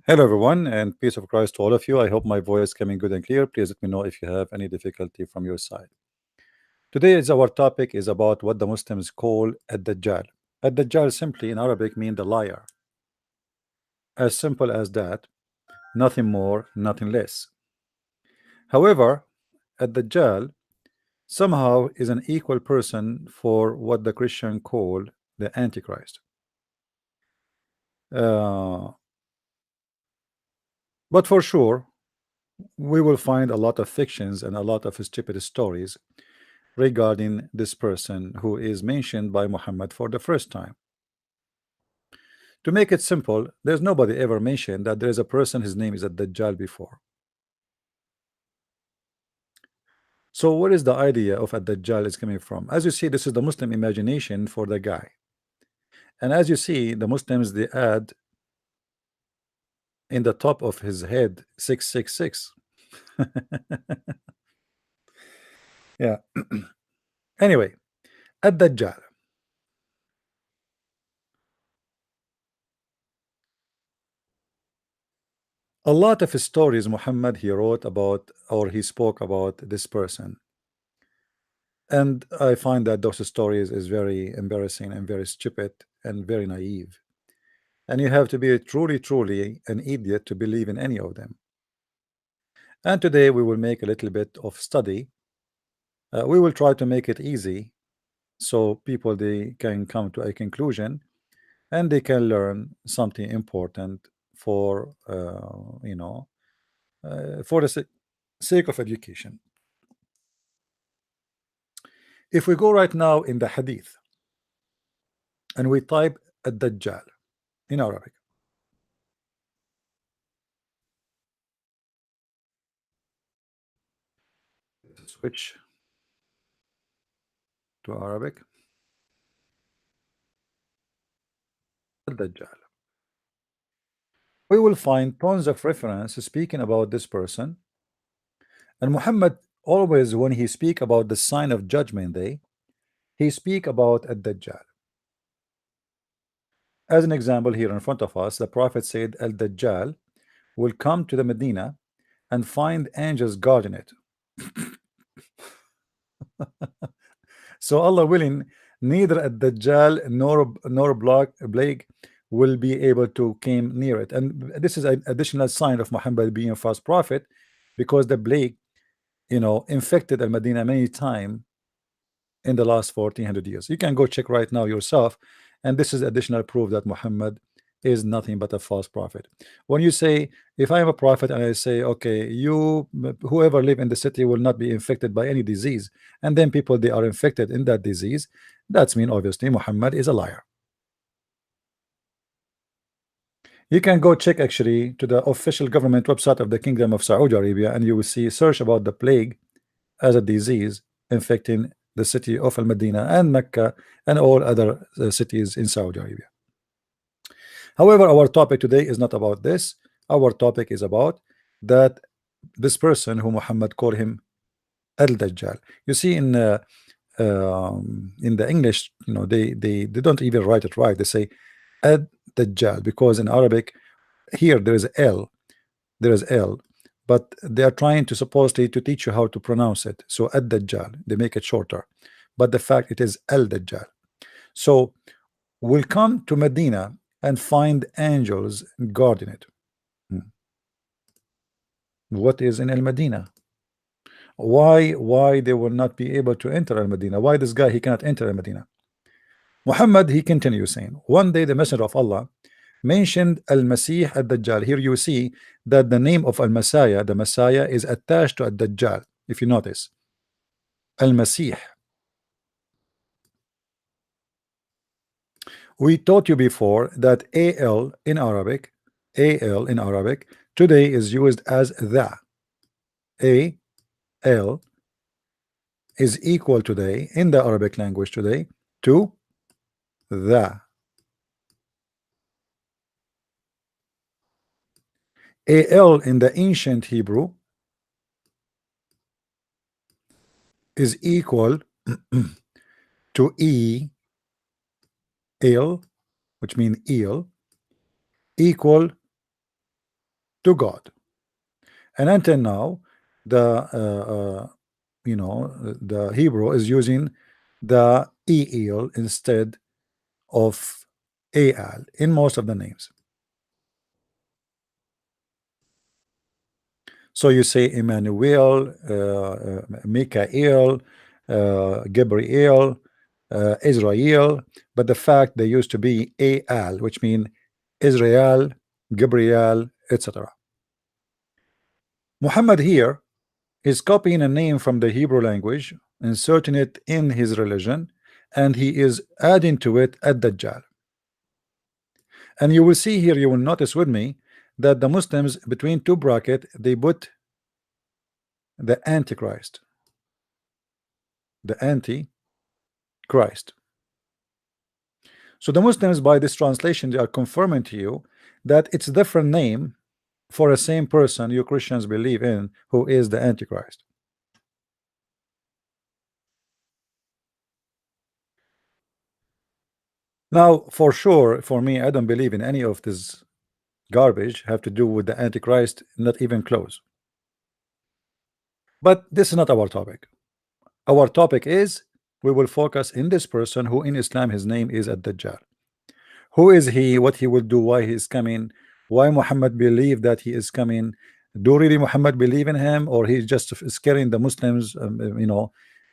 Hello everyone, and peace of Christ to all of you. I hope my voice coming good and clear. Please let me know if you have any difficulty from your side. Today is our topic is about what the Muslims call ad-Dajjal. Ad-Dajjal simply in Arabic mean the liar. As simple as that, nothing more, nothing less. However, ad-Dajjal somehow is an equal person for what the Christian call the Antichrist. Uh, but for sure, we will find a lot of fictions and a lot of stupid stories regarding this person who is mentioned by Muhammad for the first time. To make it simple, there's nobody ever mentioned that there is a person his name is a Dajjal before. So where is the idea of a Dajjal is coming from? As you see, this is the Muslim imagination for the guy. And as you see, the Muslims they add in the top of his head 666. Yeah. Anyway, at Dajjal. A lot of stories Muhammad he wrote about or he spoke about this person. And I find that those stories is very embarrassing and very stupid and very naive. And you have to be truly an idiot to believe in any of them. And today we will make a little bit of study. We will try to make it easy so people they can come to a conclusion and they can learn something important for for the sake of education. If we go right now in the hadith and we type ad-Dajjal in Arabic, switch to Arabic, ad-Dajjal, we will find tons of reference speaking about this person. And Muhammad always when he speak about the sign of judgment day, he speak about ad-Dajjal. As an example here in front of us, the Prophet said al-Dajjal will come to the Medina and find angels guarding it. So Allah willing, neither a Dajjal nor a plague will be able to came near it. And this is an additional sign of Muhammad being a false prophet, because the plague, infected Al Medina many times in the last 1400 years. You can go check right now yourself, and this is additional proof that Muhammad is nothing but a false prophet. When you say, if I am a prophet and I say, okay, you whoever live in the city will not be infected by any disease, and then people they are infected in that disease, that's mean obviously Muhammad is a liar. You can go check actually to the official government website of the Kingdom of Saudi Arabia, and you will see search about the plague as a disease infecting the city of Al Medina and Mecca and all other cities in Saudi Arabia. However, our topic today is not about this. Our topic is about that this person who Muhammad called him Al-Dajjal. You see in the English, they don't even write it right. They say Ad-Dajjal because in Arabic here there is L, but they are trying to supposedly to teach you how to pronounce it. So Ad-Dajjal, they make it shorter, but the fact it is Al-Dajjal. So we'll come to Medina and find angels guarding it. What is in Al Medina? Why they will not be able to enter Al Medina? Why this guy he cannot enter Al Medina? Muhammad he continues saying, one day the Messenger of Allah mentioned Al-Masih Ad-Dajjal. Here you see that the name of Al-Messiah, the Messiah, is attached to Ad-Dajjal. If you notice, Al-Masih. We taught you before that AL in Arabic today is used as the. AL is equal today in the Arabic language today to the. AL in the ancient Hebrew is equal to el, which means eel, equal to God. And until now, the you know, the Hebrew is using the EL instead of AL in most of the names. So you say Emmanuel, Mikael, Gabriel, Israel, but the fact they used to be AL, which mean Israel, Gabriel, etc. Muhammad here is copying a name from the Hebrew language, inserting it in his religion, and he is adding to it at Dajjal. And you will see here, you will notice with me that the Muslims between two bracket they put the Antichrist, the Antichrist. So the Muslims by this translation they are confirming to you that it's a different name for a same person you Christians believe in, who is the Antichrist. Now for sure, for me, I don't believe in any of this garbage have to do with the Antichrist, not even close. But this is not our topic. Our topic is we will focus in this person who in Islam his name is Ad-Dajjal. Who is he? What he will do? Why he is coming? Why Muhammad believe that he is coming? Do really Muhammad believe in him, or he's just scaring the Muslims?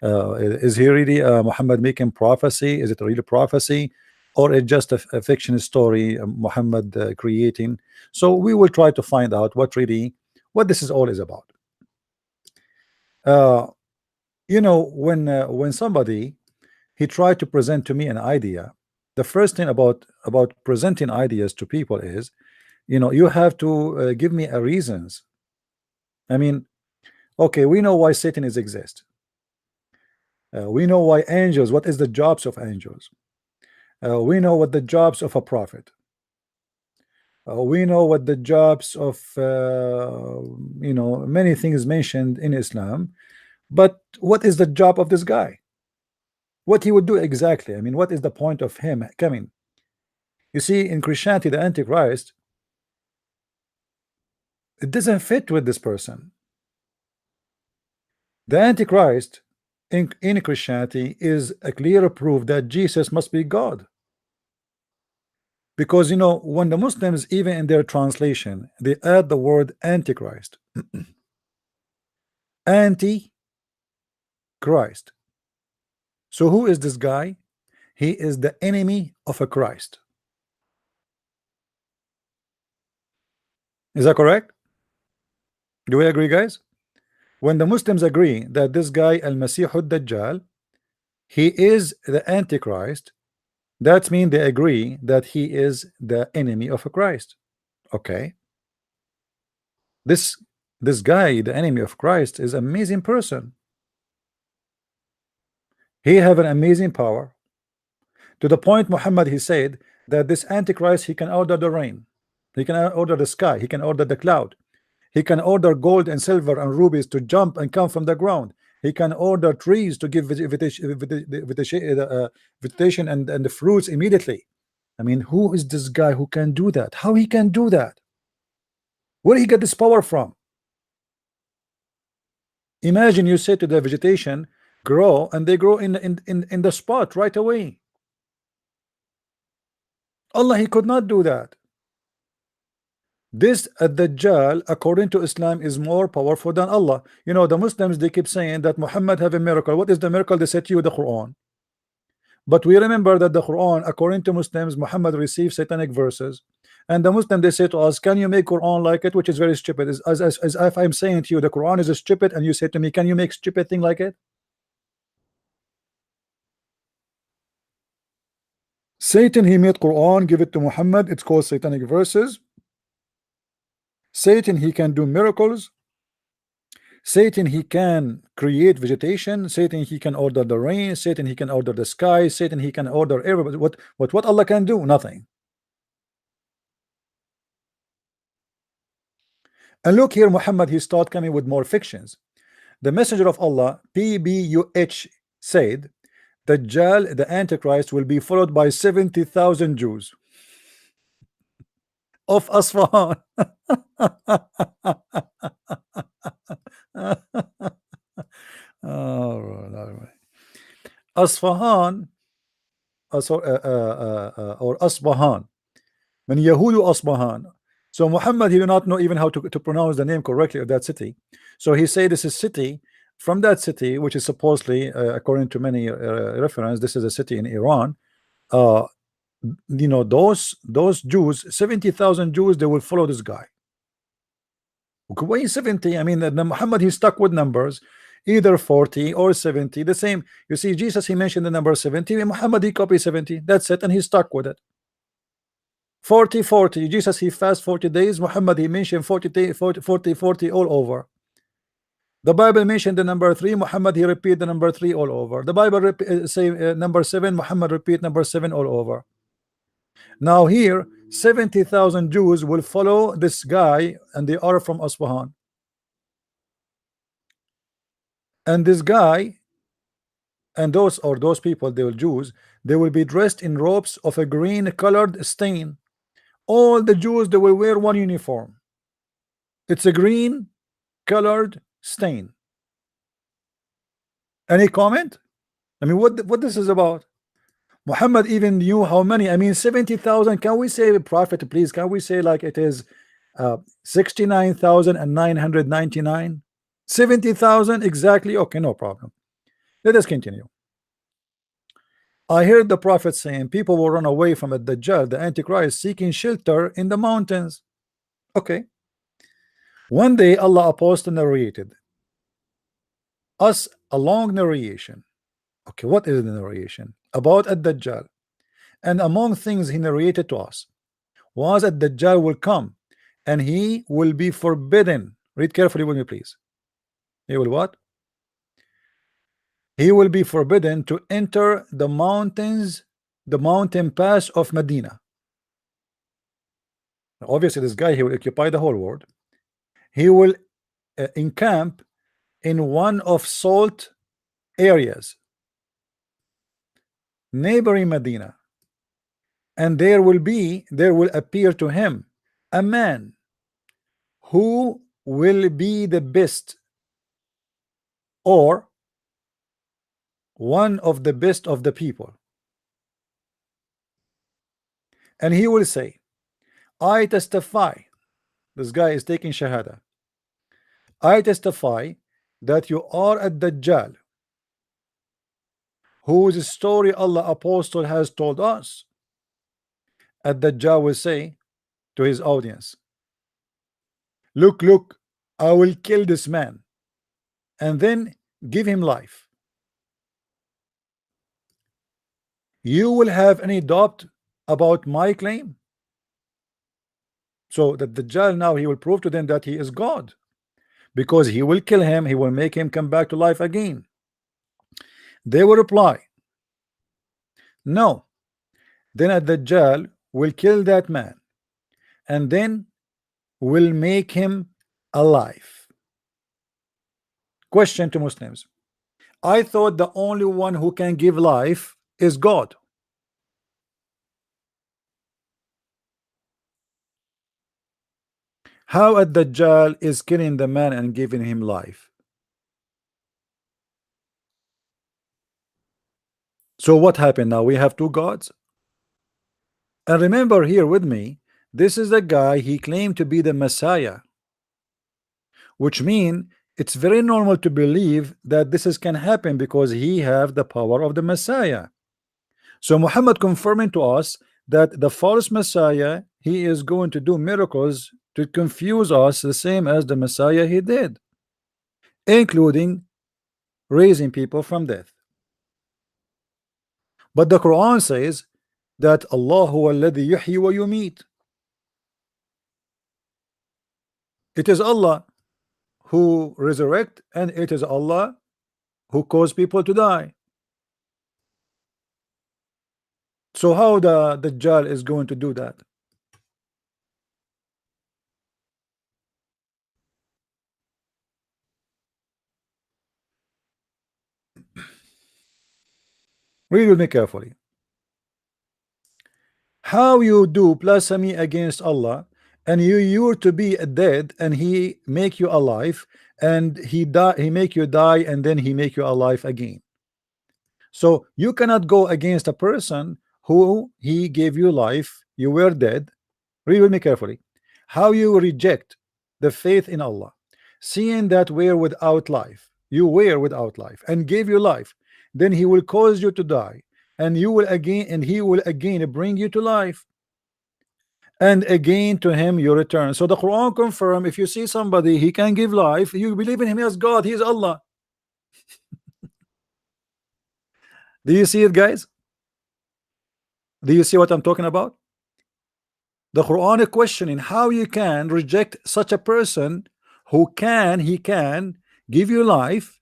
Is he really Muhammad making prophecy? Is it a real prophecy, or it's just a fiction story Muhammad creating? So we will try to find out what this is all is about. When somebody he tried to present to me an idea, the first thing about presenting ideas to people is, you have to give me a reasons. I mean, okay, we know why Satan is exist. We know why angels, what is the jobs of angels. We know what the jobs of a prophet. We know what the jobs of many things mentioned in Islam. But what is the job of this guy? What he would do exactly? I mean, what is the point of him coming? You see, in Christianity, the Antichrist, it doesn't fit with this person. The Antichrist in Christianity is a clear proof that Jesus must be God. Because when the Muslims, even in their translation, they add the word Antichrist. Anti-Christ. So who is this guy? He is the enemy of a Christ. Is that correct? Do we agree, guys? When the Muslims agree that this guy Al-Masih Ad-Dajjal, he is the Antichrist, that means they agree that he is the enemy of a Christ. Okay. This guy, the enemy of Christ, is an amazing person. He have an amazing power. To the point Muhammad, he said that this Antichrist, he can order the rain. He can order the sky. He can order the cloud. He can order gold and silver and rubies to jump and come from the ground. He can order trees to give vegetation and the fruits immediately. I mean, who is this guy who can do that? How he can do that? Where he get this power from? Imagine you say to the vegetation, grow, and they grow in the spot right away. Allah, he could not do that. This Ad-Dajjal, according to Islam, is more powerful than Allah. The Muslims, they keep saying that Muhammad have a miracle. What is the miracle? They said to you, the Quran. But we remember that the Quran, according to Muslims, Muhammad received satanic verses. And the Muslim, they say to us, can you make Quran like it? Which is very stupid. As if I'm saying to you, the Quran is stupid, and you say to me, can you make stupid thing like it? Satan, he made Quran, give it to Muhammad. It's called satanic verses. Satan, he can do miracles. Satan, he can create vegetation. Satan, he can order the rain. Satan, he can order the sky. Satan, he can order everybody. What Allah can do? Nothing. And look here, Muhammad, he start coming with more fictions. The messenger of Allah, PBUH, said Dajjal, the Antichrist, will be followed by 70,000 Jews of Asfahan. All right, all right. Asfahan, or Asbahan. When Yahudu Asbahan. So Muhammad, he do not know even how to pronounce the name correctly of that city. So he say this is city from that city, which is supposedly, according to many reference, this is a city in Iran. Uh, you know, those Jews, 70,000 Jews, they will follow this guy. Why 70? I mean, the Muhammad, he stuck with numbers, either 40 or 70, the same. You see, Jesus, he mentioned the number 70, and Muhammad, he copied 70. That's it, and he stuck with it. 40 40. Jesus, he fast 40 days. Muhammad, he mentioned 40 day, 40 40 40 all over. The Bible mentioned the number 3. Muhammad, he repeat the number 3 all over. The Bible say number 7. Muhammad repeat number 7 all over. Now here 70,000 Jews will follow this guy, and they are from Asfahan. And this guy and those people, they will Jews, they will be dressed in robes of a green colored stain. All the Jews, they will wear one uniform. It's a green colored stain. Any comment? I mean, what this is about? Muhammad even knew how many. I mean, 70,000. Can we say, prophet, please? Can we say like it is 69,999? 70,000 exactly. Okay, no problem. Let us continue. I heard the prophet saying people will run away from the Dajjal, the Antichrist, seeking shelter in the mountains. Okay. One day Allah apostle narrated us a long narration. Okay, what is the narration? About Ad-Dajjal. And among things he narrated to us was that Dajjal will come and he will be forbidden. Read carefully with me, please. He will what? He will be forbidden to enter the mountains, the mountain pass of Medina. Obviously, this guy, he will occupy the whole world. He will encamp in one of salt areas neighboring Medina, and there will appear to him a man who will be the best, or one of the best of the people, and he will say, I testify. This guy is taking shahada. I testify that you are a Dajjal, whose story Allah apostle has told us. Ad-Dajjal will say to his audience, look, look, I will kill this man and then give him life. You will have any doubt about my claim? So that Dajjal, now he will prove to them that he is God, because he will kill him, he will make him come back to life again. They will reply, no. Then Ad-Dajjal will kill that man and then will make him alive. Question to Muslims: I thought the only one who can give life is God. How Ad-Dajjal is killing the man and giving him life? So what happened now? We have two gods. And remember here with me, this is the guy, he claimed to be the Messiah, which means it's very normal to believe that this can happen because he have the power of the Messiah. So Muhammad confirming to us that the false Messiah, he is going to do miracles to confuse us, the same as the Messiah he did, including raising people from death. But the Quran says that Allah huwa alladhi yuhyi wa yumit. It is Allah who resurrect, and it is Allah who cause people to die. So how the Dajjal is going to do that? Read with me carefully. How you do blasphemy against Allah and you to be dead, and he make you alive, and he make you die, and then he make you alive again. So you cannot go against a person who he gave you life, you were dead. Read with me carefully. How you reject the faith in Allah, seeing that we're without life, you were without life, and gave you life, then he will cause you to die, and you will again, and he will again bring you to life, and again to him you return. So the Quran confirm, if you see somebody he can give life, you believe in him as God, he is Allah. Do you see it, guys? Do you see what I'm talking about? The Quran is questioning how you can reject such a person who he can give you life,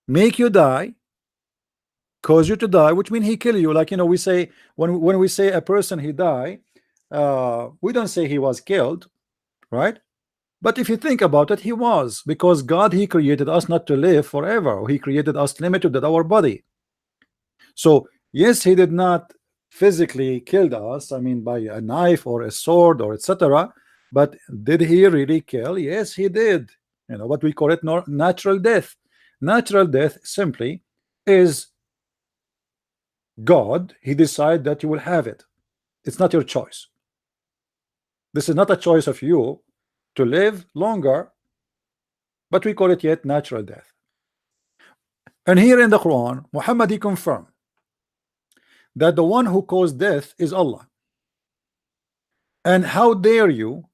make you die, cause you to die, which means he kill you. Like, you know, we say, when we say a person he die, we don't say he was killed, right? But if you think about it, he was, because God, he created us not to live forever. He created us limited to our body. So yes, he did not physically killed us, I mean by a knife or a sword or etc. But did he really kill? Yes, he did. You know what we call it, natural death. Natural death simply is God, he decide that you will have it. It's not your choice. This is not a choice of you to live longer, but we call it yet natural death. And here in the Quran, Muhammad, he confirmed that the one who caused death is Allah. And how dare you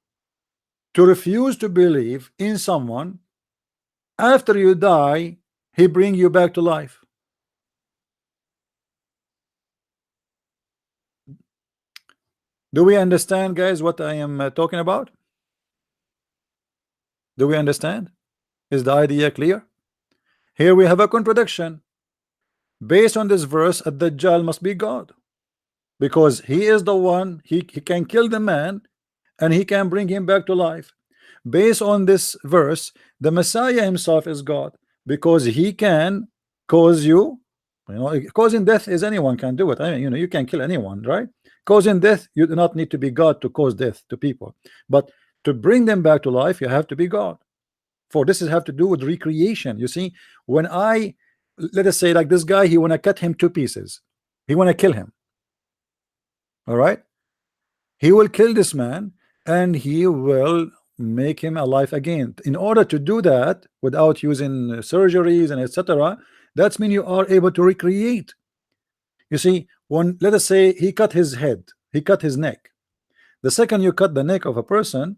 to refuse to believe in someone after you die, he bring you back to life? Do we understand, guys, what I am talking about? Do we understand? Is the idea clear? Here we have a contradiction. Based on this verse, Dajjal must be God, because he is the one, he can kill the man and he can bring him back to life. Based on this verse, the Messiah himself is God, because he can cause you, you know, causing death is anyone can do it. I mean, you know, you can kill anyone, right? Causing death, you do not need to be God to cause death to people, but to bring them back to life, you have to be God. For this is have to do with recreation. You see, when I, let us say, like this guy, he want to cut him to pieces, he want to kill him, all right, he will kill this man and he will make him alive again. In order to do that without using surgeries and etc., that's mean you are able to recreate. You see, when, let us say, he cut his head, he cut his neck, the second you cut the neck of a person,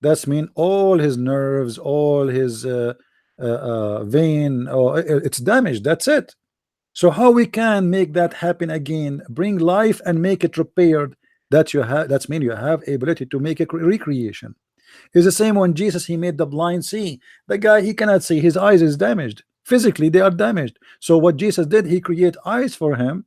that's mean all his nerves, all his vein, or it's damaged, that's it. So how we can make that happen again, bring life and make it repaired? That you have, that's mean you have ability to make a recreation. It's the same when Jesus, he made the blind see. The guy, he cannot see, his eyes is damaged, physically they are damaged. So what Jesus did, he create eyes for him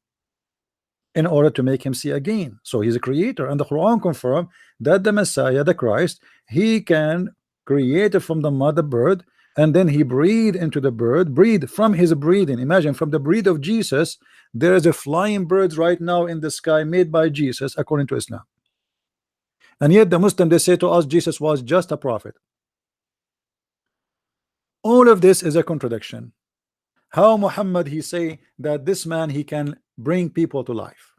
in order to make him see again. So he's a creator, and the Quran confirm that the Messiah, the Christ, he can create it from the mother bird, and then he breathe into the bird, breathe from his breathing. Imagine, from the breath of Jesus, there is a flying birds right now in the sky made by Jesus according to Islam. And yet the Muslim, they say to us Jesus was just a prophet. All of this is a contradiction. How Muhammad, he say that this man, he can bring people to life?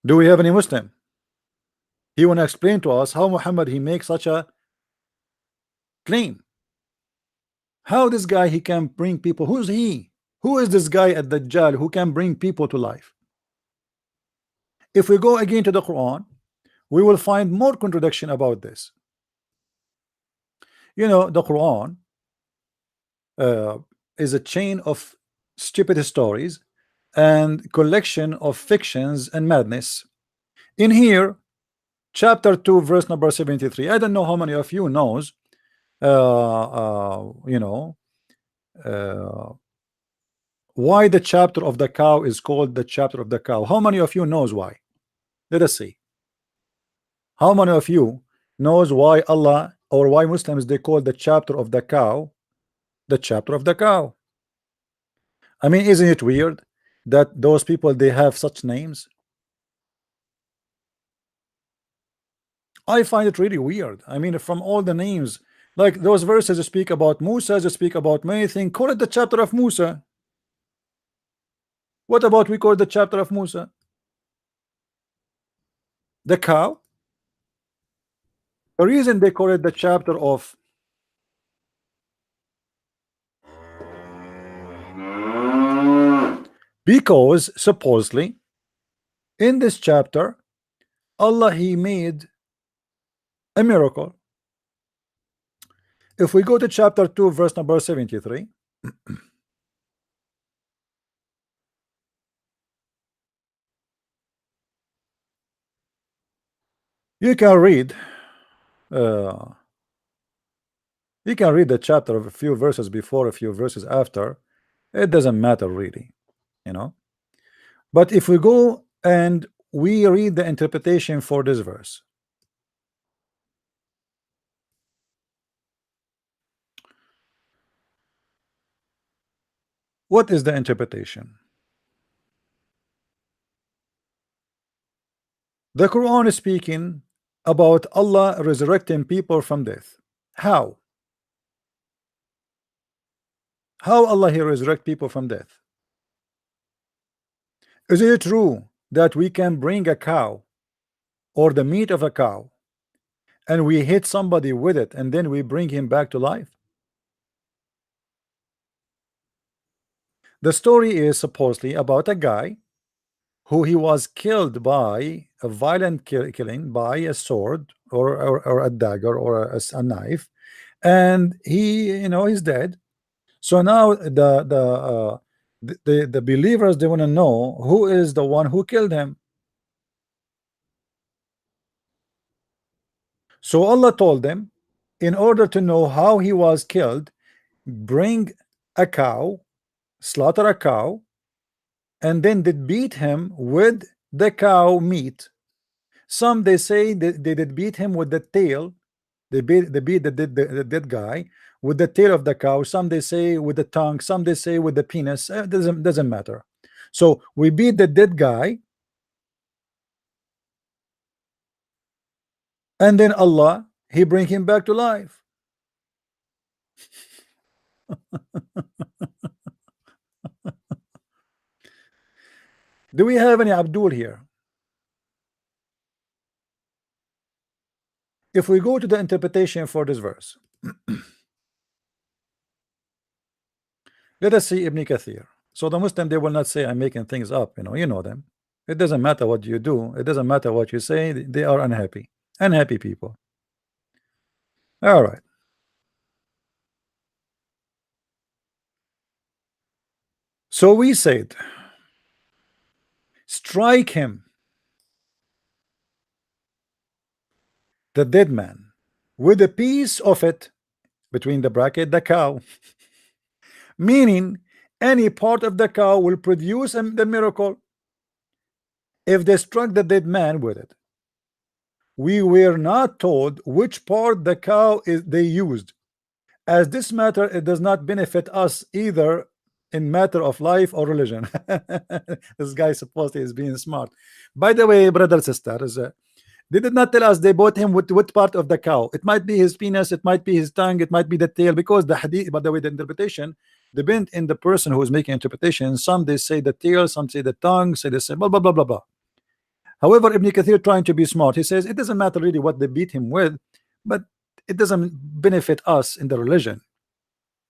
Do we have any Muslim? He want to explain to us how Muhammad, he makes such a claim. How this guy, he can bring people? Who's he? Who is this guy at Dajjal who can bring people to life? If we go again to the Quran, we will find more contradiction about this. You know, the Quran is a chain of stupid stories and collection of fictions and madness. In here, chapter 2, verse number 73, I don't know how many of you knows, you know, why the chapter of the cow is called the chapter of the cow. How many of you knows why? Let us see. How many of you knows why Allah, or why Muslims, they call the chapter of the cow the chapter of the cow? I mean, isn't it weird that those people they have such names? I find it really weird. I mean, from all the names, like those verses that speak about Musa, that speak about many things, call it the chapter of Musa. What about we call it the chapter of Musa? The cow. The reason they call it the chapter of, because supposedly in this chapter Allah he made a miracle. If we go to chapter 2 verse number 73, you can read uh, you can read the chapter of a few verses before, a few verses after. It doesn't matter really, you know. But if we go and we read the interpretation for this verse, what is the interpretation? The Quran is speaking about Allah resurrecting people from death. How? How Allah he resurrect people from death? Is it true that we can bring a cow or the meat of a cow and we hit somebody with it and then we bring him back to life? The story is supposedly about a guy who he was killed by a violent killing by a sword or a dagger or a knife, and he, you know, he's dead. So now the believers, they want to know who is the one who killed him. So Allah told them, in order to know how he was killed, bring a cow, slaughter a cow, and then they beat him with the cow meat. Some they say they did beat him with the tail. They beat the dead guy with the tail of the cow. Some they say with the tongue. Some they say with the penis. Doesn't matter. So we beat the dead guy, and then Allah he bring him back to life. Do we have any Abdul here? If we go to the interpretation for this verse, let us see Ibn Kathir. So the Muslim, they will not say I'm making things up, you know them. It doesn't matter what you do, it doesn't matter what you say, they are unhappy people. All right. So we said, strike him, the dead man, with a piece of it, between the bracket, the cow, meaning any part of the cow will produce the miracle if they struck the dead man with it. We were not told which part the cow is they used. As this matter, it does not benefit us either in matter of life or religion. This guy supposedly is being smart. By the way, brothers and sisters, they did not tell us they bought him with what part of the cow. It might be his penis, it might be his tongue, it might be the tail, because the hadith, by the way, the interpretation depend in the person who is making interpretation. Some they say the tail, some say the tongue, say they say blah blah blah blah blah. However, Ibn Kathir, trying to be smart, he says it doesn't matter really what they beat him with, but it doesn't benefit us in the religion.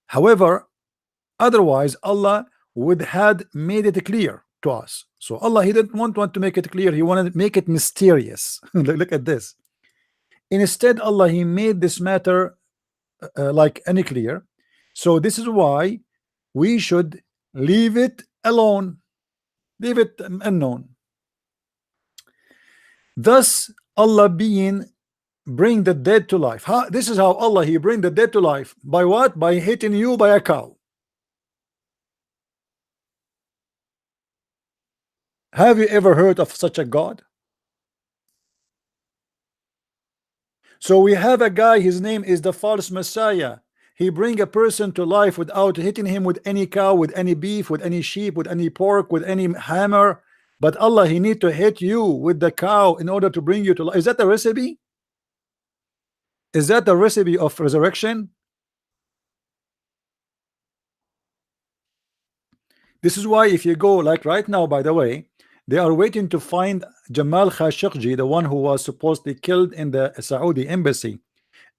However, otherwise Allah would had made it clear to us. So Allah he didn't want to make it clear, he wanted to make it mysterious. Look at this. Instead, Allah he made this matter like unclear. So this is why we should leave it alone, leave it unknown. Thus Allah being bring the dead to life. This is how Allah he bring the dead to life. By what? By hitting you by a cow. Have you ever heard of such a God? So we have a guy, his name is the false Messiah. he bring a person to life without hitting him with any cow, with any beef, with any sheep, with any pork, with any hammer. But Allah, he need to hit you with the cow in order to bring you to life. Is that the recipe? Is that the recipe of resurrection? This is why if you go like right now, by the way, they are waiting to find Jamal Khashoggi, the one who was supposedly killed in the Saudi embassy.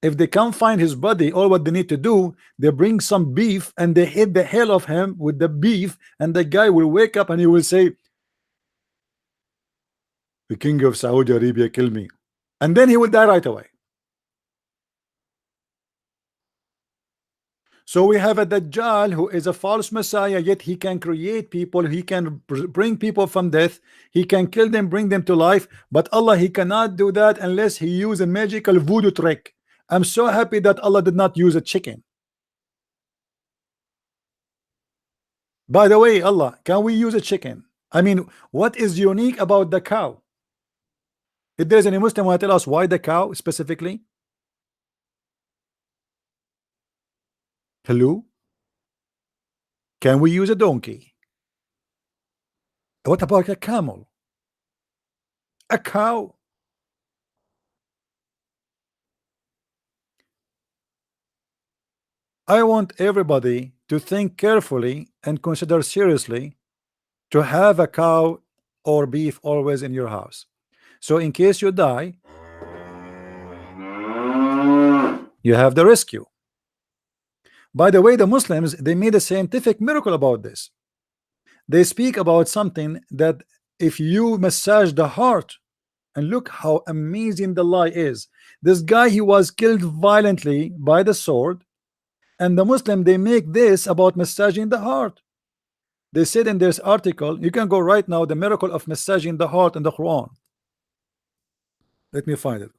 If they can't find his body, all what they need to do, they bring some beef and they hit the hell of him with the beef, and the guy will wake up and he will say, the king of Saudi Arabia killed me, and then he will die right away. So we have a Dajjal who is a false messiah, yet he can create people, he can bring people from death, he can kill them, bring them to life, but Allah, he cannot do that unless he use a magical voodoo trick. I'm so happy that Allah did not use a chicken. By the way, Allah, can we use a chicken? I mean, what is unique about the cow? If there's any Muslim who will tell us why the cow specifically? Hello? Can we use a donkey? What about a camel? A cow? I want everybody to think carefully and consider seriously to have a cow or beef always in your house. So in case you die, you have the rescue. By the way, the Muslims, they made a scientific miracle about this. They speak about something that if you massage the heart, and look how amazing the lie is. This guy, he was killed violently by the sword, and the Muslim, they make this about massaging the heart. They said in this article, you can go right now, the miracle of massaging the heart in the Quran. Let me find it.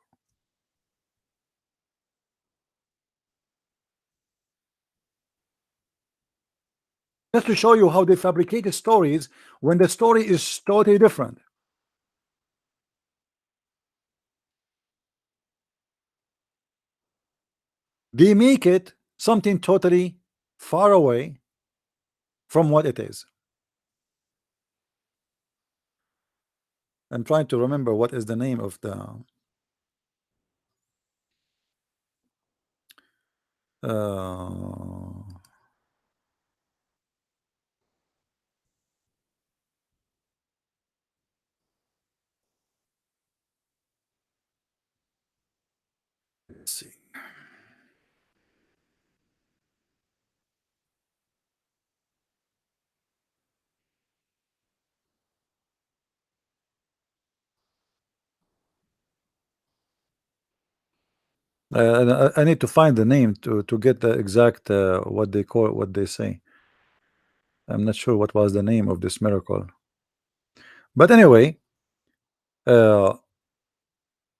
Just to show you how they fabricated stories when the story is totally different. They make it something totally far away from what it is. I'm trying to remember what is the name of the let's see. I need to find the name to get the exact what they call, what they say. I'm not sure what was the name of this miracle, but anyway,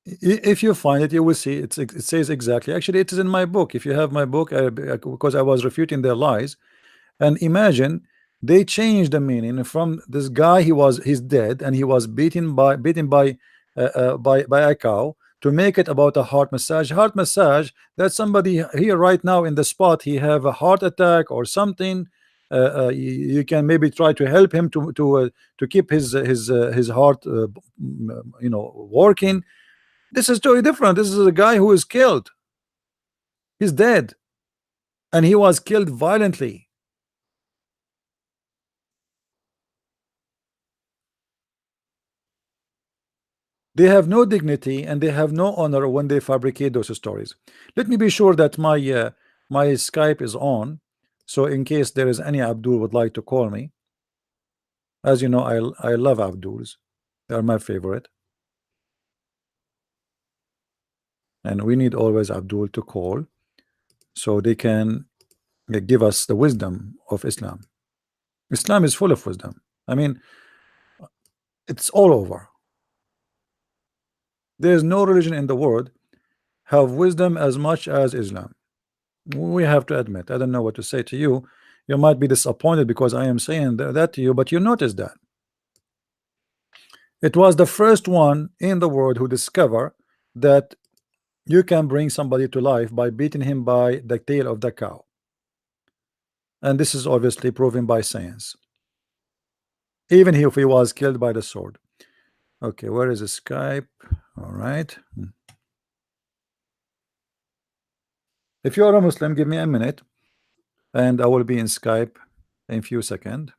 if you find it, you will see it says exactly. Actually, it is in my book. If you have my book, because I was refuting their lies. And imagine they changed the meaning from this guy, he's dead and he was beaten by by a cow, to make it about a heart massage. Heart massage, that somebody here right now in the spot, he have a heart attack or something. You can maybe try to help him to keep his heart working. This is totally different. This is a guy who is killed. He's dead, and he was killed violently. They have no dignity and they have no honor when they fabricate those stories. Let me be sure that my Skype is on, so in case there is any Abdul would like to call me. As you know, I love Abduls. They are my favorite, and we need always Abdul to call so they can give us the wisdom of Islam. Islam is full of wisdom. I mean, it's all over. There is no religion in the world have wisdom as much as Islam. We have to admit. I don't know what to say to you. You might be disappointed because I am saying that to you, but you notice that it was the first one in the world who discovered that You can bring somebody to life by beating him by the tail of the cow, and this is obviously proven by science, even if he was killed by the sword. Okay, where is the Skype? All right. If you are a Muslim, give me a minute, and I will be in Skype in few seconds,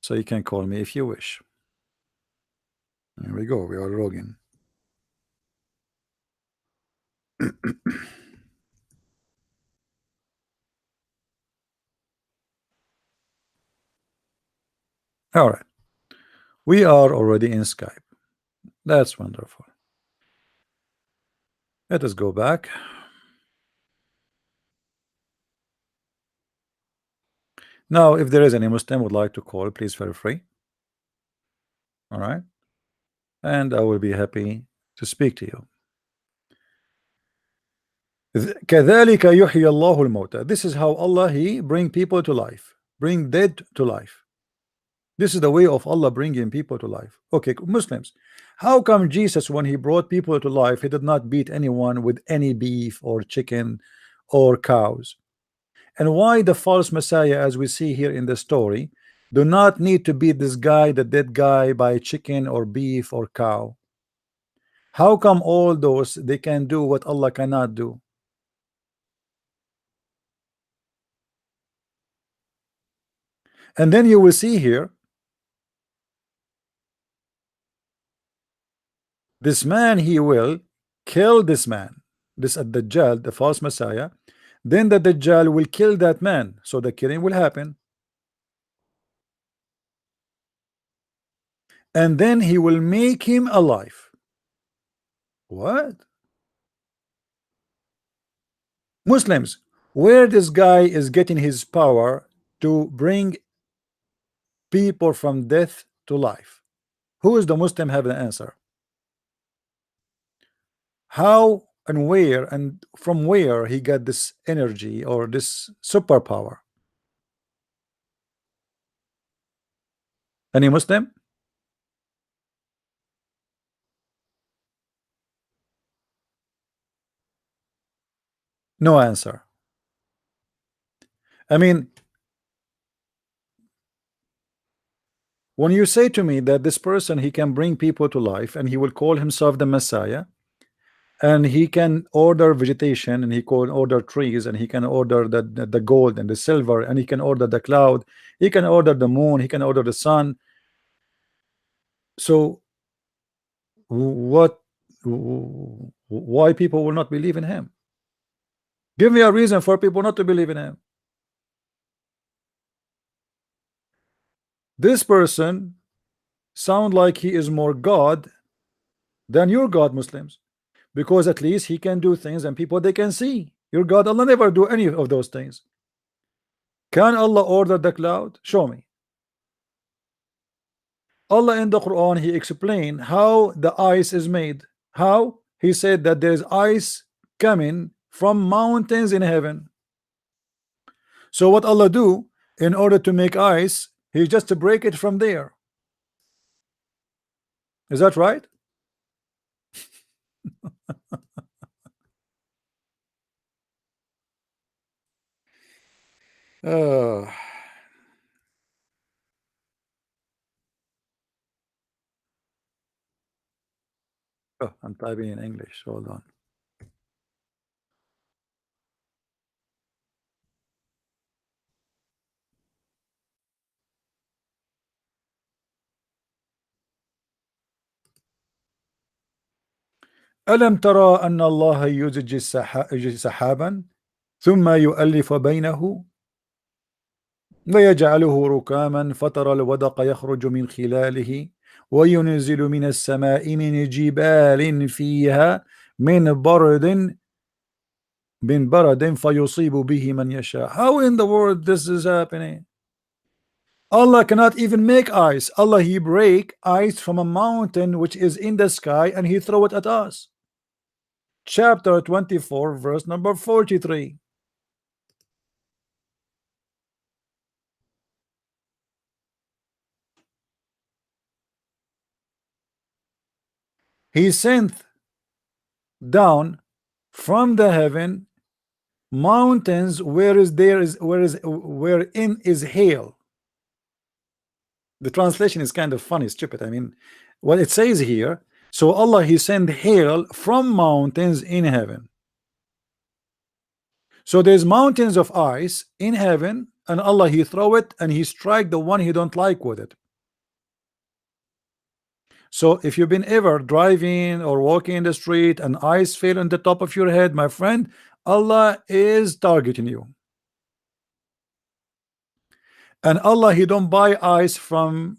so you can call me if you wish. There we go. We are logging. All right. We are already in Skype. That's wonderful. Let us go back. Now, if there is any Muslim would like to call, please feel free. All right. And I will be happy to speak to you. كذلك يحيي الله الموتى. This is how Allah He bring people to life, bring dead to life. This is the way of Allah bringing people to life. Okay, Muslims, how come Jesus, when he brought people to life, he did not beat anyone with any beef or chicken or cows? And why the false Messiah, as we see here in the story, do not need to beat this guy, the dead guy, by chicken or beef or cow? How come all those they can do what Allah cannot do? And then you will see here, this man, he will kill this man, this Dajjal, the false Messiah. Then the Dajjal will kill that man, so the killing will happen, and then he will make him alive. What? Muslims, where this guy is getting his power to bring people from death to life? Who is the Muslim have the answer? How and where and from where he got this energy or this superpower? Any Muslim? No answer. I mean, when you say to me that this person, he can bring people to life and he will call himself the Messiah, and he can order vegetation, and he can order trees, and he can order the gold and the silver, and he can order the cloud, he can order the moon, he can order the sun. So what, why people will not believe in him? Give me a reason for people not to believe in him. This person sound like he is more God than your God, Muslims, because at least he can do things and people they can see. Your God, Allah, never do any of those things. Can Allah order the cloud? Show me. Allah in the Quran, he explained how the ice is made. How? He said that there is ice coming from mountains in heaven. So what Allah do in order to make ice, he just to break it from there. Is that right? Uh, oh, I'm typing in English. Hold on. ألم ترى أن الله يزج سحابا ثم يؤلف بينه ويجعله ركاما فترى الودق يخرج من خلاله وينزل من السماء من جبال فيها من برد فيصيب به من يشاء. How in the world this is happening? Allah cannot even make ice. Allah, he break ice from a mountain which is in the sky and he throw it at us. Chapter 24 verse number 43. He sent down from the heaven mountains wherein is hail. The translation is kind of funny, stupid. I mean, what it says here, so Allah he sent hail from mountains in heaven. So there's mountains of ice in heaven, and Allah he throw it and he strike the one he don't like with it. So if you've been ever driving or walking in the street and ice fell on the top of your head, my friend, Allah is targeting you. And Allah he don't buy ice from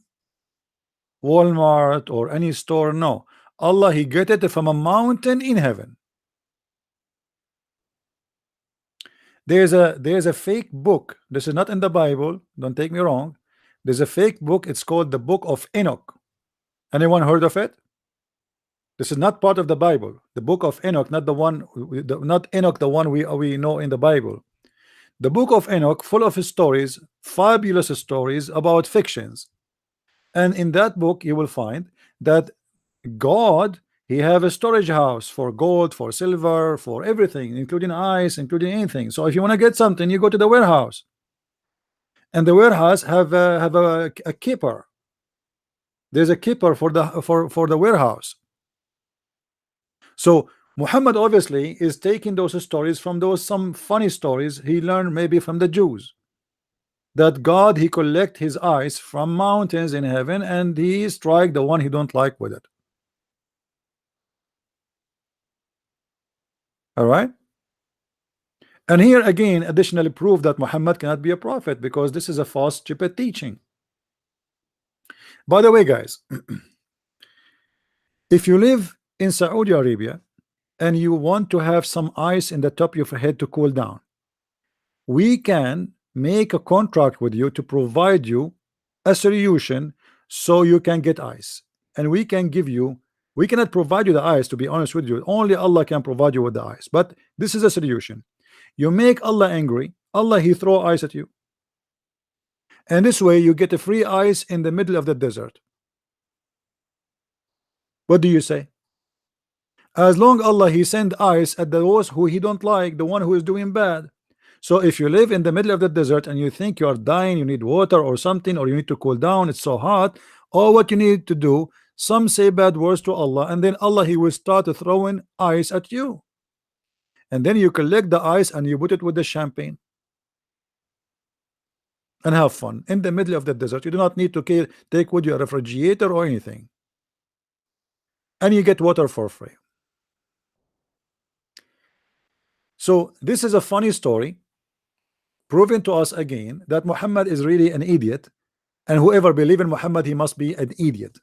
Walmart or any store. No, Allah he get it from a mountain in heaven. There's a fake book. This is not in the Bible, don't take me wrong. There's a fake book. It's called the Book of Enoch. Anyone heard of it? This is not part of the Bible. The Book of Enoch, not the one, not Enoch, the one we know in the Bible. The Book of Enoch, full of stories, fabulous stories about fictions. And in that book, you will find that God, he have a storage house for gold, for silver, for everything, including ice, including anything. So if you want to get something, you go to the warehouse, and the warehouse have a keeper. There's a keeper for the warehouse. So Muhammad obviously is taking those stories from some funny stories he learned maybe from the Jews, that God he collect his ice from mountains in heaven and he strike the one he don't like with it. All right. And here again additionally prove that Muhammad cannot be a prophet, because this is a false stupid teaching. By the way, guys, if you live in Saudi Arabia and you want to have some ice in the top of your head to cool down, we can make a contract with you to provide you a solution so you can get ice, and we can give you, we cannot provide you the ice, to be honest with you. Only Allah can provide you with the ice, but this is a solution. You make Allah angry, Allah he throw ice at you, and this way you get a free ice in the middle of the desert. What do you say? As long Allah he send ice at those who he don't like, the one who is doing bad. So if you live in the middle of the desert and you think you are dying, you need water or something, or you need to cool down, it's so hot, all what you need to do, some say bad words to Allah, and then Allah he will start throwing ice at you, and then you collect the ice and you put it with the champagne and have fun in the middle of the desert. You do not need to take with you a refrigerator or anything, and you get water for free. So this is a funny story, proving to us again that Muhammad is really an idiot, and whoever believe in Muhammad, he must be an idiot.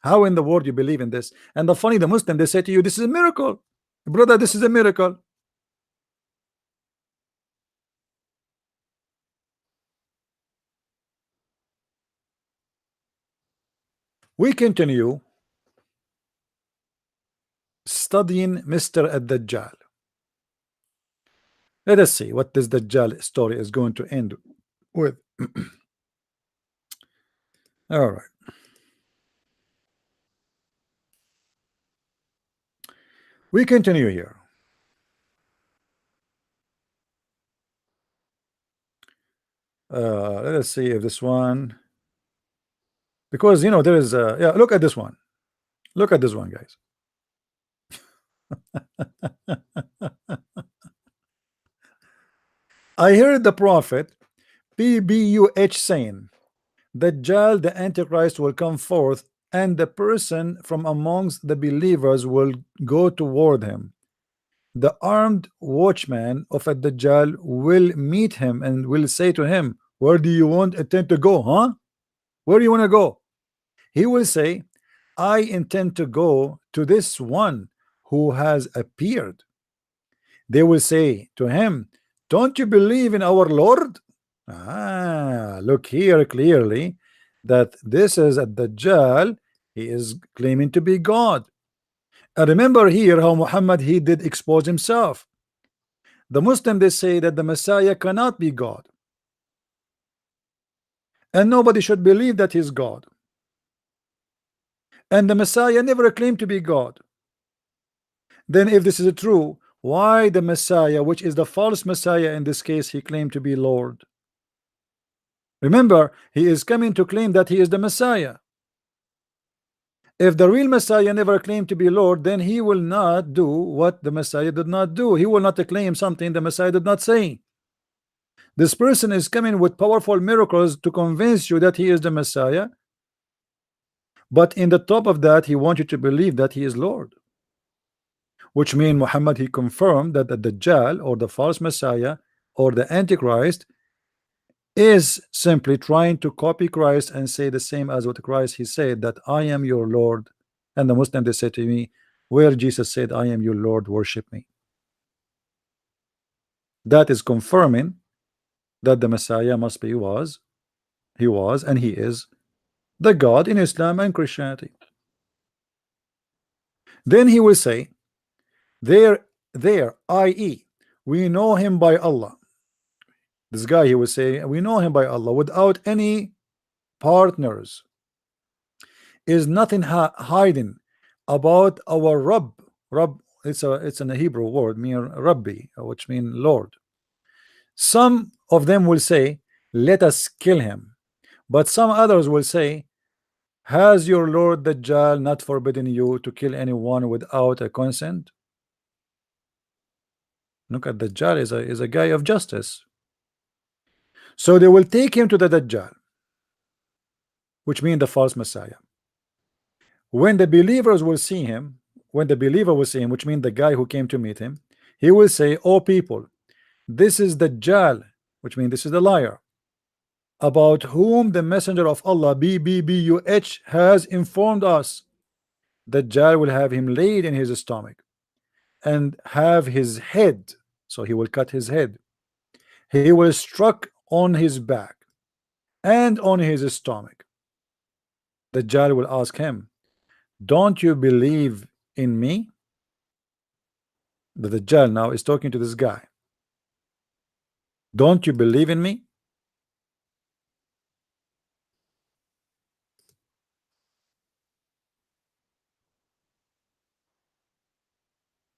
How in the world you believe in this? And the Muslim, they say to you, this is a miracle, brother, this is a miracle. We continue studying Mr. Dajjal. Let us see what this Dajjal story is going to end with. All right. We continue here. Let us see if this one, because you know there is yeah, look at this one. Look at this one, guys. I heard the prophet PBUH saying, Dajjal, the Antichrist, will come forth, and the person from amongst the believers will go toward him. The armed watchman of a Dajjal will meet him and will say to him, where do you intend to go, huh? Where do you want to go? He will say, I intend to go to this one who has appeared. They will say to him, don't you believe in our Lord? Look here clearly that this is a Dajjal. He is claiming to be God. And remember here how Muhammad he did expose himself. The Muslim, they say that the Messiah cannot be God, and nobody should believe that he's God, and the Messiah never claimed to be God. Then if this is true, why the Messiah, which is the false Messiah in this case, he claimed to be Lord? Remember, he is coming to claim that he is the Messiah. If the real Messiah never claimed to be Lord, then he will not do what the Messiah did not do. He will not claim something the Messiah did not say. This person is coming with powerful miracles to convince you that he is the Messiah, but in the top of that, he wants you to believe that he is Lord. Which means Muhammad, he confirmed that the Dajjal or the false Messiah or the Antichrist is simply trying to copy Christ and say the same as what Christ he said, that I am your Lord. And the Muslim, they say to me, where Jesus said I am your Lord, worship me. That is confirming that the Messiah must be he was and he is the God in Islam and Christianity. Then he will say there, i.e., we know him by Allah. This guy, he will say, we know him by Allah without any partners. Is nothing hiding about our Rabb. Rabb, it's a Hebrew word, mean Rabbi, which mean Lord. Some of them will say, let us kill him. But some others will say, has your Lord Dajjal not forbidden you to kill anyone without a consent? Look at Dajjal is a guy of justice. So they will take him to the Dajjal, which means the false Messiah. When the believers will see him, when the believer will see him, which means the guy who came to meet him, he will say, oh people, this is Dajjal, which means this is the liar, about whom the messenger of Allah BBBUH has informed us. Dajjal will have him laid in his stomach and have his head, so he will cut his head. He will struck on his back and on his stomach. Dajjal will ask him, don't you believe in me? The Dajjal now is talking to this guy. Don't you believe in me?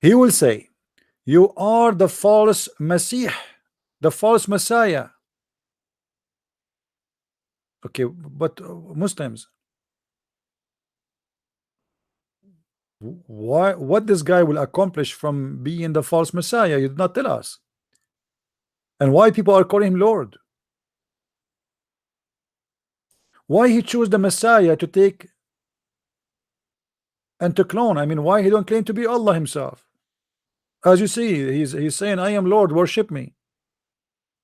He will say, you are the false Messiah, the false Messiah. Okay, but Muslims, why, what this guy will accomplish from being the false Messiah? You did not tell us. And why people are calling him Lord? Why he choose the Messiah to take and to clone? I mean, why he don't claim to be Allah himself? As you see, he's saying, I am Lord, worship me.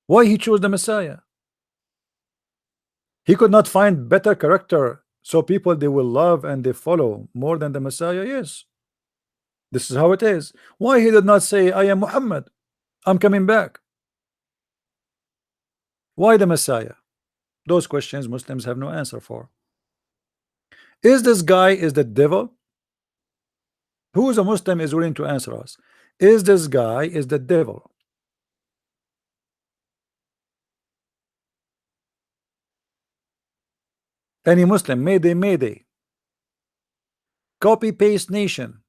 Why he chose the Messiah? He could not find better character so people they will love and they follow more than the Messiah. Yes, this is how it is. Why he did not say, I am Muhammad, I'm coming back? Why the Messiah? Those questions Muslims have no answer for. Is this guy is the devil? Who is a Muslim is willing to answer us? Is this guy is the devil? Any Muslim? Mayday, mayday. Copy paste nation.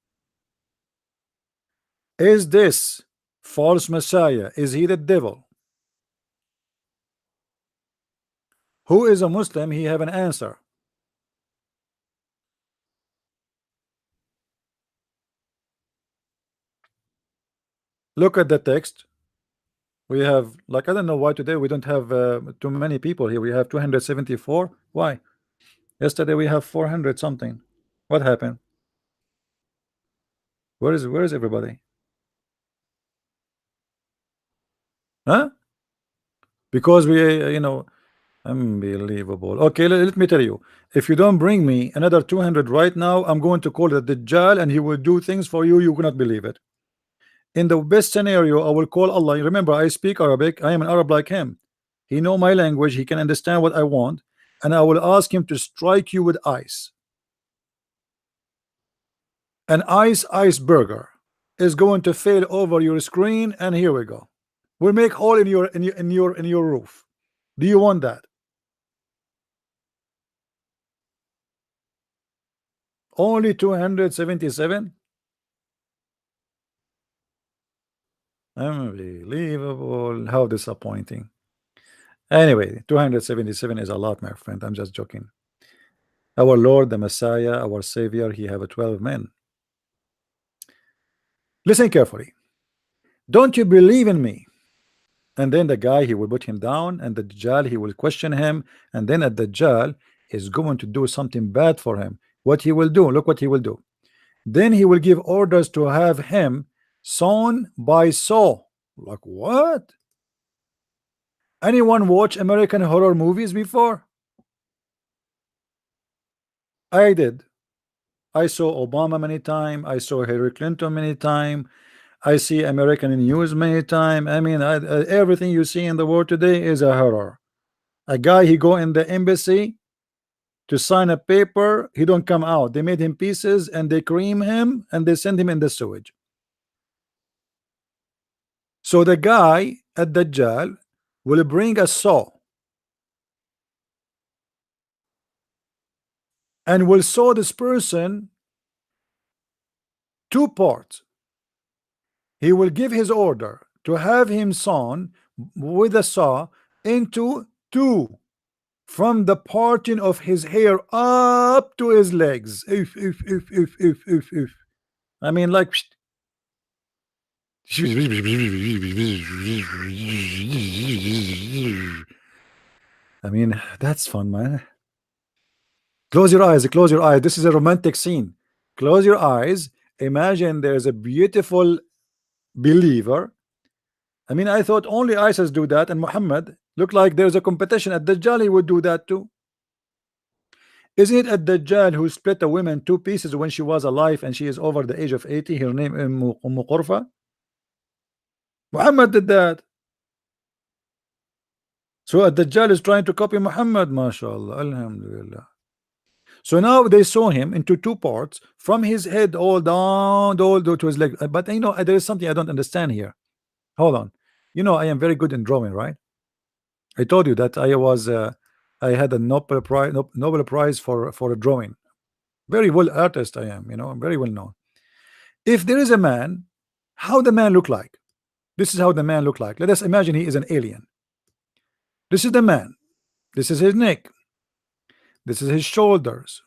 Is this false Messiah? Is he the devil? Who is a Muslim? He have an answer. Look at the text. We have, like, I don't know why today we don't have too many people here. We have 274. Why? Yesterday we have 400 something. What happened? Where is everybody? Huh? Because we unbelievable. Okay, let me tell you, if you don't bring me another 200 right now, I'm going to call the Dajjal and he will do things for you you cannot believe it. In the best scenario, I will call Allah. Remember, I speak Arabic. I am an Arab like him. He know my language. He can understand what I want, and I will ask him to strike you with ice. An iceberger is going to fail over your screen, and here we go. We'll make hole in your roof. Do you want that? Only 277. Unbelievable. How disappointing. Anyway, 277 is a lot, my friend. I'm just joking. Our Lord, the Messiah, our Savior, he have a 12 men. Listen carefully. Don't you believe in me? And then the guy, he will put him down, and the Dajjal, he will question him, and then at the Dajjal is going to do something bad for him. What he will do? Look what he will do. Then he will give orders to have him sewn by saw. Like what? Anyone watch American horror movies before? I did. I saw Obama many times. I saw Hillary Clinton many times. I see American news many times. I mean, everything you see in the world today is a horror. A guy, he go in the embassy to sign a paper, he don't come out. They made him pieces and they cream him and they send him in the sewage. So the guy at Dajjal will bring a saw and will saw this person two parts. He will give his order to have him sawn with a saw into two, from the parting of his hair up to his legs. If. I mean, like. I mean, that's fun, man. Close your eyes. Close your eyes. This is a romantic scene. Close your eyes. Imagine there's a beautiful believer. I mean, I thought only ISIS do that, and Muhammad looked like there's a competition at Dajjal. He would do that too. Isn't it at Dajjal who split a woman two pieces when she was alive and she is over the age of 80? Her name is Qurfa. Muhammad did that. So Dajjal is trying to copy Muhammad, mashallah, alhamdulillah. So now they saw him into two parts, from his head all down, all to his leg. But you know, there is something I don't understand here. Hold on. You know, I am very good in drawing, right? I told you that I had a Nobel Prize for a drawing. Very well artist I am, you know, I'm very well known. If there is a man, how the man look like? This is how the man look like. Let us imagine he is an alien. This is the man. This is his neck. This is his shoulders.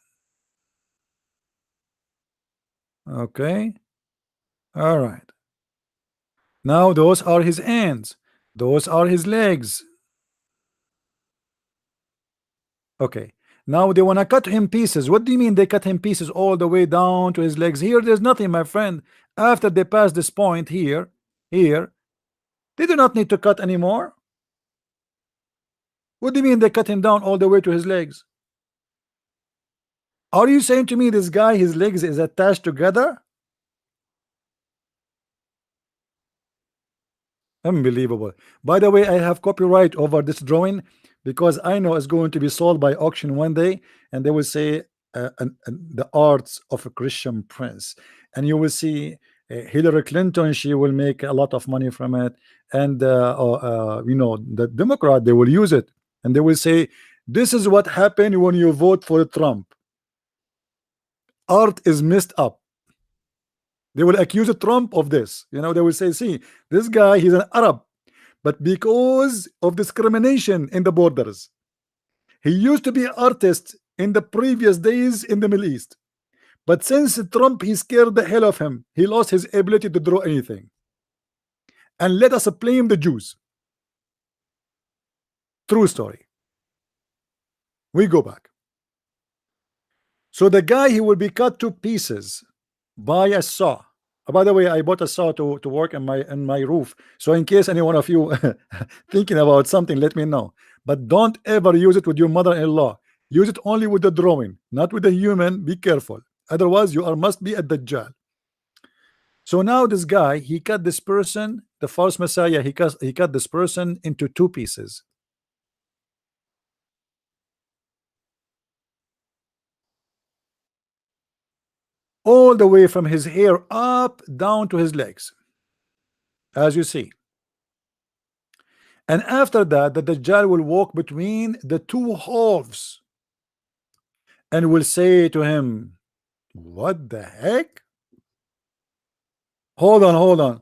Okay. All right. Now those are his hands. Those are his legs. Okay. Now they want to cut him pieces. What do you mean they cut him pieces all the way down to his legs? Here, there's nothing, my friend. After they pass this point here, they do not need to cut anymore. What do you mean they cut him down all the way to his legs? Are you saying to me this guy, his legs is attached together? Unbelievable. By the way, I have copyright over this drawing because I know it's going to be sold by auction one day, and they will say the arts of a Christian prince, and you will see Hillary Clinton, she will make a lot of money from it, and you know, the Democrat, they will use it and they will say this is what happened when you vote for Trump. Art is messed up. They will accuse Trump of this. You know, they will say, see, this guy, he's an Arab, but because of discrimination in the borders, he used to be an artist in the previous days in the Middle East. But since Trump, he scared the hell of him. He lost his ability to draw anything. And let us blame the Jews. True story. We go back. So the guy, he will be cut to pieces by a saw. By the way, I bought a saw to work in my roof. So in case any one of you thinking about something, let me know. But don't ever use it with your mother-in-law. Use it only with the drawing, not with the human. Be careful. Otherwise, you must be at Dajjal. So now this guy, he cut this person, the false Messiah, he cut this person into two pieces. All the way from his hair up down to his legs, as you see. And after that, the Dajjal will walk between the two halves and will say to him, what the heck? Hold on.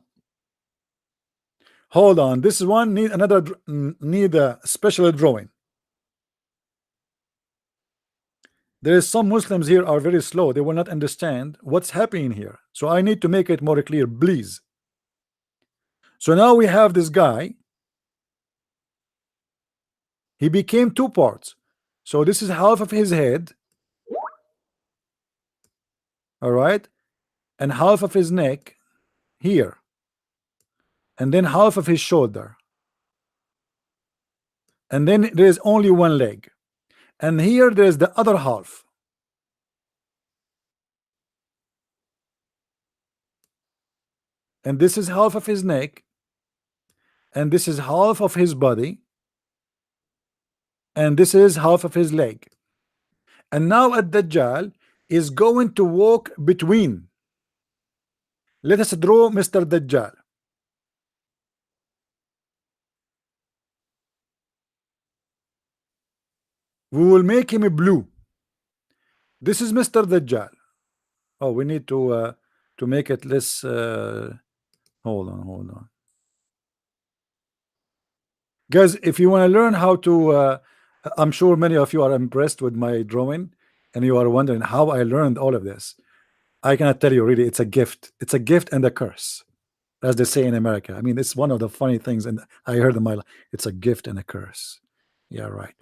Hold on, this one need another need a special drawing. There is some Muslims here are very slow, they will not understand what's happening here, so I need to make it more clear, please. So now we have this guy, he became two parts. So this is half of his head, all right, and half of his neck here, and then half of his shoulder, and then there is only one leg, and here there is the other half. And this is half of his neck, and this is half of his body, and this is half of his leg. And now Dajjal is going to walk between. Let us draw Mr. Dajjal. We will make him blue. This is Mr. Dajjal. Oh, we need to make it less. Hold on. Guys, if you want to learn how to, I'm sure many of you are impressed with my drawing, and you are wondering how I learned all of this. I cannot tell you, really, it's a gift. It's a gift and a curse, as they say in America. I mean, it's one of the funny things, and I heard in my life, it's a gift and a curse. Yeah, right.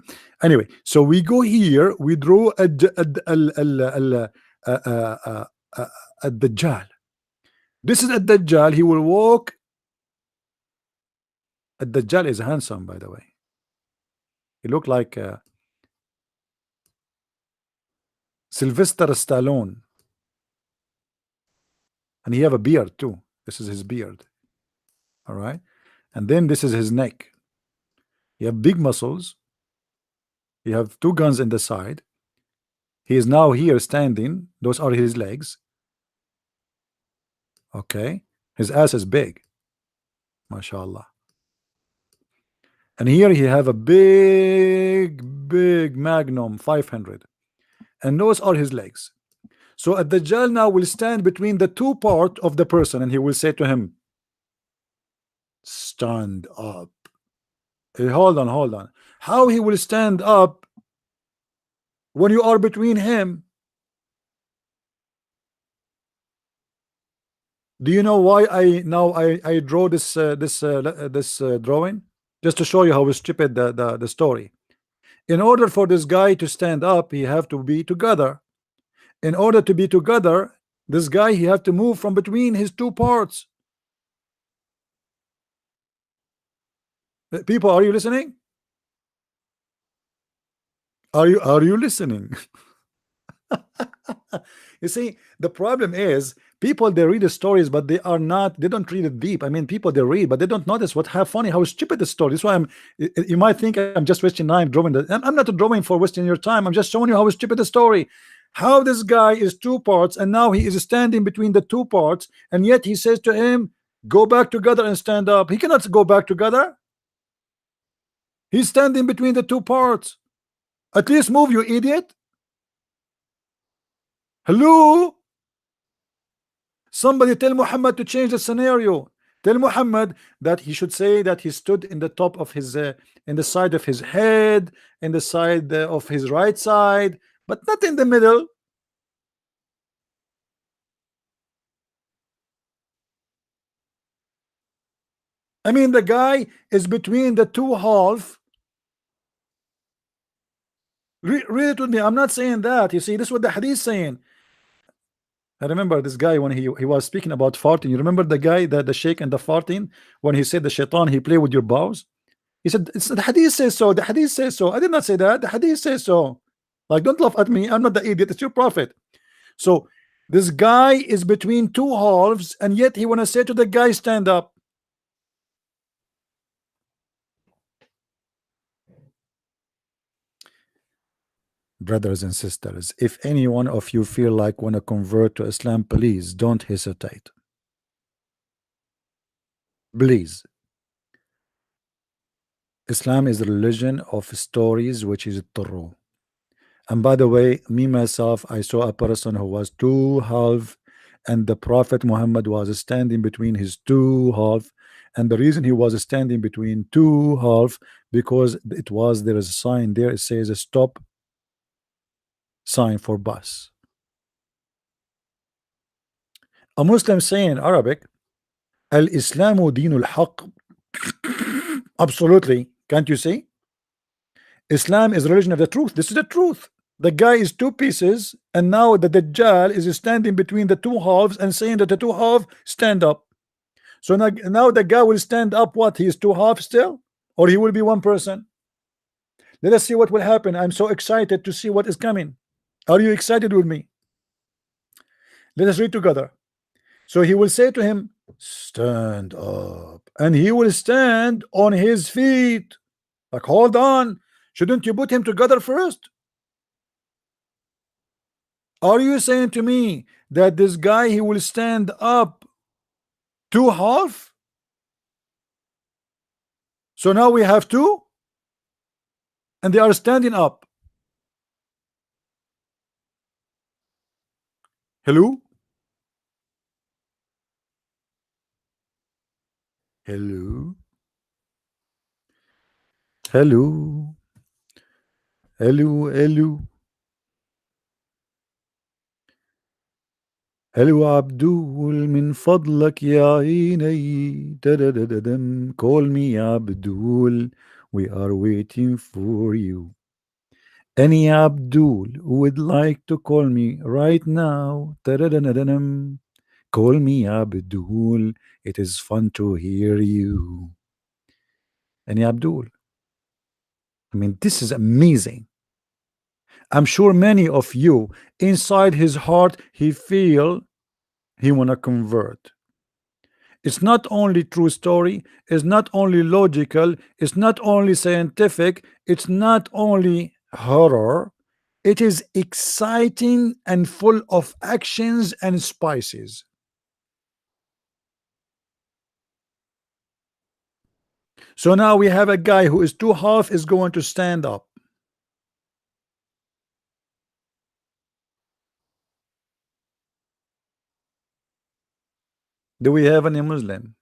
Anyway, so we go here, we draw a Dajjal. This is a Dajjal. He will walk. A Dajjal is handsome, by the way. He looked like Sylvester Stallone, and he have a beard too. This is his beard, all right, and then this is his neck. He have big muscles. He have two guns in the side. He is now here standing. Those are his legs. Okay, his ass is big, mashallah. And here he have a big Magnum 500, and those are his legs. So a Dajjal now will stand between the two part of the person, and he will say to him, stand up. Hold on. How he will stand up when you are between him? Do you know why I draw this drawing? Just to show you how stupid the story. In order for this guy to stand up, he have to be together. In order to be together, this guy, he have to move from between his two parts. People, are you listening? Are you listening? You see, the problem is people, they read the stories, but they don't read it deep. I mean, people, they read, but they don't notice what how stupid the story. That's why you might think I'm just wasting time drawing. I'm not drawing for wasting your time. I'm just showing you how stupid the story. How this guy is two parts, and now he is standing between the two parts, and yet he says to him, go back together and stand up. He cannot go back together. He's standing between the two parts. At least move, you idiot. Hello? Somebody tell Muhammad to change the scenario. Tell Muhammad that he should say that he stood in the top of his in the side of his head, in the side of his right side, but not in the middle. I mean, the guy is between the two half. Read it with me. I'm not saying that. You see, this is what the hadith is saying. I remember this guy when he was speaking about farting. You remember the guy, the sheikh and the farting, when he said the shaitan, he play with your balls. He said, it's the hadith says so. The hadith says so. I did not say that. The hadith says so. Like, don't laugh at me. I'm not the idiot. It's your prophet. So this guy is between two halves, and yet he want to say to the guy, stand up. Brothers and sisters, if any one of you feel like want to convert to Islam, please don't hesitate. Please. Islam is a religion of stories, which is true. And by the way, me myself, I saw a person who was two half, and the Prophet Muhammad was standing between his two half, and the reason he was standing between two half, because it was, there is a sign there, it says a stop sign for bus. A Muslim saying in Arabic, Al Islamu dinul haq. Absolutely, can't you see? Islam is religion of the truth. This is the truth. The guy is two pieces, and now the Dajjal is standing between the two halves and saying that the two halves stand up. So now the guy will stand up. What? He is two halves still, or he will be one person? Let us see what will happen. I'm so excited to see what is coming. Are you excited with me? Let us read together. So he will say to him, stand up, and he will stand on his feet. Like, hold on, shouldn't you put him together first? Are you saying to me that this guy, he will stand up two half? So now we have two, and they are standing up. Hello? Hello? Hello? Hello? Hello? Hello Abdul, من فضلك يا عيني. Da-da-da-da-dum. Call me Abdul. We are waiting for you. Any Abdul would like to call me right now. Da-da-da-da-dum. Call me Abdul. It is fun to hear you. Any Abdul. I mean, this is amazing. I'm sure many of you, inside his heart, he feel he wanna convert. It's not only true story, it's not only logical, it's not only scientific, it's not only horror, it is exciting and full of actions and spices. So now we have a guy who is two half is going to stand up. Do we have any Muslim?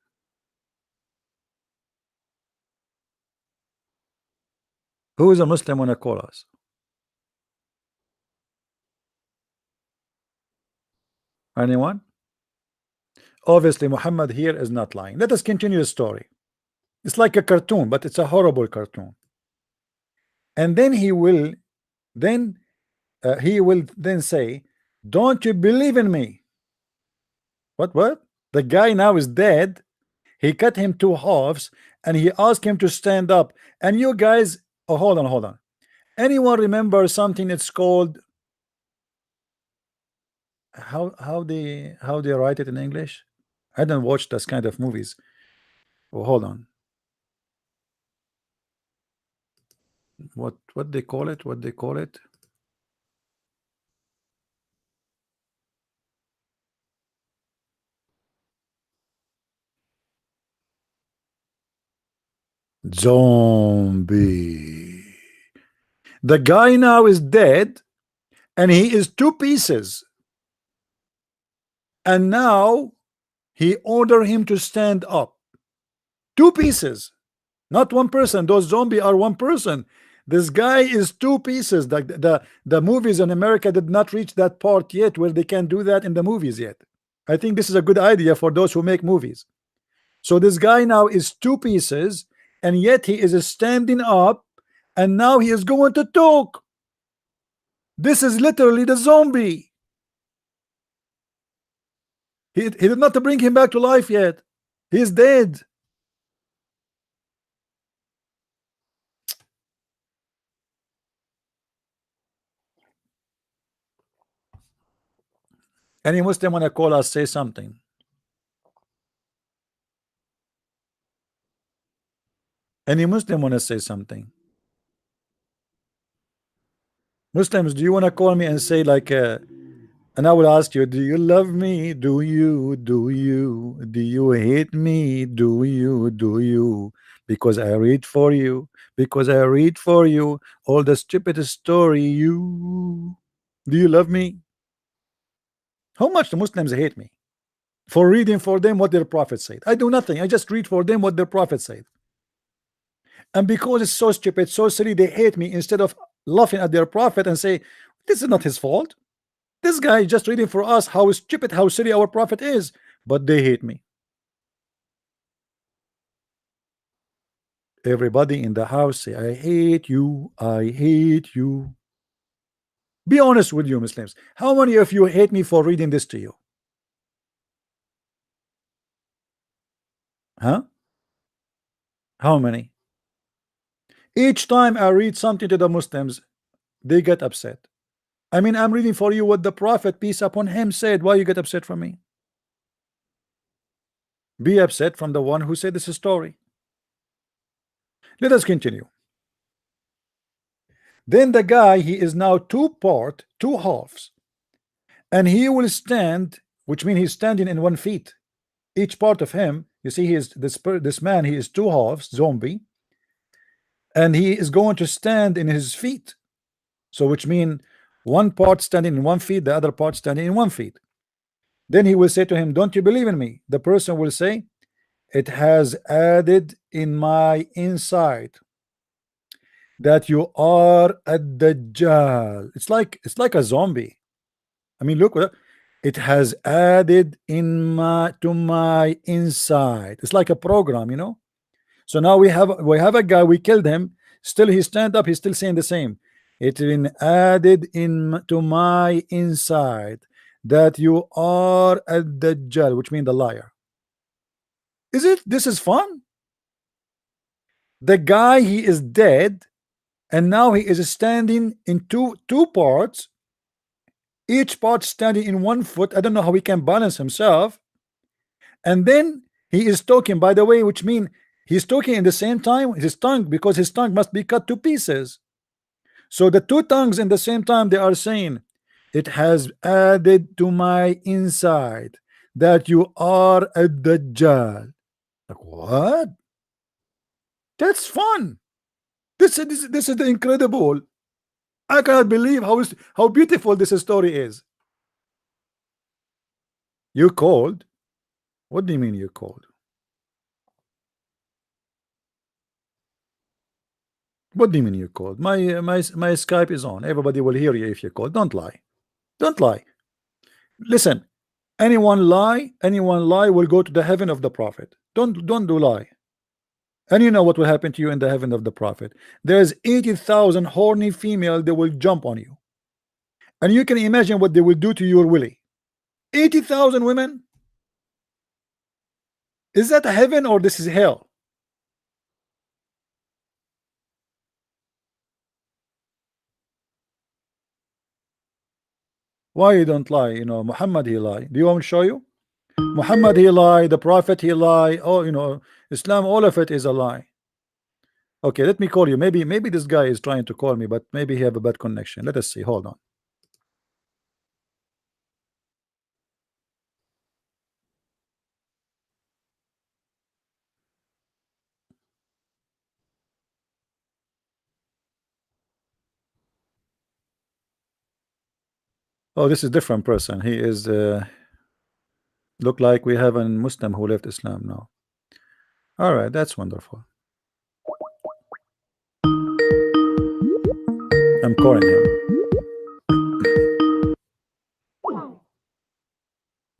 Who is a Muslim wanna call us? Anyone? Obviously Muhammad here is not lying. Let us continue the story. It's like a cartoon, but it's a horrible cartoon. And then then he will then say, don't you believe in me? What? The guy now is dead. He cut him two halves and he asked him to stand up. And you guys, oh, hold on. Anyone remember something? It's called, how they write it in English? I don't watch this kind of movies. Oh, hold on. What they call it? What they call it? Zombie. The guy now is dead and he is two pieces. And now he ordered him to stand up. Two pieces, not one person. Those zombies are one person. This guy is two pieces. The movies in America did not reach that part yet where they can do that in the movies yet. I think this is a good idea for those who make movies. So this guy now is two pieces, and yet he is standing up, and now he is going to talk. This is literally the zombie. He did not bring him back to life yet. He is dead. Any Muslim wanna call us, say something. Any Muslim wanna say something? Muslims, do you wanna call me and say like and I will ask you, do you love me? Do you? Do you? Do you hate me? Do you? Do you? Because I read for you. Because I read for you all the stupid story. You do you love me? How much the Muslims hate me? for reading for them what their prophet said. I do nothing. I just read for them what their prophet said. And because it's so stupid, so silly, they hate me instead of laughing at their prophet and say, this is not his fault. This guy is just reading for us how stupid, how silly our prophet is. But they hate me. Everybody in the house say, I hate you. I hate you. Be honest with you, Muslims. How many of you hate me for reading this to you? Huh? How many? Each time I read something to the Muslims, they get upset. I mean, I'm reading for you what the Prophet, peace upon him, said. Why you get upset from me? Be upset from the one who said this story. Let us continue. Then the guy, he is now two halves, and he will stand, which means he's standing in 1 feet. Each part of him, you see, he is this man, he is two halves, zombie, and he is going to stand in his feet. So which mean one part standing in 1 feet, the other part standing in 1 feet. Then he will say to him, don't you believe in me? The person will say, it has added in my inside that you are a Dajjal. It's like a zombie. I mean, look, it has added in my to my inside. It's like a program, you know. So now we have a guy, we killed him. Still, he stand up. He's still saying the same. It's been added in to my inside that you are a Dajjal, which means the liar. Is it? This is fun. The guy, he is dead, and now he is standing in two parts, each part standing in 1 foot. I don't know how he can balance himself. And then he is talking, by the way, which means he's talking in the same time his tongue, because his tongue must be cut to pieces. So the two tongues in the same time, they are saying, it has added to my inside that you are a Dajjal. Like, what? That's fun. This is the incredible. I cannot believe how beautiful this story is. You called? What do you mean you called? What do you mean you called? My Skype is on. Everybody will hear you if you call. Don't lie. Don't lie. Listen, anyone lie will go to the heaven of the prophet. Don't do lie. And you know what will happen to you in the heaven of the prophet. There's 80,000 horny female that will jump on you. And you can imagine what they will do to your willy. 80,000 women? Is that heaven or this is hell? Why you don't lie? You know, Muhammad, he lie. Do you want me to show you? Muhammad, he lie. The prophet, he lie. Oh, you know, Islam, all of it is a lie. Okay, let me call you. Maybe this guy is trying to call me, but maybe he have a bad connection. Let us see. Hold on. Oh, this is different person. He is look like we have a Muslim who left Islam now. All right, that's wonderful. I'm calling him.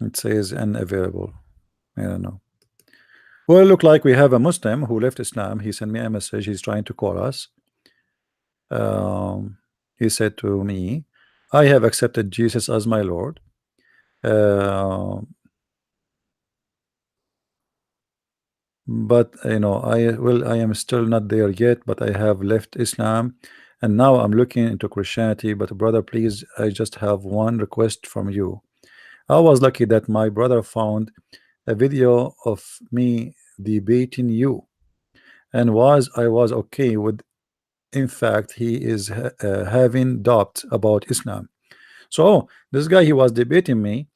It says unavailable. I don't know. Well, look like we have a Muslim who left Islam. He sent me a message. He's trying to call us. He said to me, I have accepted Jesus as my Lord. But you know, I am still not there yet, but I have left Islam and now I'm looking into Christianity. But brother, please, I just have one request from you. I was lucky that my brother found a video of me debating you, and I was okay with. In fact, he is having doubt about Islam. So this guy, he was debating me,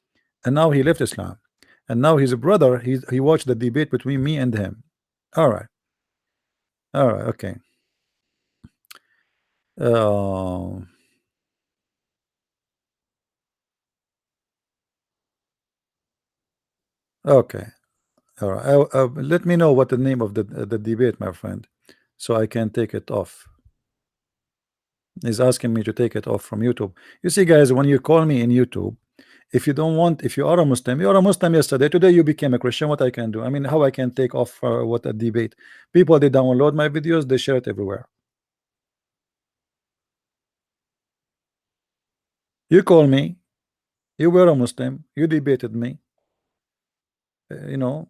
and now he left Islam, and now his brother, he watched the debate between me and him. All right, all right, okay. Uh, Okay. All right. Let me know what the name of the debate, my friend, so I can take it off. He's asking me to take it off from YouTube. You see, guys, when you call me in YouTube, if you don't want, if you are a Muslim, you are a Muslim yesterday, today you became a Christian. What I can do? I mean, how I can take off what a debate? People, they download my videos, they share it everywhere. You call me, you were a Muslim, you debated me, you know,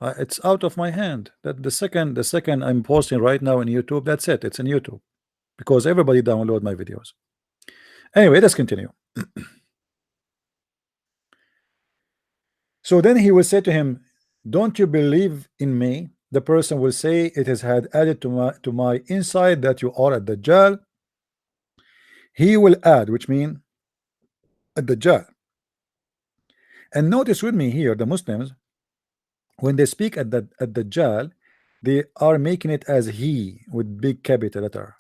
it's out of my hand. That the second I'm posting right now in YouTube, that's it. It's in YouTube because everybody download my videos. Anyway, let's continue. So then he will say to him, don't you believe in me? The person will say, it has had added to my inside that you are a Dajjal. He will add, which mean a Dajjal. And notice with me here, the Muslims, when they speak at Dajjal, they are making it as he with big capital letter.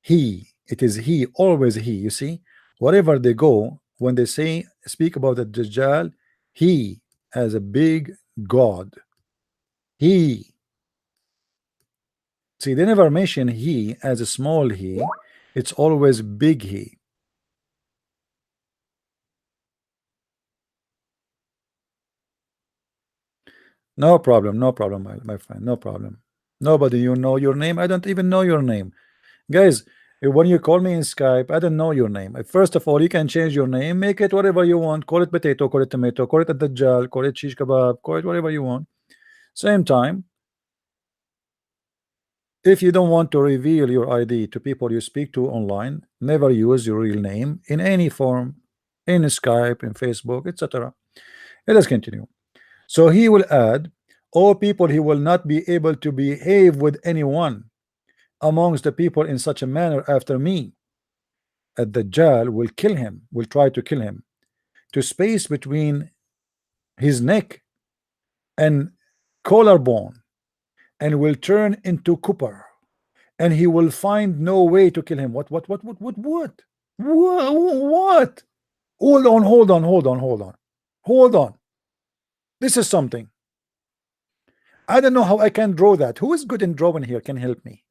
He, it is he, always he. You see, wherever they go, when they say speak about the Dajjal, he as a big God. He, see, they never mention he as a small he, it's always big he. No problem, no problem, my friend, no problem. Nobody, you know your name? I don't even know your name. Guys, when you call me in Skype, I don't know your name. First of all, you can change your name, make it whatever you want, call it potato, call it tomato, call it a Dajjal, call it shish kebab, call it whatever you want. Same time, if you don't want to reveal your ID to people you speak to online, never use your real name in any form, in Skype, in Facebook, etc. Let us continue. So he will add, all people, he will not be able to behave with anyone amongst the people in such a manner after me. A Dajjal will kill him, will try to kill him, to space between his neck and collarbone, and will turn into copper, and he will find no way to kill him. What? Hold on, hold on, hold on, hold on, hold on. This is something. I don't know how I can draw that. Who is good in drawing here? Can help me.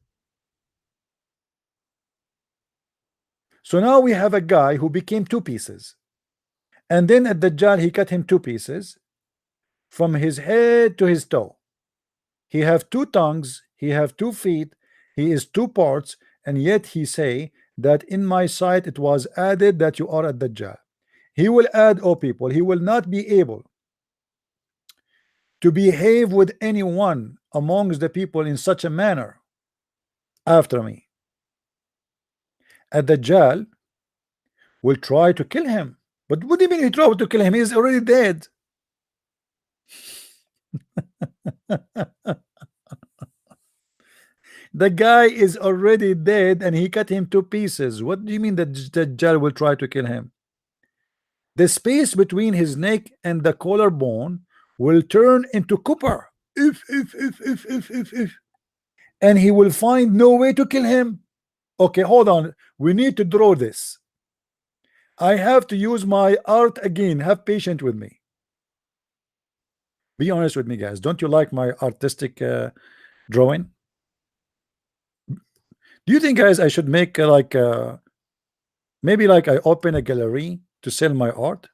So now we have a guy who became two pieces, and then at Dajjal he cut him two pieces from his head to his toe. He have two tongues, he have 2 feet, he is two parts, and yet he say that in my sight it was added that you are a Dajjal. He will add, oh people, he will not be able to behave with anyone amongst the people in such a manner after me. A Dajjal will try to kill him. But what do you mean he tried to kill him? He is already dead. The guy is already dead and he cut him to pieces. What do you mean that Dajjal will try to kill him? The space between his neck and the collarbone will turn into copper. If. And he will find no way to kill him. Okay, hold on. We need to draw this. I have to use my art again. Have patience with me. Be honest with me, guys. Don't you like my artistic drawing? Do you think, guys, I should make maybe like I open a gallery to sell my art?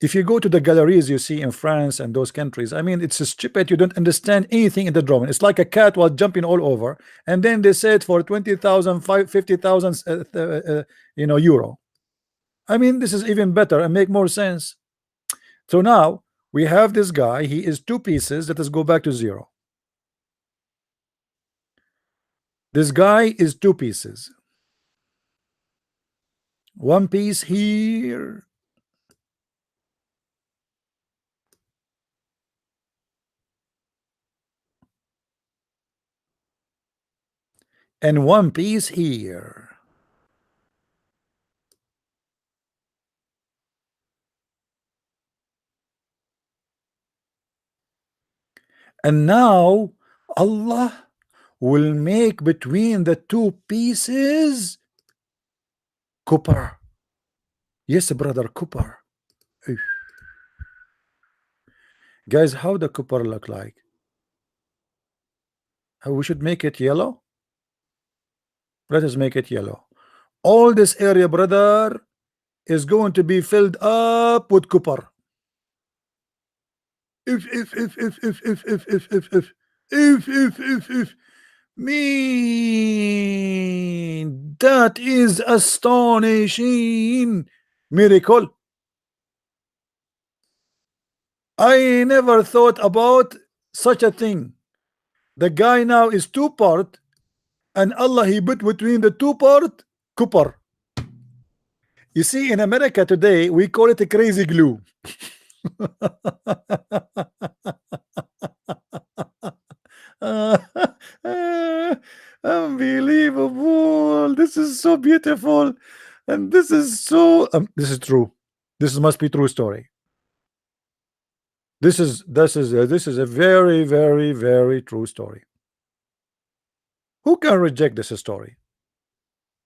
If you go to the galleries you see in France and those countries, I mean, it's stupid. You don't understand anything in the drawing. It's like a cat was jumping all over, and then they said for 20,000, 50,000, euro. I mean, this is even better and make more sense. So now we have this guy. He is two pieces. Let us go back to zero. This guy is two pieces. One piece here, and one piece here. And now Allah will make between the two pieces copper. Yes, brother, copper. Eh, guys, how the copper look like? How we should make it yellow? Let us make it yellow. All this area, brother, is going to be filled up with copper. If mean that is astonishing miracle. I never thought about such a thing. The guy now is two part, and Allah he put between the two part copper. You see, in America today we call it a crazy glue. Unbelievable. This is so beautiful. And this is so this is true. This must be true story. This is a very, very, very true story. Who can reject this story?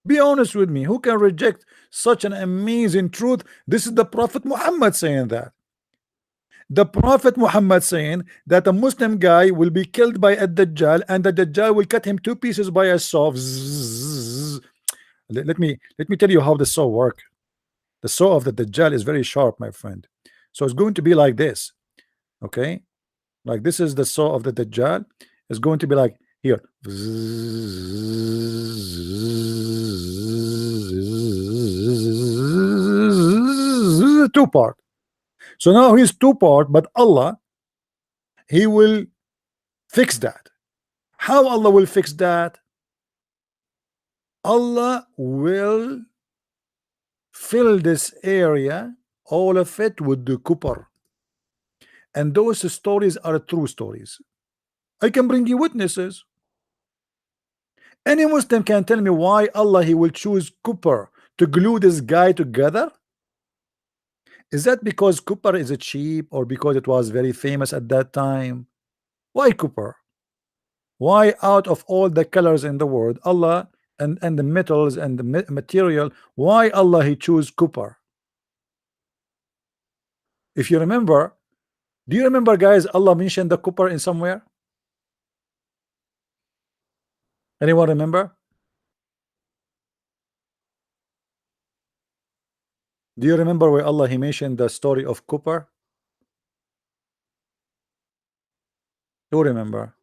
Be honest with me. Who can reject such an amazing truth? This is the Prophet Muhammad saying that. The Prophet Muhammad saying that a Muslim guy will be killed by a Dajjal, and the Dajjal will cut him two pieces by a saw. Let me tell you how the saw work. The saw of the Dajjal is very sharp, my friend. So it's going to be like this. Okay, like this is the saw of the Dajjal. It's going to be like here. Two part. So now he's two part, but Allah he will fix that. How Allah will fix that? Allah will fill this area, all of it, with the copper. And those stories are true stories. I can bring you witnesses. Any Muslim can tell me why Allah he will choose copper to glue this guy together. Is that because copper is cheap, or because it was very famous at that time? Why copper? Why out of all the colors in the world, Allah and the metals and the material, why Allah he choose copper? If you remember, do you remember, guys, Allah mentioned the copper in somewhere? Anyone remember? Do you remember where Allah he mentioned the story of copper? Who remember?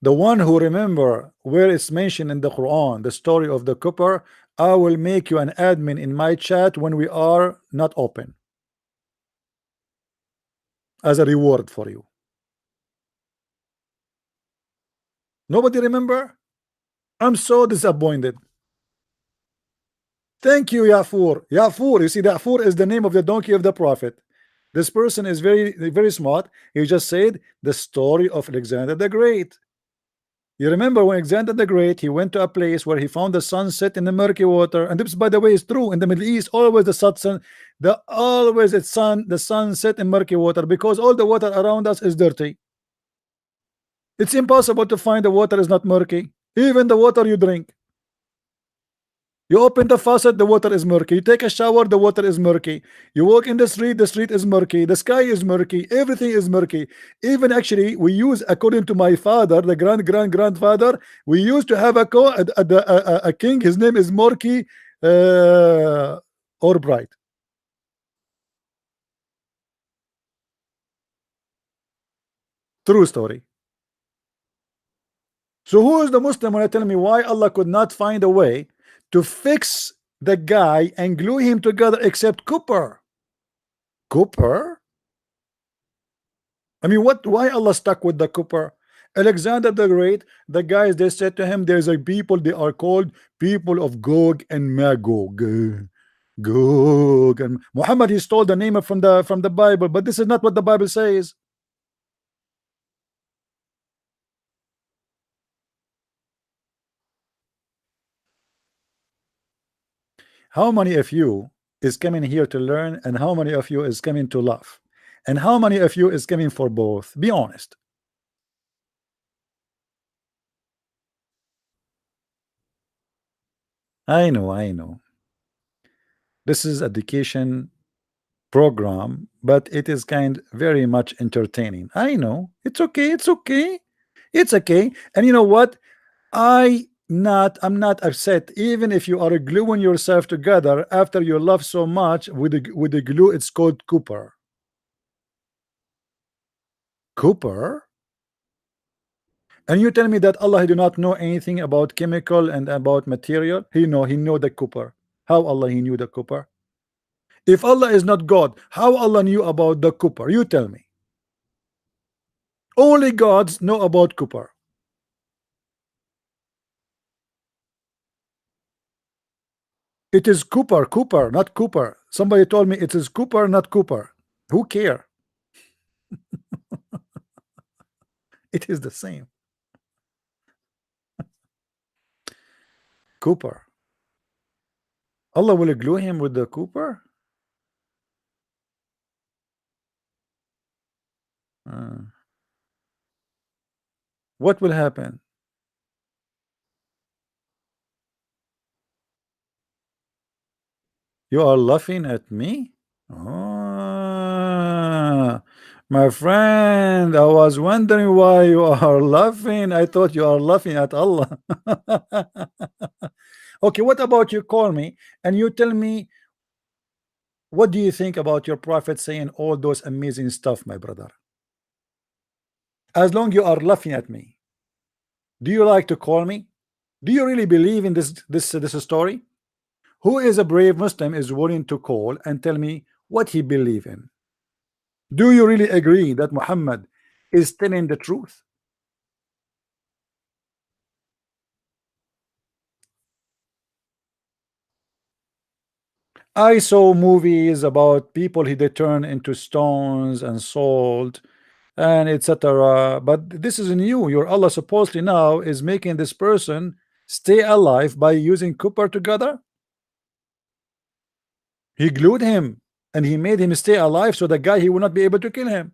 The one who remember where it's mentioned in the Quran, the story of the copper, I will make you an admin in my chat when we are not open, as a reward for you. Nobody remember? I'm so disappointed. Thank you, Yafur. Yafur, you see, Yafur is the name of the donkey of the Prophet. This person is very, very smart. He just said the story of Alexander the Great. You remember when Alexander the Great, he went to a place where he found the sunset in the murky water. And this, by the way, is true. In the Middle East, always the sun set in murky water, because all the water around us is dirty. It's impossible to find the water is not murky. Even the water you drink. You open the faucet, the water is murky. You take a shower, the water is murky. You walk in the street is murky. The sky is murky. Everything is murky. Even actually, we use, according to my father, the grandfather, we used to have a king. His name is Morky or Bright. True story. So who is the Muslim when I tell me why Allah could not find a way to fix the guy and glue him together except copper? Copper? I mean, why Allah stuck with the copper? Alexander the Great, the guys, they said to him, there's a people, they are called people of Gog and Magog. Gog and Muhammad, he stole the name from the Bible, but this is not what the Bible says. How many of you is coming here to learn, and how many of you is coming to laugh, and how many of you is coming for both? Be honest. I know. This is education program, but it is kind very much entertaining. I know. It's okay. It's okay. It's okay. And you know what? I'm not upset even if you are gluing yourself together after you love so much with the glue. It's called Cooper. Cooper. And you tell me that Allah do not know anything about chemical and about material? He know the Cooper. How Allah he knew the Cooper? If Allah is not God, how Allah knew about the Cooper? You tell me. Only gods know about Cooper. It is Cooper, Cooper, not Cooper. Somebody told me it is Cooper, not Cooper. Who care? It is the same. Cooper. Allah will glue him with the Cooper. Uh, what will happen? You are laughing at me? Ah, my friend, I was wondering why you are laughing. I thought you are laughing at Allah. Okay, what about you call me and you tell me what do you think about your prophet saying all those amazing stuff, my brother? As long you are laughing at me, do you like to call me? Do you really believe in this story? Who is a brave Muslim is willing to call and tell me what he believe in? Do you really agree that Muhammad is telling the truth? I saw movies about people they turn into stones and salt and etc. But this is new. Your Allah supposedly now is making this person stay alive by using copper together. He glued him and he made him stay alive so the guy he will not be able to kill him.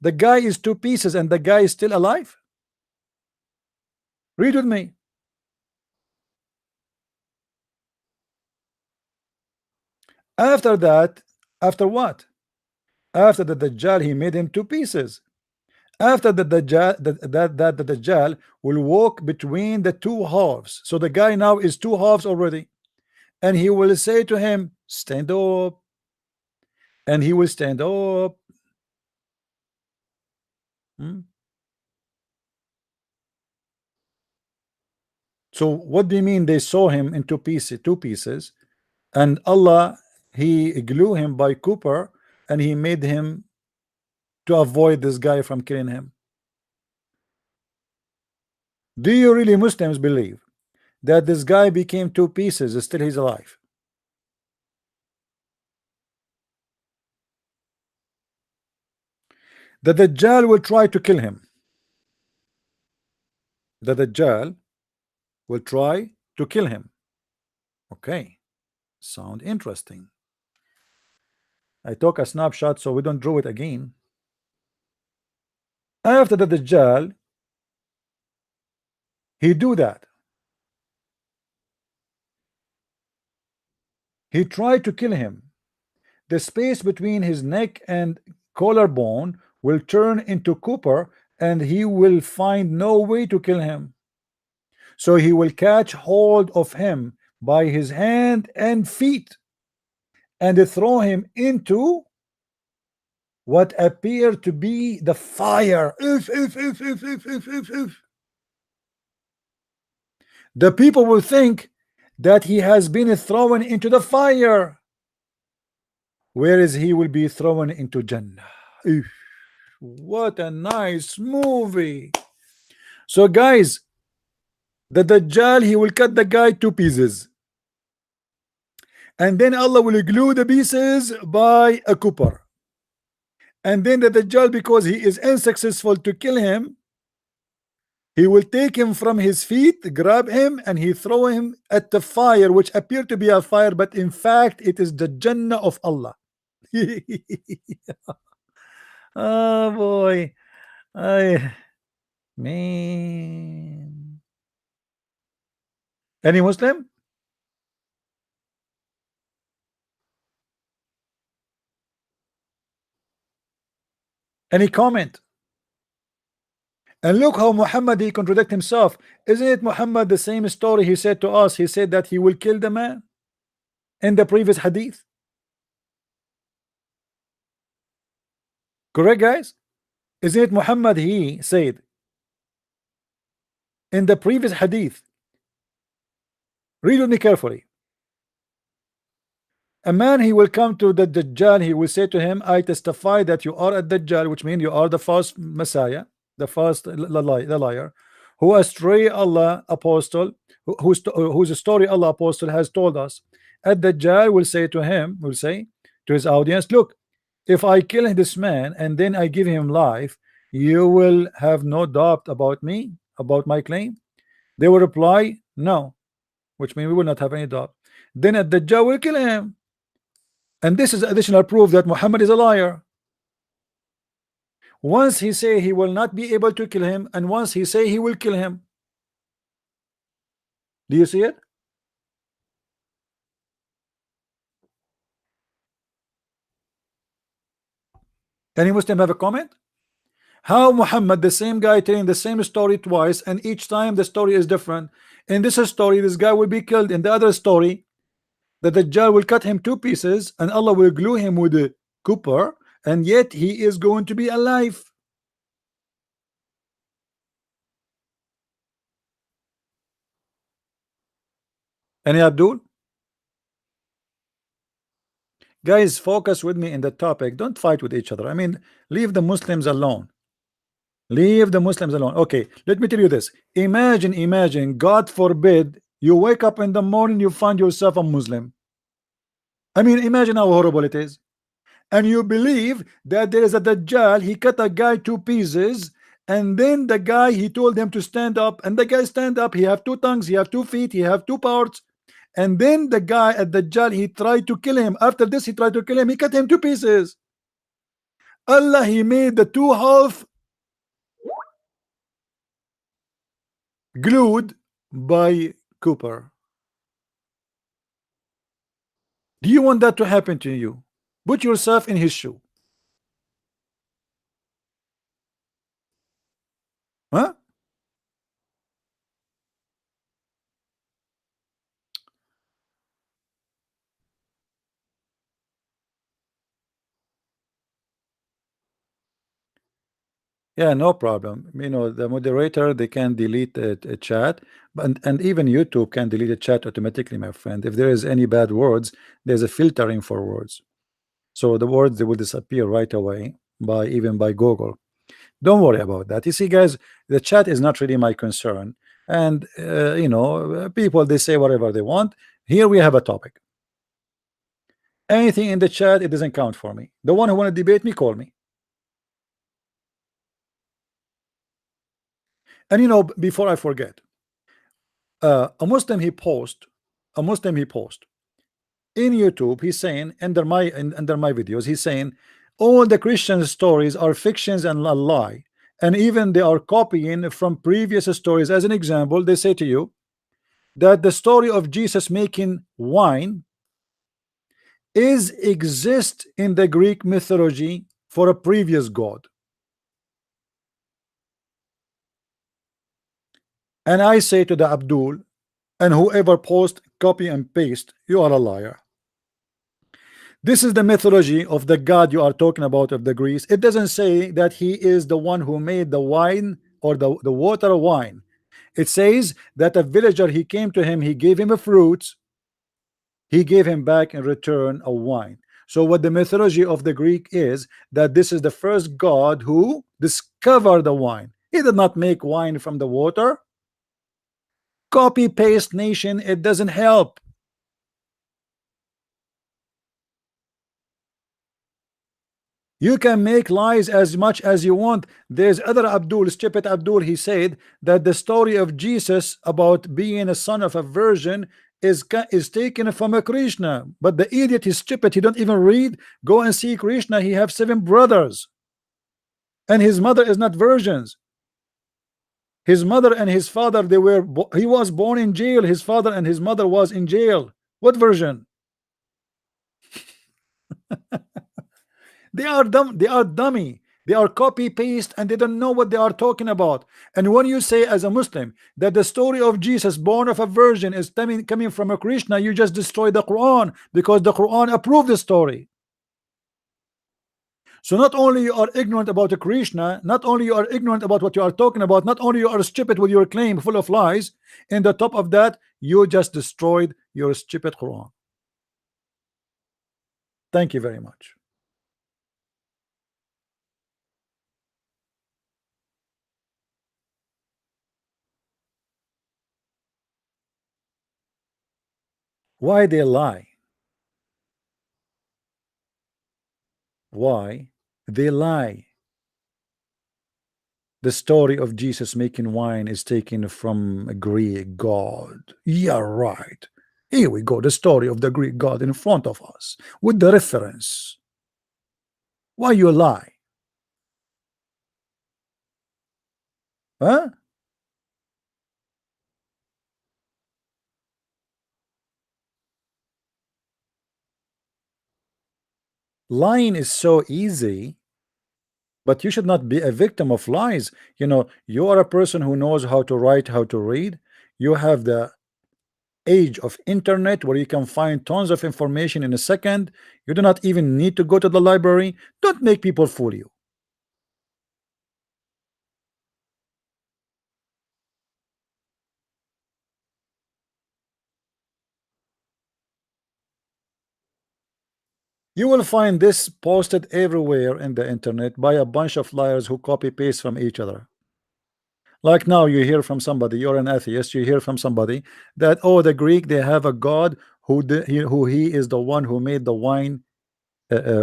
The guy is two pieces and the guy is still alive. Read with me. After that, after what? After the Dajjal, he made him two pieces. After the Dajjal, that the Dajjal will walk between the two halves. So the guy now is two halves already. And he will say to him, stand up. And he will stand up. Hmm? So what do you mean they saw him in two pieces, and Allah he glue him by Cooper and he made him to avoid this guy from killing him? Do you really Muslims believe that this guy became two pieces, still he's alive? The Dajjal will try to kill him. The Dajjal will try to kill him. Okay, sound interesting. I took a snapshot so we don't draw it again. After the Dajjal, he do that. He tried to kill him. The space between his neck and collarbone will turn into copper and he will find no way to kill him. So he will catch hold of him by his hand and feet and throw him into what appeared to be the fire. If. The people will think that he has been thrown into the fire, whereas he will be thrown into Jannah. If. What a nice movie. So guys, the Dajjal he will cut the guy two pieces and then Allah will glue the pieces by a copper, and then the Dajjal, because he is unsuccessful to kill him, he will take him from his feet, grab him, and he throw him at the fire, which appear to be a fire, but in fact it is the Jannah of Allah. Oh boy, I man. Any Muslim? Any comment? And look how Muhammad he contradict himself. Isn't it Muhammad the same story he said to us? He said that he will kill the man in the previous hadith. Correct, guys? Isn't it Muhammad he said in the previous hadith? Read with me carefully. A man he will come to the Dajjal, he will say to him, I testify that you are a Dajjal, which means you are the false Messiah, the false the liar, who astray Allah apostle, whose story Allah apostle has told us. At Dajjal will say to him, will say to his audience, look, if I kill this man and then I give him life, you will have no doubt about me, about my claim. They will reply, no, which means we will not have any doubt. Then at Dajjal will kill him. And this is additional proof that Muhammad is a liar. Once he say he will not be able to kill him, and once he say he will kill him. Do you see it? Any Muslim have a comment? How Muhammad, the same guy telling the same story twice, and each time the story is different. In this story, this guy will be killed. In the other story, the Dajjal will cut him 2 pieces, and Allah will glue him with a copper, and yet he is going to be alive. Any Abdul? Guys, focus with me in the topic. Don't fight with each other. I mean, leave the Muslims alone. Leave the Muslims alone. Okay, let me tell you this. Imagine, God forbid, you wake up in the morning, you find yourself a Muslim. I mean, imagine how horrible it is. And you believe that there is a Dajjal, he cut a guy 2 pieces, and then the guy, he told him to stand up, and the guy stand up, he have 2 tongues, he have 2 feet, he have 2 parts, and then the guy at Dajjal, he tried to kill him. After this, he tried to kill him, he cut him 2 pieces. Allah, he made the 2 half glued by copper. Do you want that to happen to you? Put yourself in his shoe. Huh? Yeah, no problem. You know, the moderator, they can delete a chat, but and even YouTube can delete a chat automatically, my friend. If there is any bad words, there's a filtering for words. So the words, they will disappear right away by even by Google. Don't worry about that. You see, guys, the chat is not really my concern. And you know, people, they say whatever they want. Here we have a topic. Anything in the chat, it doesn't count for me. The one who want to debate me, call me. And you know, before I forget, a Muslim he post in YouTube. He's saying under my videos, he's saying all the Christian stories are fictions and a lie, and even they are copying from previous stories. As an example, they say to you that the story of Jesus making wine exists in the Greek mythology for a previous god. And I say to the Abdul and whoever post copy and paste, you are a liar. This is the mythology of the god you are talking about of the Greece. It doesn't say that he is the one who made the wine or the water wine. It says that a villager, he came to him, he gave him a fruit, he gave him back in return a wine. So what the mythology of the Greek is, that this is the first god who discovered the wine. He did not make wine from the water. Copy paste nation, it doesn't help. You can make lies as much as you want. There's other Abdul, stupid Abdul, he said that the story of Jesus about being a son of a virgin is taken from a Krishna. But the idiot is stupid, he don't even read. Go and see Krishna, he have 7 brothers. And his mother is not virgins. His mother and his father, he was born in jail. His father and his mother was in jail. What version? They are dumb. They are dummy. They are copy paste and they don't know what they are talking about. And when you say as a Muslim that the story of Jesus born of a virgin is coming from a Krishna, you just destroy the Quran, because the Quran approved the story. So not only you are ignorant about the Krishna, not only you are ignorant about what you are talking about, not only you are stupid with your claim full of lies, in the top of that you just destroyed your stupid Quran. Thank you very much. Why they lie? Why they lie? The story of Jesus making wine is taken from a Greek god. Yeah, right. Here we go. The story of the Greek god in front of us with the reference. Why you lie? Huh? Lying is so easy, but you should not be a victim of lies. You know, you are a person who knows how to write, how to read. You have the age of internet where you can find tons of information in a second. You do not even need to go to the library. Don't make people fool you. You will find this posted everywhere in the internet by a bunch of liars who copy paste from each other. Like now you hear from somebody, you're an atheist, you hear from somebody that, oh, the Greek, they have a god who he is the one who made the wine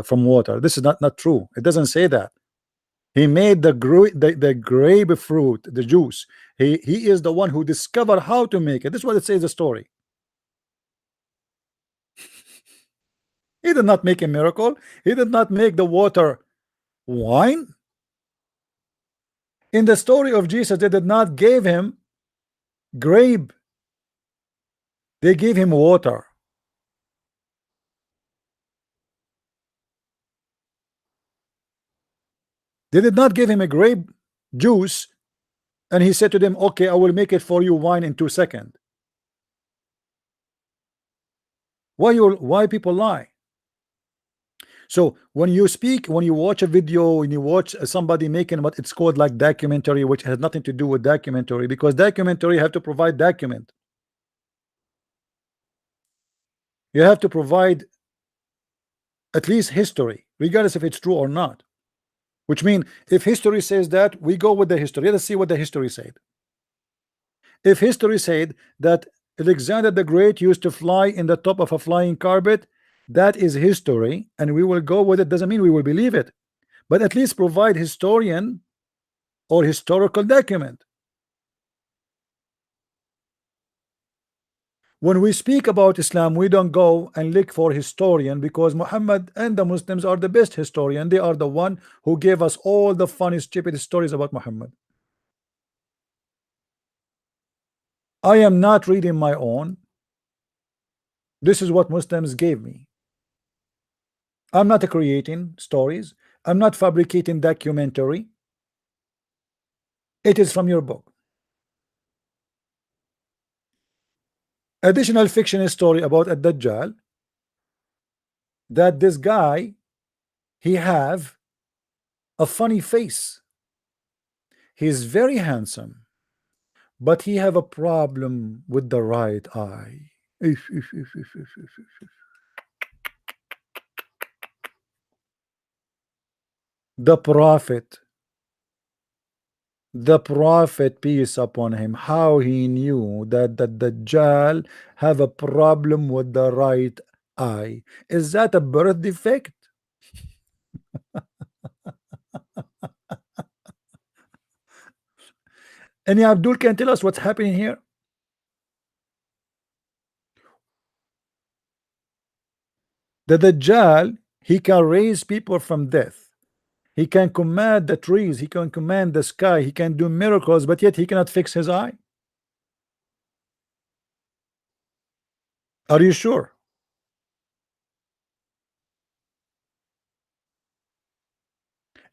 from water. This is not true. It doesn't say that. He made the grapefruit, the juice. He is the one who discovered how to make it. This is what it says the story. He did not make a miracle. He did not make the water wine. In the story of Jesus, they did not give him grape. They gave him water. They did not give him a grape juice, and he said to them, okay, I will make it for you wine in 2 seconds. Why people lie? So when you speak, when you watch a video, when you watch somebody making what it's called like documentary, which has nothing to do with documentary, because documentary have to provide document. You have to provide at least history, regardless if it's true or not. Which means if history says that, we go with the history. Let's see what the history said. If history said that Alexander the Great used to fly in the top of a flying carpet, that is history, and we will go with it. Doesn't mean we will believe it, but at least provide historian or historical document. When we speak about Islam, we don't go and look for historian, because Muhammad and the Muslims are the best historian. They are the one who gave us all the funny stupid stories about Muhammad. I am not reading my own. This is what Muslims gave me. I'm not creating stories. I'm not fabricating documentary. It is from your book. Additional fiction story about a Dajjal, that this guy, he have a funny face. He's very handsome, but he have a problem with the right eye. The prophet, the prophet, peace upon him, how he knew that the Dajjal have a problem with the right eye? Is that a birth defect? And Abdul can tell us what's happening here. The Dajjal, he can raise people from death. He can command the trees. He can command the sky. He can do miracles, but yet he cannot fix his eye. Are you sure?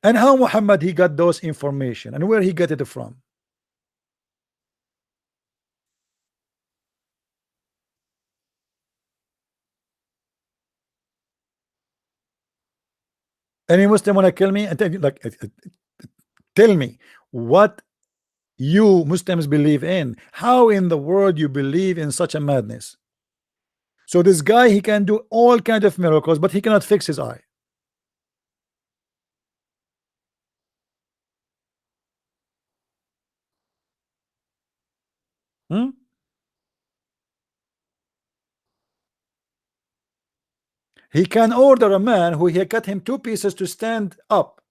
And how Muhammad he got those information and where he got it from? Any Muslim wanna kill me and tell you, like, tell me what you Muslims believe in. How in the world you believe in such a madness? So this guy, he can do all kind of miracles, but he cannot fix his eye. Hmm? He can order a man who he cut him 2 pieces to stand up.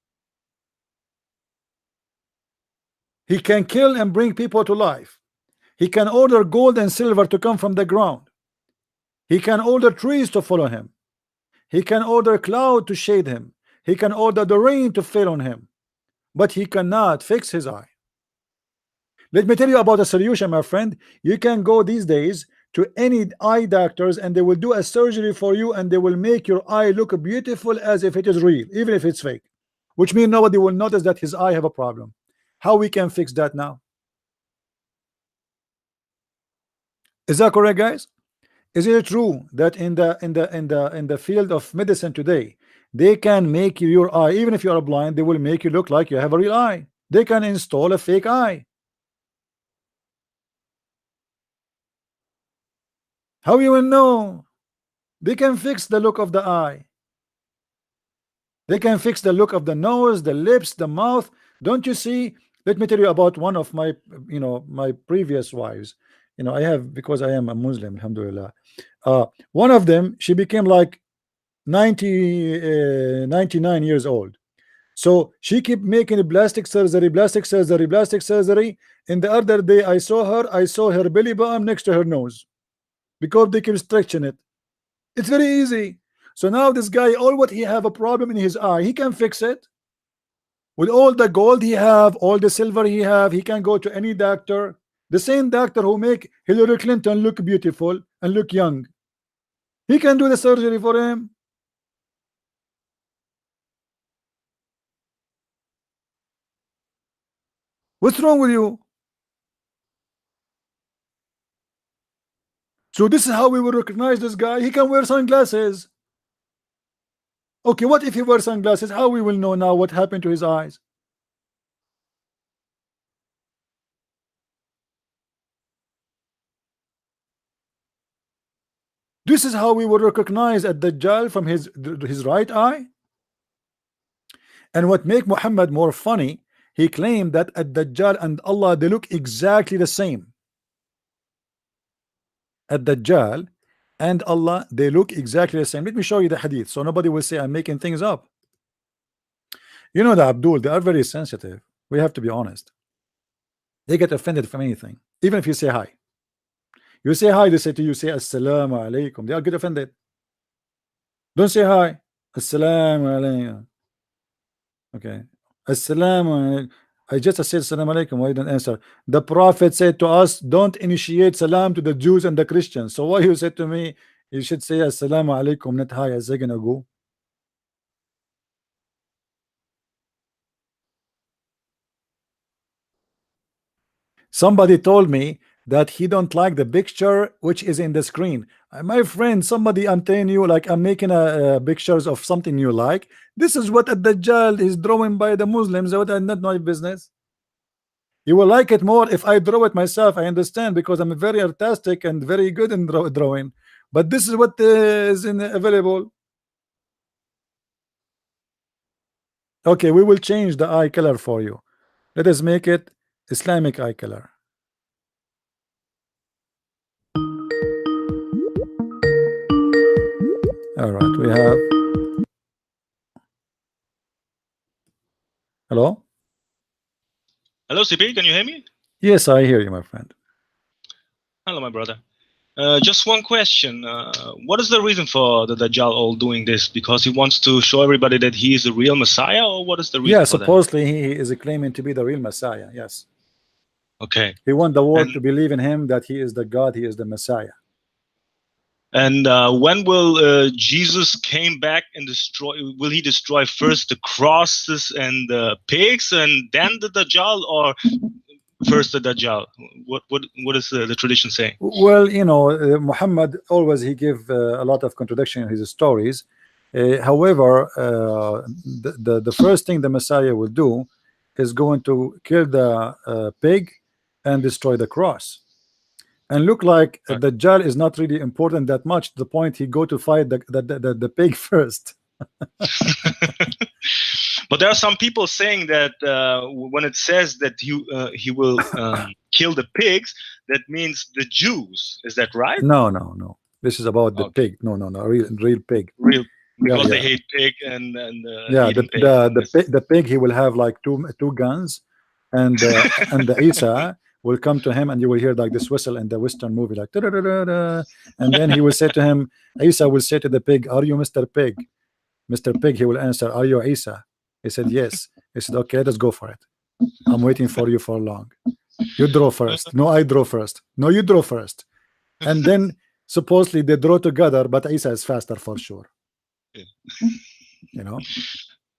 He can kill and bring people to life. He can order gold and silver to come from the ground. He can order trees to follow him. He can order cloud to shade him. He can order the rain to fall on him, but he cannot fix his eye. Let me tell you about a solution, my friend. You can go these days to any eye doctors and they will do a surgery for you and they will make your eye look beautiful as if it is real, even if it's fake, which means nobody will notice that his eye have a problem. How we can fix that now? Is that correct, guys? Is it true that in the field of medicine today, they can make your eye, even if you are blind, they will make you look like you have a real eye? They can install a fake eye. How you will know? They can fix the look of the eye. They can fix the look of the nose, the lips, the mouth. Don't you see? Let me tell you about one of my, my previous wives. I have, because I am a Muslim, alhamdulillah. One of them, she became like 99 years old. So she kept making plastic surgery, plastic surgery, plastic surgery. And the other day I saw her belly button next to her nose because they keep stretching it. It's very easy. So now this guy, all what he have a problem in his eye, he can fix it. With all the gold he have, all the silver he have, he can go to any doctor. The same doctor who make Hillary Clinton look beautiful and look young, he can do the surgery for him. What's wrong with you? So this is how we will recognize this guy. He can wear sunglasses. Okay, what if he wears sunglasses? How we will know now what happened to his eyes? This is how we will recognize a Dajjal from his right eye. And what make Muhammad more funny, he claimed that a Dajjal and Allah, they look exactly the same. A Dajjal and Allah, they look exactly the same. Let me show you the hadith so nobody will say I'm making things up. You know, the Abdul, they are very sensitive. We have to be honest. They get offended from anything, even if you say hi. You say hi, they say to you, say assalamu alaikum. They all get offended. Don't say hi. Assalamu alaikum. Okay. Assalamu alaikum. I just said assalamu alaikum. Why didn't answer? The Prophet said to us, don't initiate salam to the Jews and the Christians. So why you said to me, you should say assalamu alaikum, not hi a second ago? Somebody told me that he don't like the picture which is in the screen. My friend, somebody, I'm telling you, like I'm making a pictures of something you like. This is what a Dajjal is drawing by the Muslims. What not my business. You will like it more if I draw it myself. I understand, because I'm very artistic and very good in drawing. But this is what is available. Okay, we will change the eye color for you. Let us make it Islamic eye color. All right, we have. Hello? Hello, CP, can you hear me? Yes, I hear you, my friend. Hello, my brother. Just one question. What is the reason for the Dajjal all doing this? Because he wants to show everybody that he is the real Messiah, or what is the reason Yeah, for that? supposedly he is claiming to be the real Messiah. Yes. Okay. He want the world And to believe in him, that he is the God, he is the Messiah. And when will Jesus came back and destroy? Will he destroy first the crosses and the pigs, and then the Dajjal, or first the Dajjal? What is the tradition saying? Well, you know, Muhammad always he give a lot of contradiction in his stories. However, the first thing the Messiah will do is going to kill the pig and destroy the cross. And look like Right. Dajjal is not really important that much to the point he go to fight the pig first. But there are some people saying that when it says that he will kill the pigs, that means the Jews. Is that right? No. This is about the Okay. pig. No, real pig. Real, because they Yeah. hate pig and Yeah, eating pig. the pig he will have like two guns, and the Isa will come to him, and you will hear like this whistle in the Western movie, like "Da-da-da-da-da," and then he will say to him, Isa will say to the pig, "Are you Mr. Pig?" Mr. Pig, he will answer, "Are you Isa?" He said, "Yes." He said, "Okay, let's go for it. I'm waiting for you for long. You draw first." "No, I draw first." "No, you draw first." And then supposedly they draw together, but Isa is faster for sure. Yeah. You know.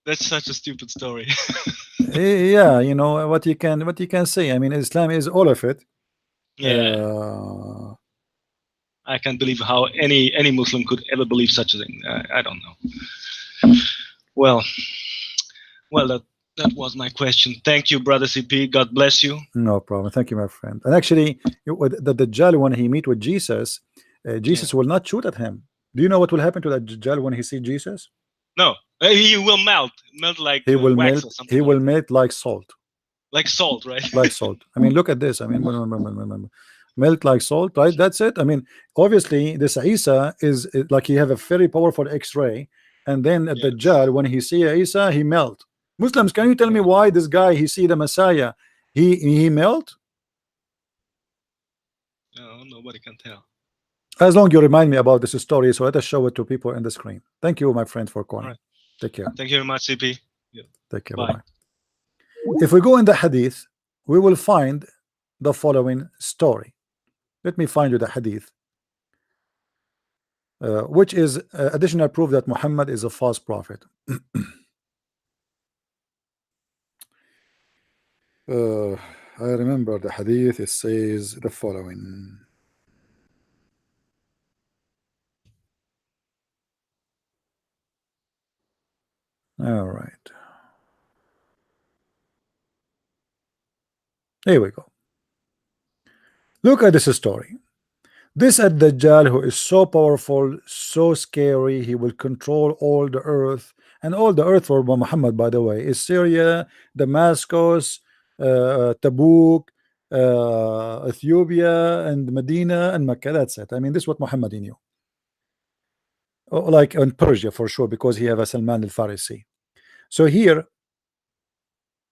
That's such a stupid story. Yeah, you know what you can say. I mean, Islam is all of it. Yeah. I can't believe how any Muslim could ever believe such a thing. I don't know. Well, that was my question. Thank you, brother CP. God bless you. No problem. Thank you, my friend. And actually, the Dajjal, when he meet with Jesus, Jesus will not shoot at him. Do you know what will happen to the Dajjal when he see Jesus? No, he will melt like He will wax melt. or something. He will melt like salt. Like salt, right? Like salt. I mean, look at this. I mean, melt like salt, right? That's it. I mean, obviously, this Isa is like he have a very powerful X-ray, and then at Dajjal, when he see Isa, he melt. Muslims, can you tell me why this guy he see the Messiah, he melt? No, nobody can tell. As long you remind me about this story, so let us show it to people in the screen. Thank you, my friend, for calling. Right. Take care. Thank you very much, CP. Yeah. Take care. Bye. Bye. If we go in the hadith, we will find the following story. Let me find you the hadith, which is additional proof that Muhammad is a false prophet. I remember the hadith. It says the following. All right. Here we go. Look at this story. This Dajjal, who is so powerful, so scary, he will control all the earth. And all the earth for Muhammad, by the way, is Syria, Damascus, Tabuk, Ethiopia, and Medina, and Mecca. That's it. I mean, this is what Muhammad knew. Oh, like in Persia, for sure, because he have a Salman al-Farisi. So here,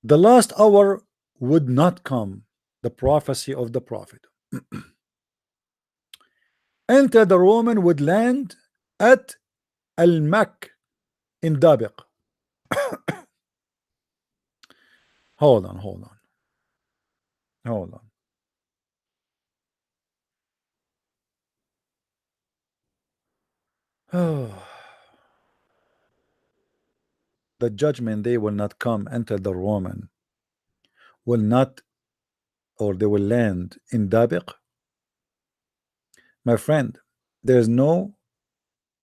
the last hour would not come, the prophecy of the prophet. Enter the Roman would land at Al-Mak in Dabiq. Hold on. The judgment day will not come until the Roman will not, or they will land in Dabiq. My friend, there's no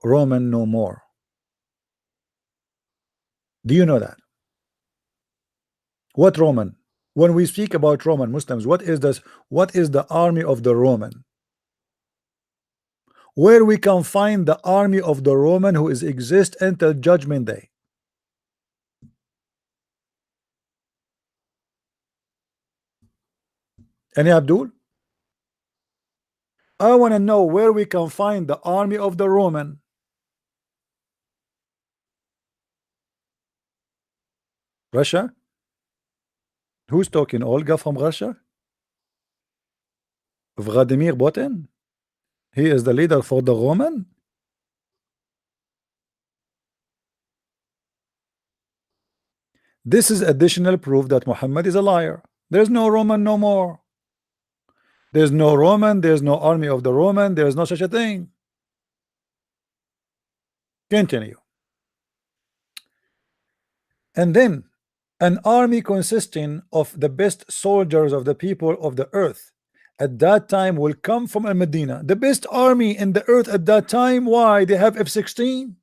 Roman no more. Do you know that? What Roman? When we speak about Roman Muslims, what is this? What is the army of the Roman? Where we can find the army of the Roman who is exist until judgment day? Any Abdul? I want to know where we can find the army of the Roman. Russia? Who's talking? Olga from Russia? Vladimir Putin? He is the leader for the Roman? This is additional proof that Muhammad is a liar. There's no Roman no more. There's no Roman, there's no army of the Roman, there's no such a thing. Continue. And then an army consisting of the best soldiers of the people of the earth at that time will come from Al Medina. The best army in the earth at that time. Why? They have F-16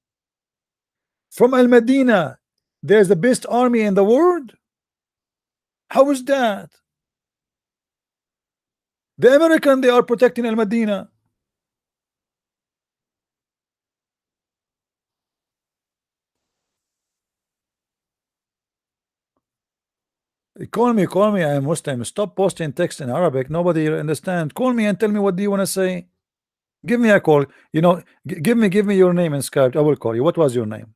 from Al Medina. There's the best army in the world. How is that? The American, they are protecting Al Medina. Call me. I am Muslim. Stop posting text in Arabic. Nobody understand. Call me and tell me what do you want to say. Give me a call. You know, give me your name in Skype. I will call you. What was your name?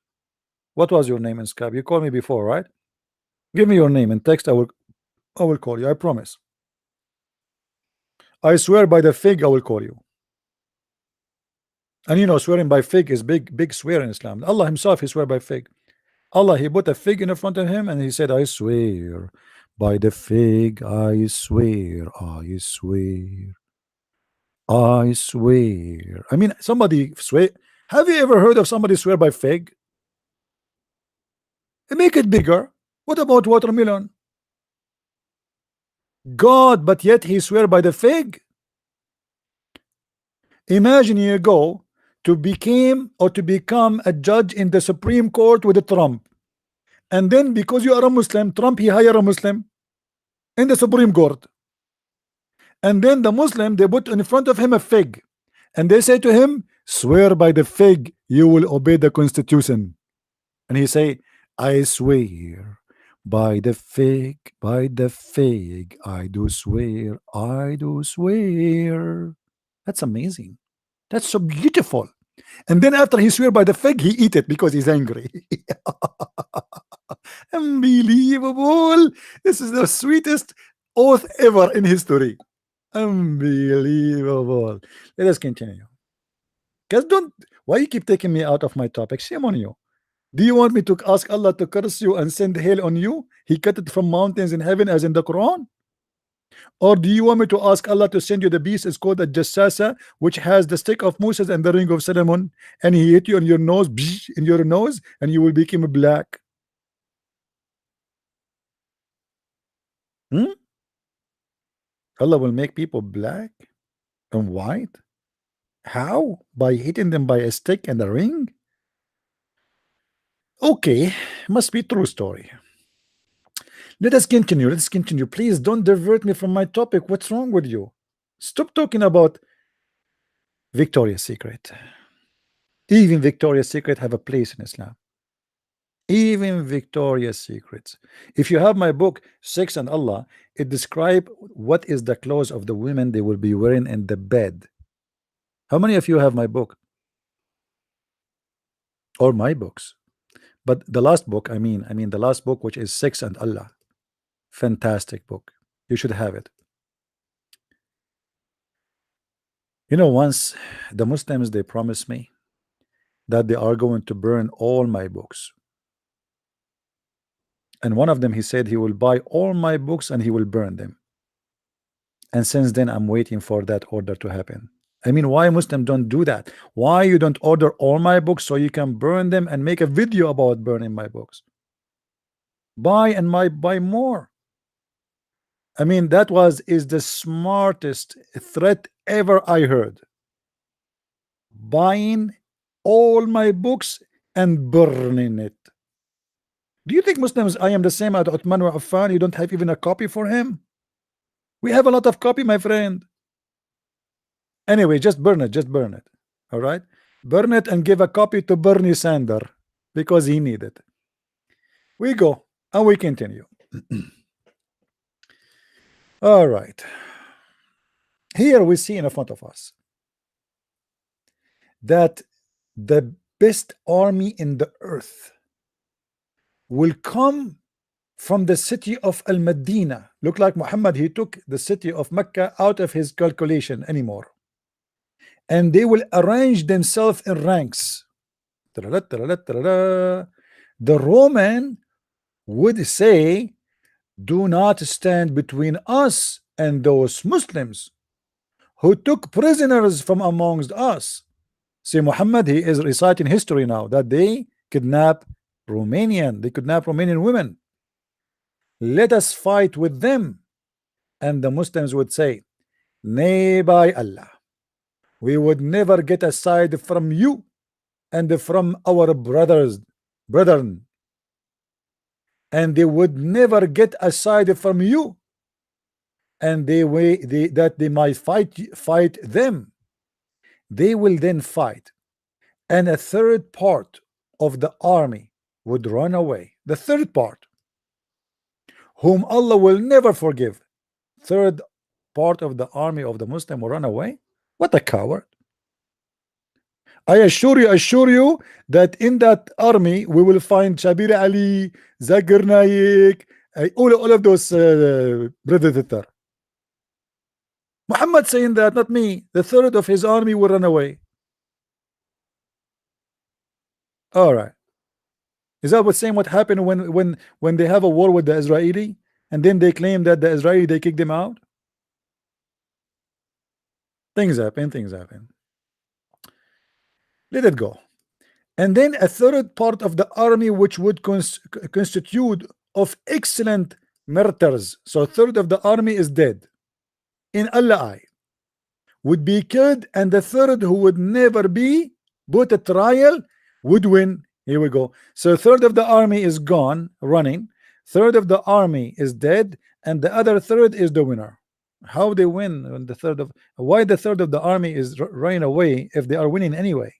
What was your name in Skype? You called me before, right? Give me your name in text. I will call you. I promise. I swear by the fig, I will call you. And you know, swearing by fig is big swear in Islam. Allah Himself, He swear by fig. Allah, He put a fig in front of Him and He said, I swear by the fig, I swear, I swear, I swear. I mean, somebody swear. Have you ever heard of somebody swear by fig? Make it bigger. What about watermelon? God, but yet He swear by the fig. Imagine you go to become a judge in the Supreme Court with Trump, and then because you are a Muslim, Trump he hire a Muslim in the Supreme Court, and then the Muslim they put in front of him a fig, and they say to him, swear by the fig you will obey the Constitution, and he say, I swear by the fig, I do swear, I do swear. That's amazing. That's so beautiful. And then after he swear by the fig, he eat it because he's angry. Unbelievable. This is the sweetest oath ever in history. Unbelievable. Let us continue. Guys, why you keep taking me out of my topic? Shame on you. Do you want me to ask Allah to curse you and send hail on you? He cut it from mountains in heaven as in the Quran. Or do you want me to ask Allah to send you the beast? It's called a Jassasa, which has the stick of Moses and the ring of Solomon, and he hit you on your nose, in your nose, and you will become black. Allah will make people black and white. How? By hitting them by a stick and a ring? Okay, must be true story. Let us continue. Let's continue. Please don't divert me from my topic. What's wrong with you? Stop talking about Victoria's Secret. Even Victoria's Secret have a place in Islam. Even Victoria's Secrets. If you have my book, Sex and Allah, it describes what is the clothes of the women they will be wearing in the bed. How many of you have my book? Or my books? But the last book, I mean the last book, which is Sex and Allah. Fantastic book. You should have it. You know, once the Muslims, they promised me that they are going to burn all my books. And one of them, he said he will buy all my books and he will burn them. And since then, I'm waiting for that order to happen. I mean, why Muslims don't do that? Why you don't order all my books so you can burn them and make a video about burning my books? Buy more. I mean, that is the smartest threat ever I heard. Buying all my books and burning it. Do you think Muslims, I am the same as Uthman wa Affan? You don't have even a copy for him? We have a lot of copy, my friend. Anyway, just burn it. All right? Burn it and give a copy to Bernie Sanders because he need it. We go and we continue. All right. Here we see in front of us that the best army in the earth will come from the city of Al-Madinah. Look like Muhammad, he took the city of Mecca out of his calculation anymore. And they will arrange themselves in ranks. The Roman would say, do not stand between us and those Muslims who took prisoners from amongst us. See, Muhammad, he is reciting history now that they kidnap they kidnap Romanian women. Let us fight with them. And the Muslims would say, nay, by Allah, we would never get aside from you and from our brethren, and they would never get aside from you, and that they might fight them. They will then fight, and a third part of the army would run away. The third part, whom Allah will never forgive. Third part of the army of the Muslim will run away. What a coward. I assure you that in that army we will find Shabir Ali, Zakir Naik, all of those predator. Muhammad saying that, not me. The third of his army will run away. All right. Is that what's saying what happened when they have a war with the Israeli and then they claim that the Israeli they kicked them out? Things happen. Let it go. And then a third part of the army which would constitute of excellent martyrs. So a third of the army is dead in Allah's eye, would be killed, and the third who would never be put a trial would win. Here we go. So a third of the army is gone, running. Third of the army is dead, and the other third is the winner. How they win when why the third of the army is running away if they are winning anyway?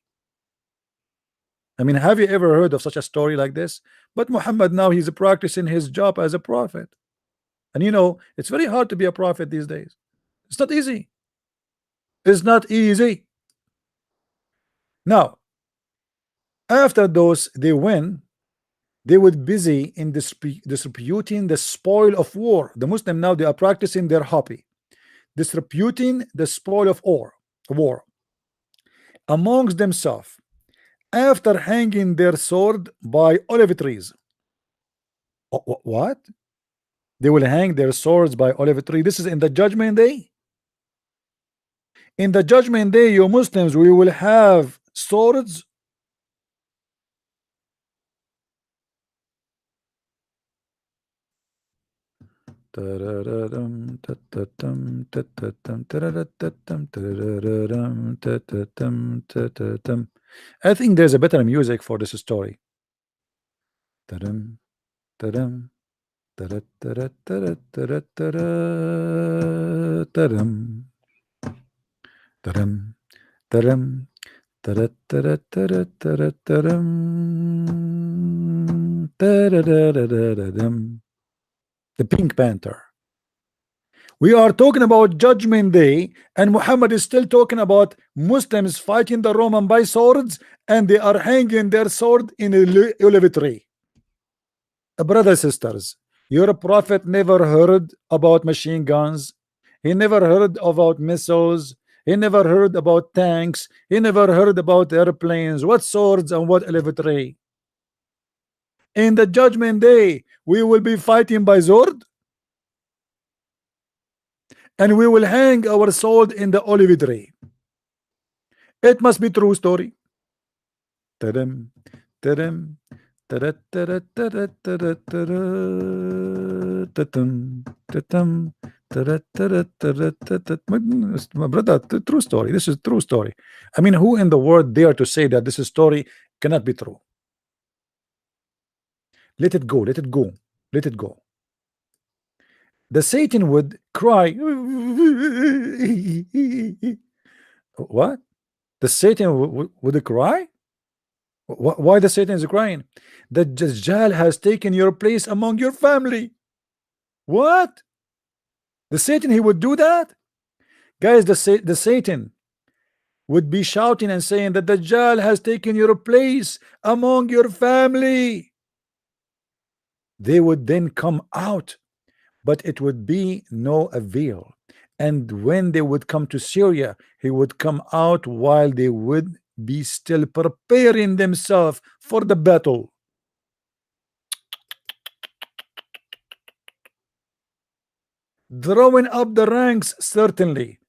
I mean, have you ever heard of such a story like this? But Muhammad now he's practicing his job as a prophet, and you know it's very hard to be a prophet these days. It's not easy. It's not easy. Now, after those they win, they would busy in distributing the spoil of war. The Muslim now they are practicing their hobby, distributing the spoil of war amongst themselves after hanging their sword by olive trees. What? They will hang their swords by olive tree. This is in the judgment day. In the judgment day, you Muslims, we will have swords. I think there's a better music for this story. The Pink Panther. We are talking about Judgment Day, and Muhammad is still talking about Muslims fighting the Roman by swords, and they are hanging their sword in a olive tree. Brothers, sisters, your prophet never heard about machine guns. He never heard about missiles. He never heard about tanks. He never heard about airplanes. What swords and what olive tree? In the Judgment Day, we will be fighting by sword, and we will hang our sword in the olive tree. It must be true story. Ta-dam, ta-dam, ta-da, ta-da, ta-da, ta-da, ta-da, ta-dam, ta-dam, ta-da, ta-da, ta-da, ta-da. My brother, true story. This is true story. I mean, who in the world dare to say that this story cannot be true? Let it go, let it go, let it go. The Satan would cry. What? The Satan would cry? Why the Satan is crying? The Dajjal has taken your place among your family. What? The Satan, he would do that? Guys, the Satan would be shouting and saying that the Dajjal has taken your place among your family. They would then come out, but it would be no avail. And when they would come to Syria, he would come out while they would be still preparing themselves for the battle. Drawing up the ranks, certainly.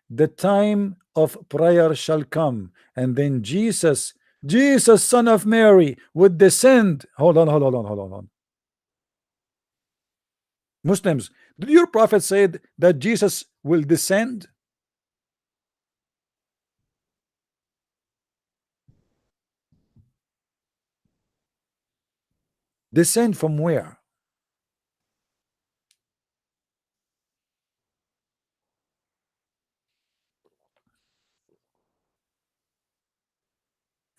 the time of prayer shall come, and then Jesus, son of Mary, would descend. Hold on, hold on, hold on, hold on. Muslims, did your prophet said that Jesus will descend? Descend from where?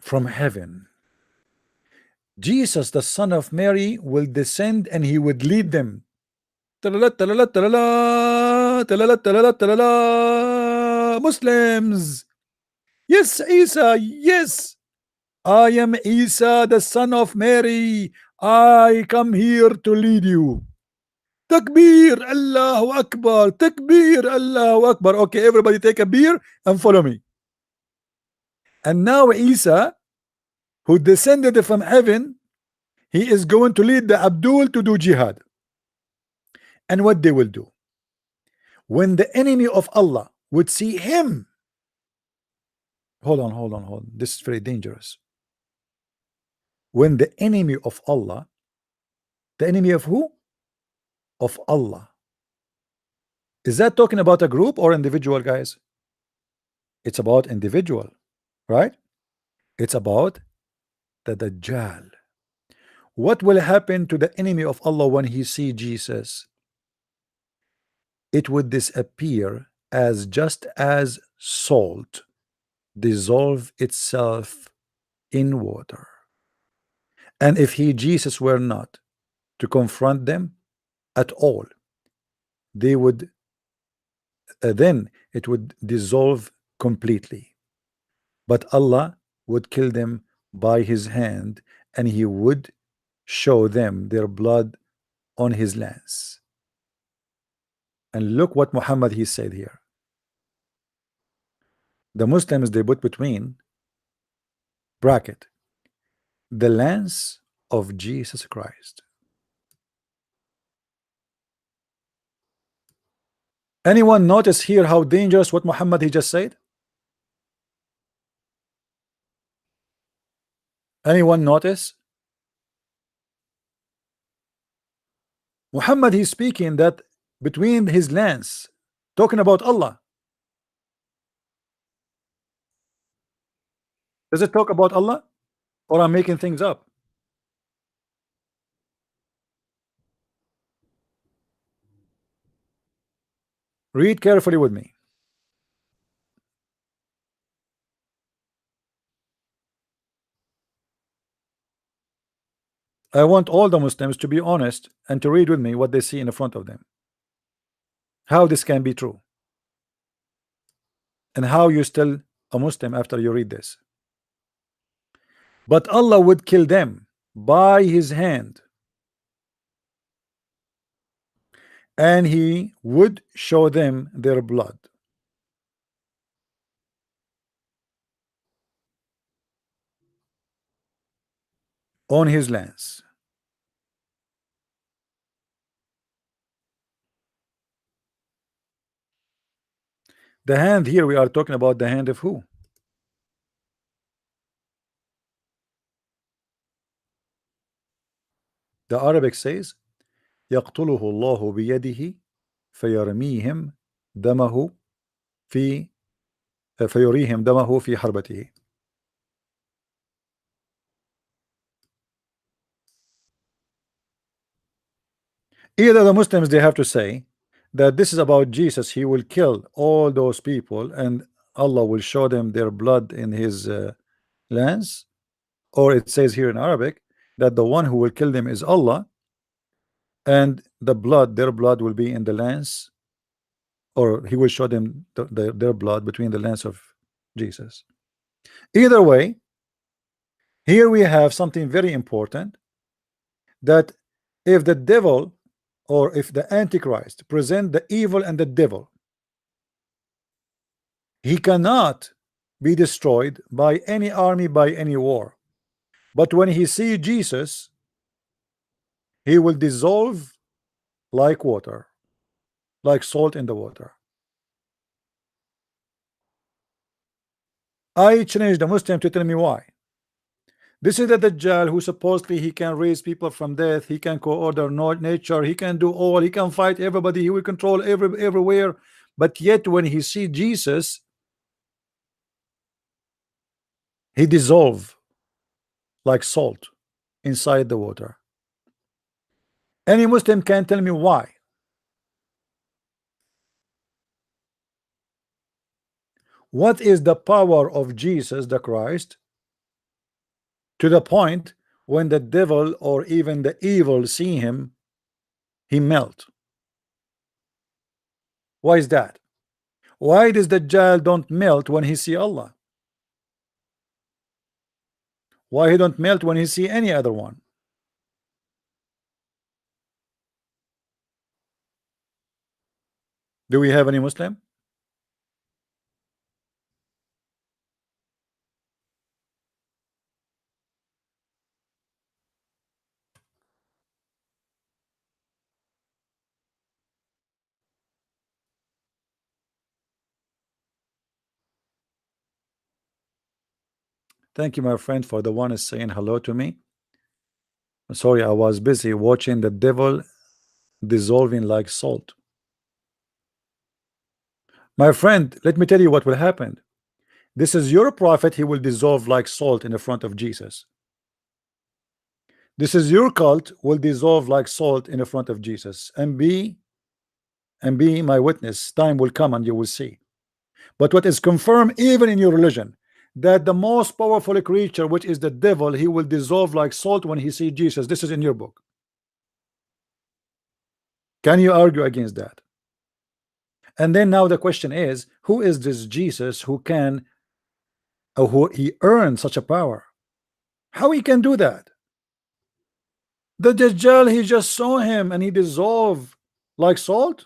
From heaven. Jesus, the son of Mary, will descend and he would lead them. Talala, talala, talala, talala, talala, talala. Muslims. Yes, Isa, yes. I am Isa, the son of Mary. I come here to lead you. Takbir, Allahu Akbar. Takbir, Allahu Akbar. Okay, everybody take a beer and follow me. And now Isa, who descended from heaven, he is going to lead the Abdul to do jihad. And what they will do, when the enemy of Allah would see him, hold on, hold on, hold on, this is very dangerous. When the enemy of Allah, the enemy of who? Of Allah. Is that talking about a group or individual, guys? It's about individual, right? It's about the Dajjal. What will happen to the enemy of Allah when he see Jesus? It would disappear as just as salt dissolve itself in water. And if he, Jesus, were not to confront them at all, they would then it would dissolve completely. But Allah would kill them by his hand, and he would show them their blood on his lance. And look what Muhammad he said here. The Muslims, they put between bracket the lance of Jesus Christ. Anyone notice here how dangerous what Muhammad he just said? Anyone notice? Muhammad he's speaking that between his lance, talking about Allah. Does it talk about Allah, or I'm making things up? Read carefully with me. I want all the Muslims to be honest and to read with me what they see in front of them. How this can be true, and how you still a Muslim after you read this. But Allah would kill them by his hand, and he would show them their blood on his lance. The hand here, we are talking about the hand of who? The Arabic says يقتله الله بيده فيرميهم دمه في فيريهم دمه في حربته. Either the Muslims they have to say that this is about Jesus, he will kill all those people and Allah will show them their blood in his lance, or it says here in Arabic that the one who will kill them is Allah, and the blood, their blood will be in the lance, or he will show them their blood between the lance of Jesus. Either way, here we have something very important, that if the devil or if the Antichrist present the evil and the devil, he cannot be destroyed by any army, by any war. But when he sees Jesus, he will dissolve like water, like salt in the water. I challenge the Muslim to tell me why. This is the Dajjal who supposedly he can raise people from death, he can co-order nature, he can do all, he can fight everybody, he will control everywhere. But yet when he see Jesus, he dissolve like salt inside the water. Any Muslim can tell me why. What is the power of Jesus the Christ to the point when the devil or even the evil see him, he melt? Why is that? Why does the Dajjal don't melt when he see Allah? Why he don't melt when he see any other one? Do we have any Muslim? Thank you, my friend, for the one is saying hello to me. Sorry, I was busy watching the devil dissolving like salt. My friend, let me tell you what will happen. This is your prophet, he will dissolve like salt in the front of Jesus. This is your cult, will dissolve like salt in the front of Jesus. And be my witness. Time will come and you will see. But what is confirmed even in your religion, that the most powerful creature, which is the devil, he will dissolve like salt when he sees Jesus. This is in your book. Can you argue against that? And then now the question is, who is this Jesus who can, or who he earned such a power? How he can do that? The Dajjal, he just saw him and he dissolved like salt.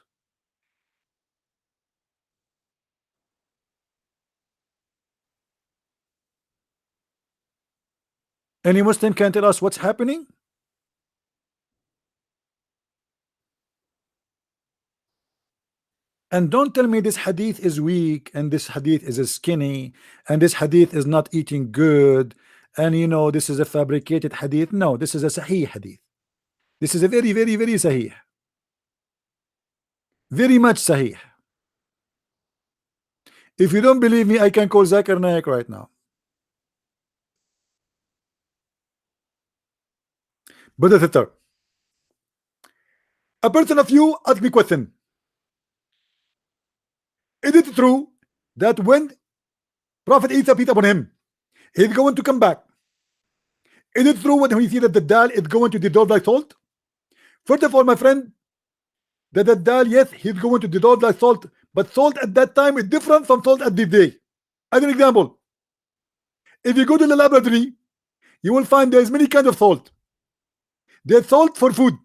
Any Muslim can tell us what's happening? And don't tell me this hadith is weak and this hadith is skinny and this hadith is not eating good and you know this is a fabricated hadith. No, this is a sahih hadith. This is a very sahih, very much sahih. If you don't believe me, I can call Zakir Naik right now. Brother Thitter, a person of you ask me question. Is it true that when Prophet Isa peace upon him, he's going to come back? Is it true when we see that the Dajjal is going to dissolve like salt? First of all, my friend, the Dajjal, yes, he's going to dissolve like salt, but salt at that time is different from salt at this day. As an example, if you go to the laboratory, you will find there's many kinds of salt. There's salt for food,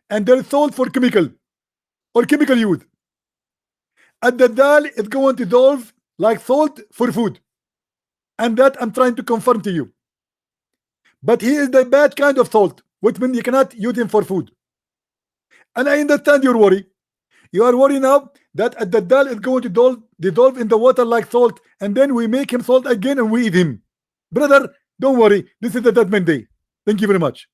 and there's salt for chemical or chemical use. And the Dajjal is going to dissolve like salt for food, and that I'm trying to confirm to you. But he is the bad kind of salt, which means you cannot use him for food. And I understand your worry. You are worried now that the Dajjal is going to dissolve in the water like salt, and then we make him salt again and we eat him. Brother, don't worry. This is the judgment day. Thank you very much.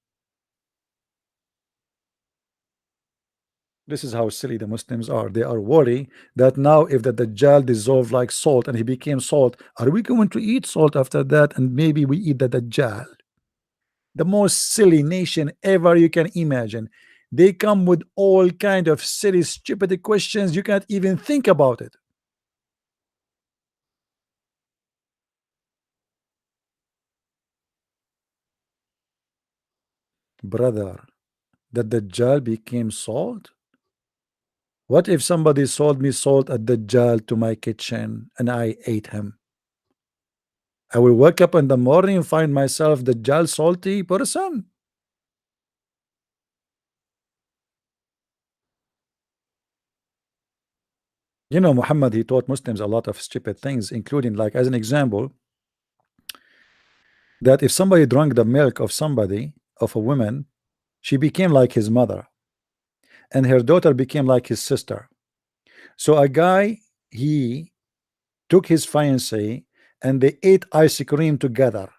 This is how silly the Muslims are. They are worried that now if the Dajjal dissolved like salt and he became salt, are we going to eat salt after that and maybe we eat the Dajjal? The most silly nation ever you can imagine. They come with all kind of silly, stupid questions. You can't even think about it. Brother, the Dajjal became salt? What if somebody sold me salt at Dajjal to my kitchen and I ate him? I will wake up in the morning and find myself Dajjal salty person. You know, Muhammad, he taught Muslims a lot of stupid things, including, like, as an example, that if somebody drank the milk of somebody, of a woman, she became like his mother, and her daughter became like his sister. So a guy, he took his fiancée and they ate ice cream together.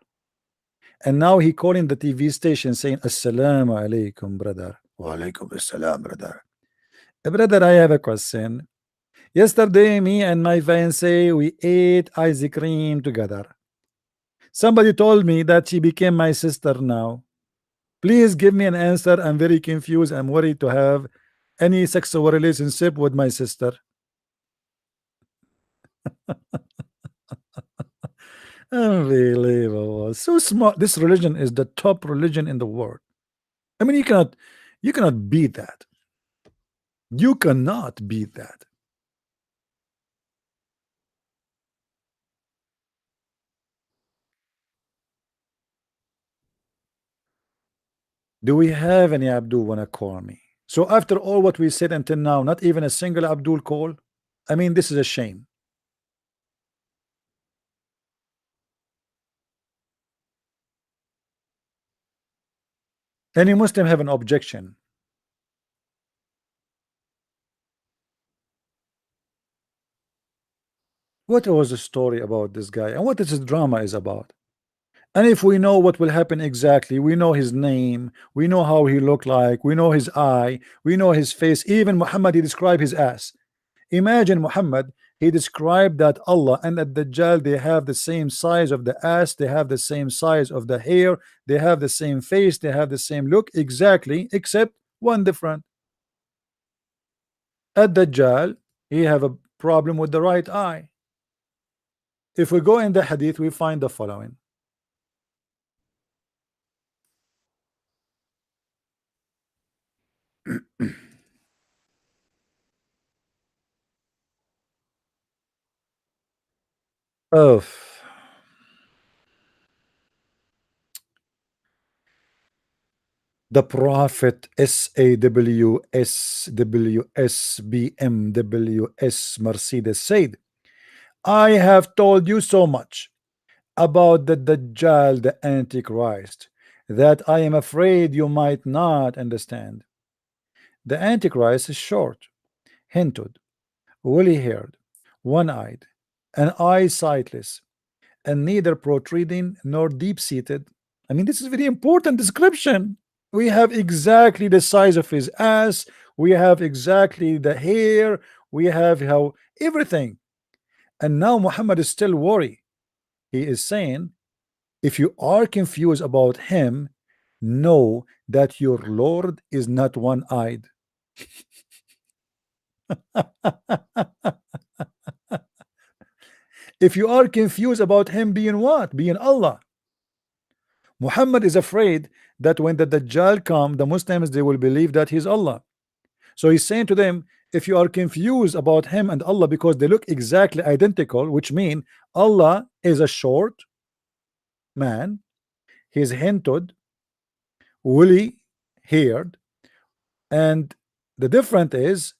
And now he calling the TV station saying, Assalamu alaikum, brother. Wa alaikum assalam, brother. Brother, I have a question. Yesterday, me and my fiancée, we ate ice cream together. Somebody told me that she became my sister now. Please give me an answer. I'm very confused. I'm worried to have any sexual relationship with my sister. Unbelievable. So smart. This religion is the top religion in the world. I mean, you cannot beat that. You cannot beat that. Do we have any Abdul wanna call me? So after all what we said until now, not even a single Abdul call? I mean, this is a shame. Any Muslim have an objection? What was the story about this guy and what this drama is about? And if we know what will happen exactly, we know his name, we know how he looked like, we know his eye, we know his face. Even Muhammad, he described his ass. Imagine Muhammad, he described that Allah and at Dajjal, they have the same size of the ass, they have the same size of the hair, they have the same face, they have the same look exactly, except one different. At Dajjal, he have a problem with the right eye. If we go in the hadith, we find the following. Oh, the Prophet SAWSWSBMWS Mercedes said, I have told you so much about the Dajjal, the Antichrist, that I am afraid you might not understand. The Antichrist is short, hinted, woolly haired, one eyed, an eye sightless, and neither protruding nor deep seated. I mean, this is very important description. We have exactly the size of his ass, we have exactly the hair, we have how everything. And now Muhammad is still worried. He is saying, if you are confused about him, know that your Lord is not one-eyed. If you are confused about him being what? Being Allah. Muhammad is afraid that when the Dajjal come, the Muslims, they will believe that he's Allah. So he's saying to them, if you are confused about him and Allah because they look exactly identical, which mean Allah is a short man, he's hinted, woolly haired, and the difference is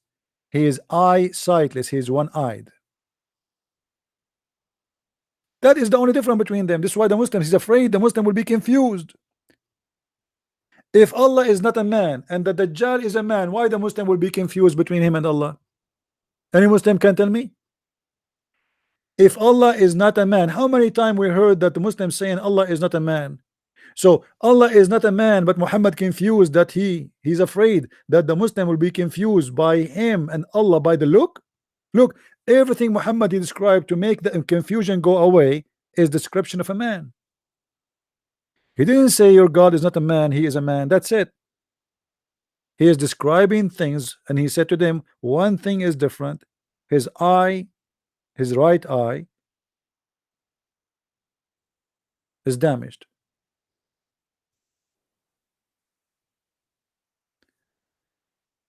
he is eye sightless, he is one-eyed. That is the only difference between them. This is why the Muslim, he's afraid the Muslim will be confused. If Allah is not a man and the Dajjal is a man, why the Muslim will be confused between him and Allah? Any Muslim can tell me? If Allah is not a man, how many times we heard that the Muslims saying Allah is not a man? So Allah is not a man, but Muhammad confused that he's afraid that the Muslim will be confused by him and Allah by the look. Look, everything Muhammad he described to make the confusion go away is description of a man. He didn't say your God is not a man, he is a man. That's it. He is describing things, and he said to them, one thing is different. His eye, his right eye, is damaged.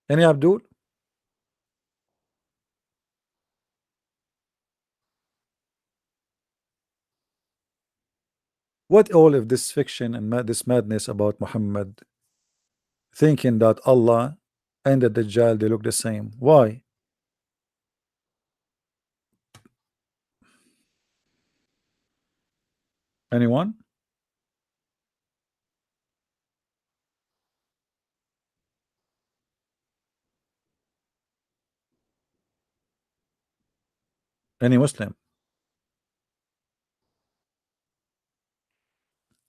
Any Abdul? What all of this fiction and this madness about Muhammad thinking that Allah and the Dajjal they look the same? Why? Anyone? Any Muslim?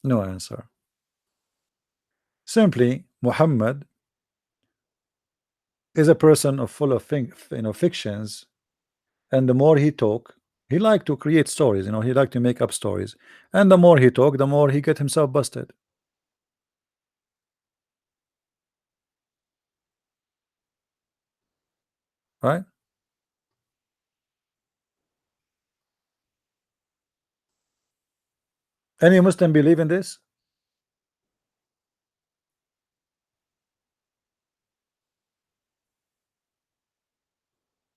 No answer. Simply, Muhammad is a person of full of fictions, and the more he talk, he like to create stories. He like to make up stories, and the more he talk, the more he get himself busted. Right? Any Muslim believe in this?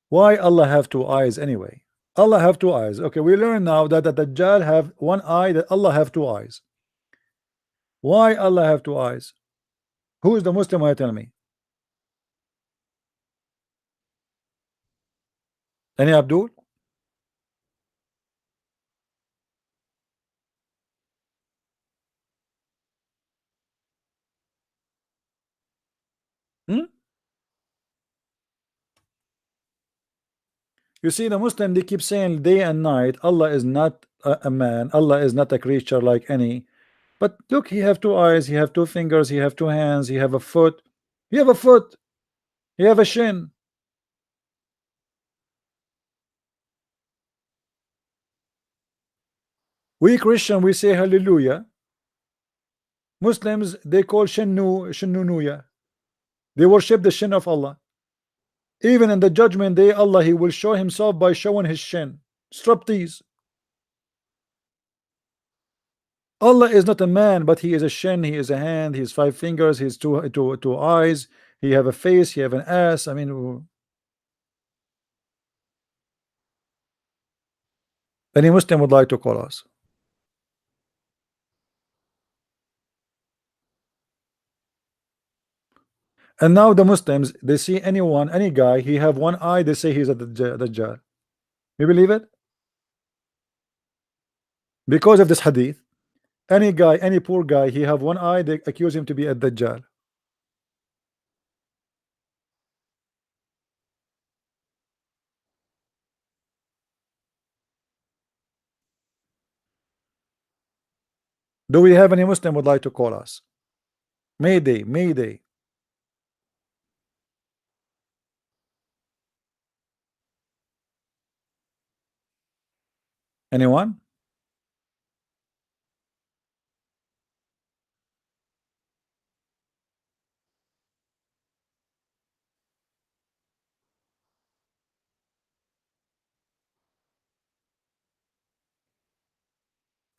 Why Allah have two eyes anyway? Allah have two eyes. Okay, we learn now that the Dajjal have one eye, that Allah have two eyes. Why Allah have two eyes? Who is the Muslim? Why tell me? Any Abdul? Hmm? You see, the Muslim, they keep saying day and night, Allah is not a man, Allah is not a creature like any. But look, he have two eyes, he have two fingers, he have two hands, he have a foot. He have a foot, he have a shin. We Christian, we say hallelujah. Muslims, they call shinnunuya. They worship the shin of Allah. Even in the judgment day, Allah, he will show himself by showing his shin. Striptease. Allah is not a man, but he is a shin, he is a hand, he has five fingers, he has two eyes, he have a face, he have an ass. I mean, any Muslim would like to call us. And now the Muslims, they see anyone, any guy, he have one eye, they say he's a Dajjal. You believe it? Because of this hadith, any guy, any poor guy, he have one eye, they accuse him to be a Dajjal. Do we have any Muslim would like to call us? Mayday, Mayday. Anyone?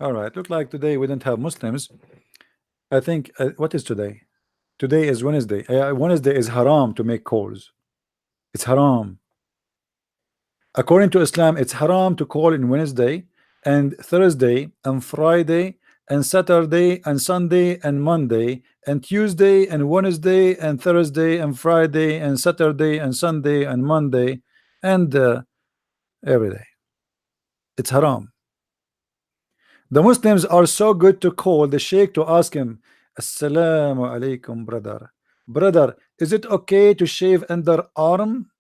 All right, look like today we didn't have Muslims. I think what is today? Today is Wednesday. Wednesday is haram to make calls. It's haram. According to Islam, it's haram to call in Wednesday and Thursday and Friday and Saturday and Sunday and Monday and Tuesday and Wednesday and Thursday and Friday and Saturday and Sunday and Monday and every day. It's haram. The Muslims are so good to call the Sheikh to ask him, Assalamu alaikum, brother. Brother, is it okay to shave under arm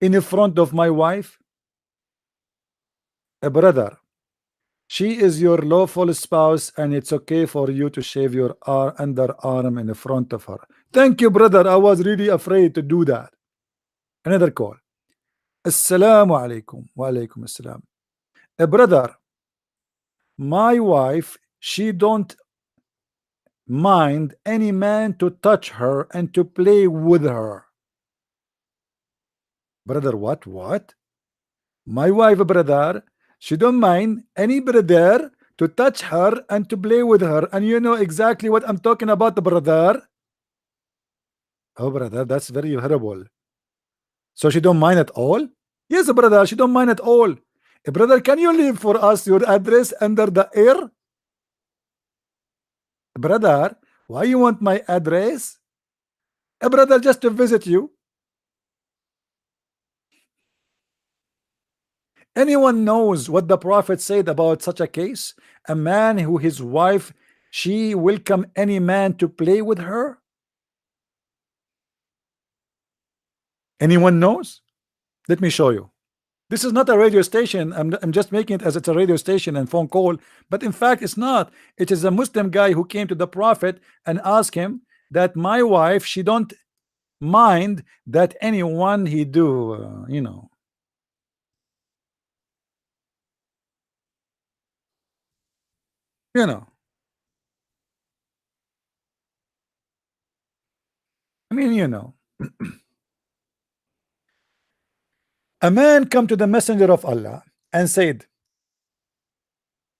in front of my wife? A brother, she is your lawful spouse and it's okay for you to shave your underarm in front of her. Thank you, brother. I was really afraid to do that. Another call. Assalamu alaikum. Wa alaikum assalam. A brother, my wife, she don't mind any man to touch her and to play with her. Brother, what? My wife, brother, she don't mind any brother to touch her and to play with her. And you know exactly what I'm talking about, brother. Oh, brother, that's very horrible. So she don't mind at all? Yes, brother, she don't mind at all. Brother, can you leave for us your address under the air? Brother, why you want my address? Brother, just to visit you. Anyone knows what the Prophet said about such a case? A man who his wife, she welcome any man to play with her? Anyone knows? Let me show you. This is not a radio station. I'm just making it as it's a radio station and phone call, but in fact it's not. It is a Muslim guy who came to the Prophet and asked him that my wife, she don't mind that anyone he do, you know. I mean, a man come to the messenger of Allah and said,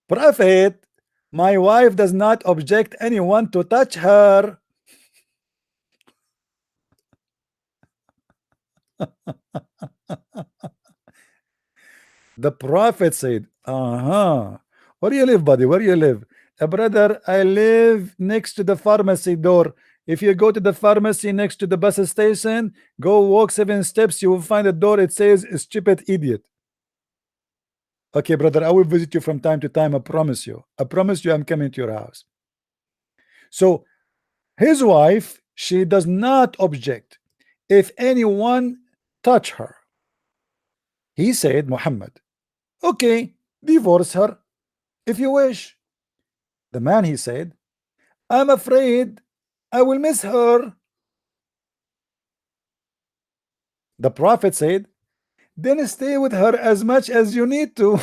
Prophet, my wife does not object anyone to touch her. The Prophet said, uh-huh. Where do you live, buddy? Where do you live? Brother, I live next to the pharmacy door. If you go to the pharmacy next to the bus station, go walk 7 steps, you will find a door. It says, stupid idiot. Okay, brother, I will visit you from time to time. I promise you. I promise you I'm coming to your house. So his wife, she does not object if anyone touch her. He said, Muhammad, okay, divorce her if you wish. The man, he said, I'm afraid I will miss her. The Prophet said, then stay with her as much as you need to.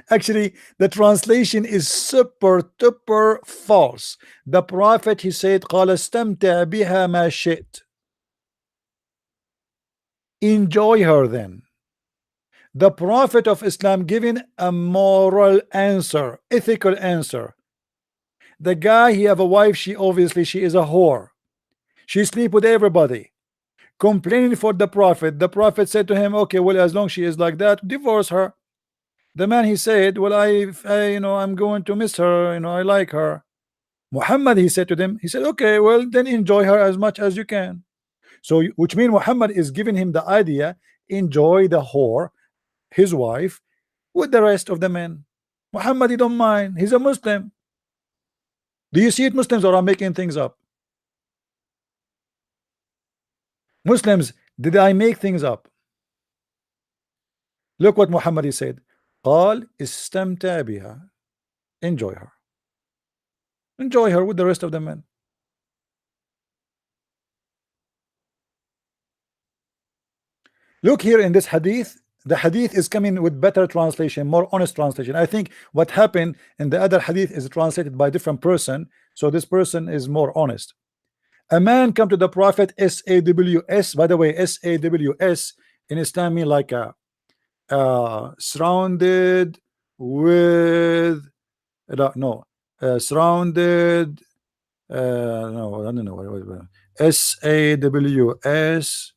Actually, the translation is super duper false. The Prophet, he said, قال استمتع بها ما شئت. Enjoy her then. The Prophet of Islam giving a moral answer, ethical answer. The guy, he have a wife, she obviously she is a whore. She sleep with everybody. Complaining for the Prophet. The Prophet said to him, okay, well, as long she is like that, divorce her. The man, he said, well, I'm going to miss her, I like her. Muhammad, he said to them, he said, okay, well, then enjoy her as much as you can. So, which means Muhammad is giving him the idea, enjoy the whore, his wife, with the rest of the men. Muhammad, he don't mind. He's a Muslim. Do you see it, Muslims, or I'm making things up? Muslims, did I make things up? Look what Muhammad, he said. قال استمتع بها. Enjoy her. Enjoy her with the rest of the men. Look here in this hadith. The hadith is coming with better translation, more honest translation. I think what happened in the other hadith is translated by a different person, so this person is more honest. A man come to the Prophet, SAWS. By the way, SAWS in Islam mean like a surrounded with no surrounded no, I don't know. SAWS.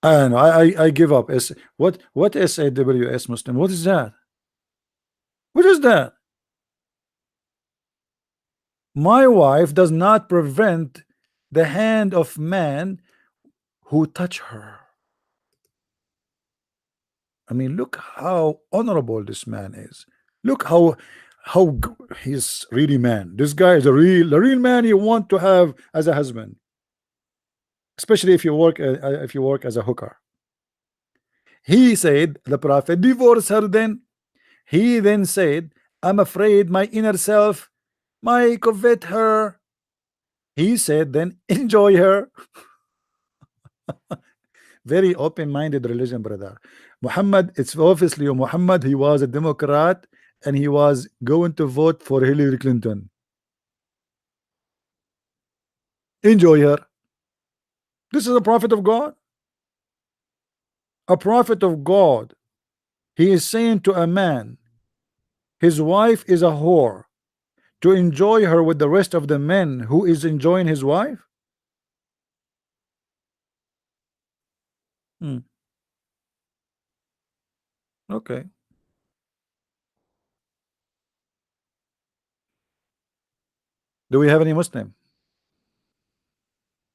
I don't know. I give up. What SAWS, Muslim? What is that? What is that? My wife does not prevent the hand of man who touch her. I mean, look how honorable this man is. Look how he's really man. This guy is a real man you want to have as a husband, especially if you work as a hooker. He said, the Prophet, divorce her then. He then said, I'm afraid my inner self might covet her. He said, then enjoy her. Very open-minded religion, brother. Muhammad, it's obviously Muhammad, he was a Democrat and he was going to vote for Hillary Clinton. Enjoy her. This is a prophet of God. A prophet of God. He is saying to a man, his wife is a whore, to enjoy her with the rest of the men who is enjoying his wife. Okay. Do we have any Muslim?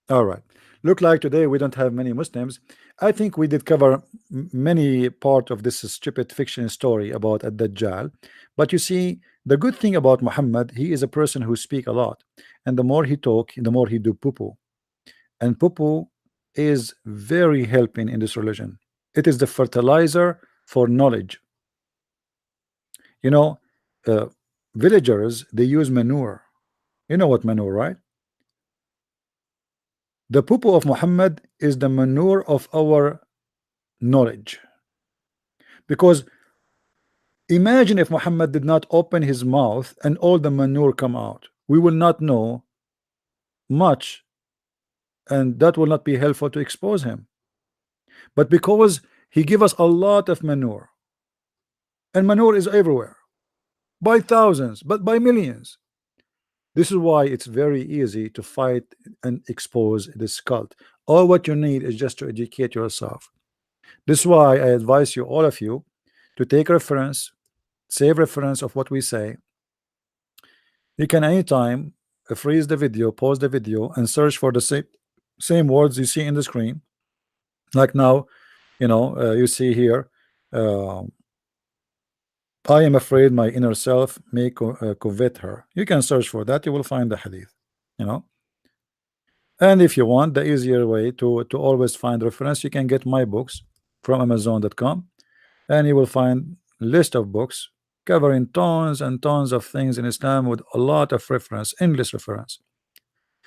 All right. Look like today we don't have many Muslims. I think we did cover many part of this stupid fiction story about a Dajjal. But you see, the good thing about Muhammad, he is a person who speak a lot, and the more he talk, the more he do poo-poo. And poo-poo is very helping in this religion. It is the fertilizer for knowledge. You know, uh, villagers, they use manure. You know what manure, right? The poo-poo of Muhammad is the manure of our knowledge. Because imagine if Muhammad did not open his mouth and all the manure come out. We will not know much, and that will not be helpful to expose him. But because he give us a lot of manure, and manure is everywhere, by thousands, but by millions. This is why it's very easy to fight and expose this cult. All what you need is just to educate yourself. This is why I advise you, all of you, to take reference, save reference of what we say. You can anytime freeze the video, pause the video, and search for the same words you see in the screen. Like now, you see here, uh, I am afraid my inner self may covet her. You can search for that, you will find the hadith. You know, and if you want the easier way to always find reference, you can get my books from Amazon.com, and you will find list of books covering tons and tons of things in Islam with a lot of reference, endless reference.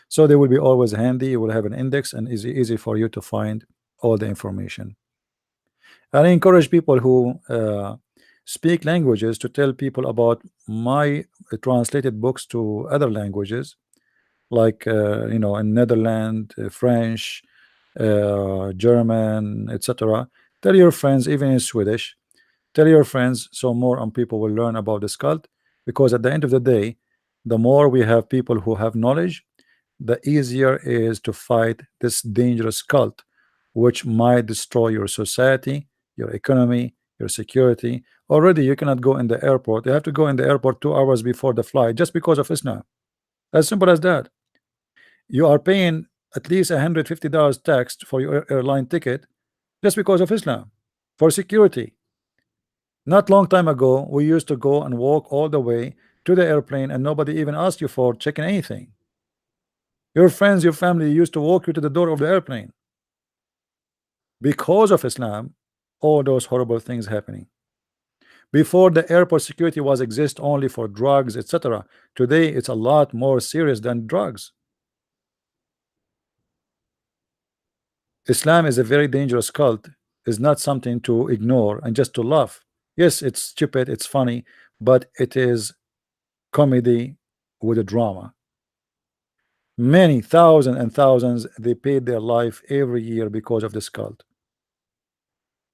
So they will be always handy. You will have an index and easy for you to find all the information. And I encourage people who speak languages to tell people about my translated books to other languages, like in Netherlands, French, German, etc. Tell your friends, even in Swedish, tell your friends, so more and people will learn about this cult. Because at the end of the day, the more we have people who have knowledge, the easier is to fight this dangerous cult, which might destroy your society, your economy, your security. Already you cannot go in the airport. You have to go in the airport 2 hours before the flight just because of Islam. As simple as that. You are paying at least $150 tax for your airline ticket just because of Islam, for security. Not long time ago, we used to go and walk all the way to the airplane, and nobody even asked you for checking anything. Your friends, your family used to walk you to the door of the airplane. Because of Islam, all those horrible things happening. Before, the airport security was exist only for drugs, etc. Today it's a lot more serious than drugs. Islam is a very dangerous cult. Is not something to ignore and just to laugh. Yes, it's stupid, it's funny, but it is comedy with a drama. Many thousands and thousands, they paid their life every year because of this cult.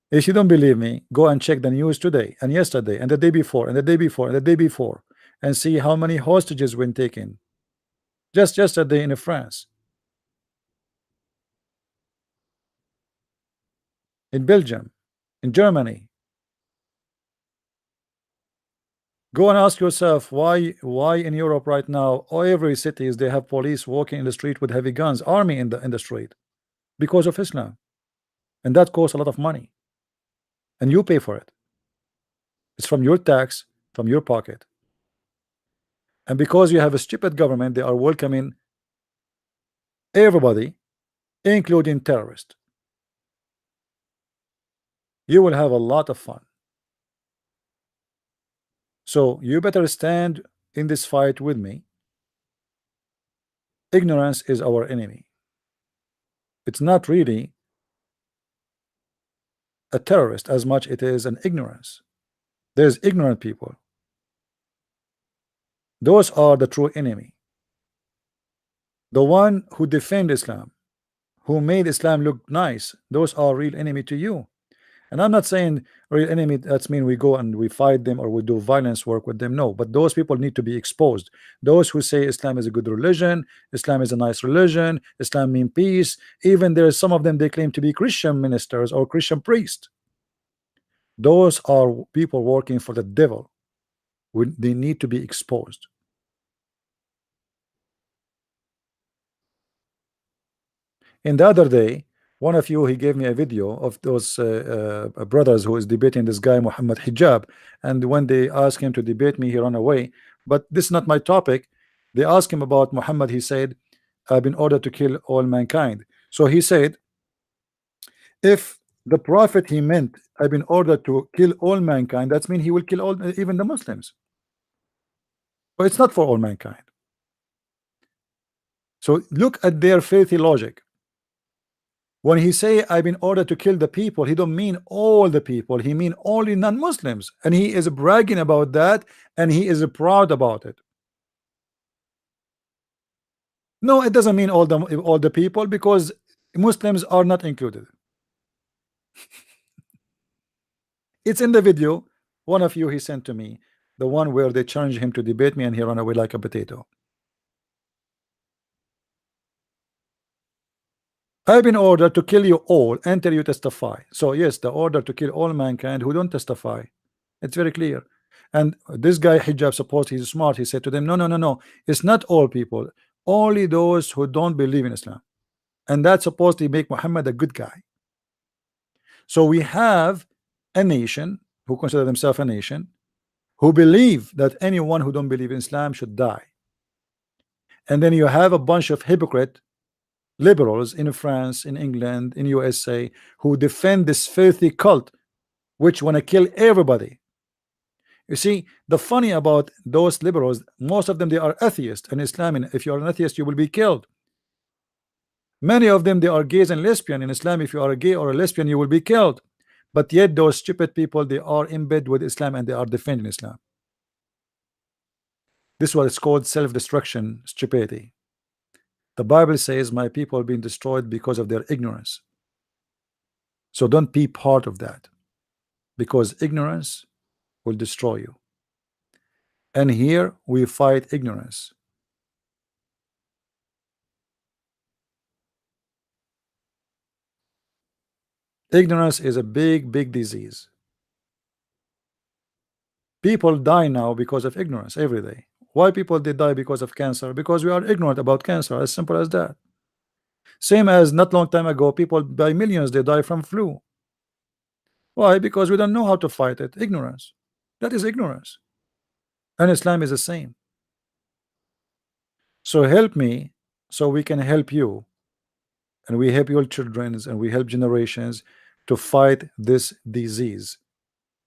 If you don't believe me, go and check the news today and yesterday and the day before and the day before and the day before, and see how many hostages were taken just yesterday in France, in Belgium, in Germany. Go and ask yourself why in Europe right now, or every cities, they have police walking in the street with heavy guns, army in the street, because of Islam. And that costs a lot of money, and you pay for it. It's from your tax, from your pocket. And because you have a stupid government, they are welcoming everybody, including terrorists. You will have a lot of fun. So you better stand in this fight with me. Ignorance is our enemy. It's not really a terrorist as much it is an ignorance. There's ignorant people. Those are the true enemy. The one who defend Islam, who made Islam look nice, those are real enemy to you. And I'm not saying real enemy, that's mean we go and we fight them or we do violence work with them. No, but those people need to be exposed. Those who say Islam is a good religion, Islam is a nice religion, Islam mean peace. Even there's some of them, they claim to be Christian ministers or Christian priests. Those are people working for the devil. They need to be exposed. In the other day, one of you, he gave me a video of those brothers who is debating this guy Muhammad Hijab, and when they asked him to debate me, he ran away. But this is not my topic. They asked him about Muhammad. He said, "I've been ordered to kill all mankind." So he said, if the prophet he meant, "I've been ordered to kill all mankind," that means he will kill all, even the Muslims. But it's not for all mankind. So look at their filthy logic. When he say I've been ordered to kill the people, he don't mean all the people, he mean only non-Muslims, and he is bragging about that, and he is proud about it. No, it doesn't mean all the people, because Muslims are not included. It's in the video. One of you he sent to me, the one where they challenged him to debate me and he ran away like a potato. I've been ordered to kill you all until you testify. So yes, the order to kill all mankind who don't testify. It's very clear. And this guy Hijab, suppose he's smart, he said to them, no, no, no, no, it's not all people, only those who don't believe in Islam. And that's supposed to make Muhammad a good guy. So we have a nation who consider themselves a nation who believe that anyone who don't believe in Islam should die. And then you have a bunch of hypocrite liberals in France, in England, in USA, who defend this filthy cult which want to kill everybody. You see, the funny about those liberals, most of them, they are atheists in Islam, and if you are an atheist you will be killed. Many of them, they are gays and lesbian. In Islam, if you are a gay or a lesbian you will be killed. But yet those stupid people, they are in bed with Islam and they are defending Islam. This is what it's called self-destruction stupidity. The Bible says my people are being destroyed because of their ignorance. So don't be part of that, because ignorance will destroy you. And here we fight ignorance. Ignorance is a big disease. People die now because of ignorance every day. Why people they die because of cancer? Because we are ignorant about cancer, as simple as that. Same as not long time ago, people by millions they die from flu. Why? Because we don't know how to fight it. Ignorance. That is ignorance. And Islam is the same. So help me so we can help you, and we help your children, and we help generations to fight this disease.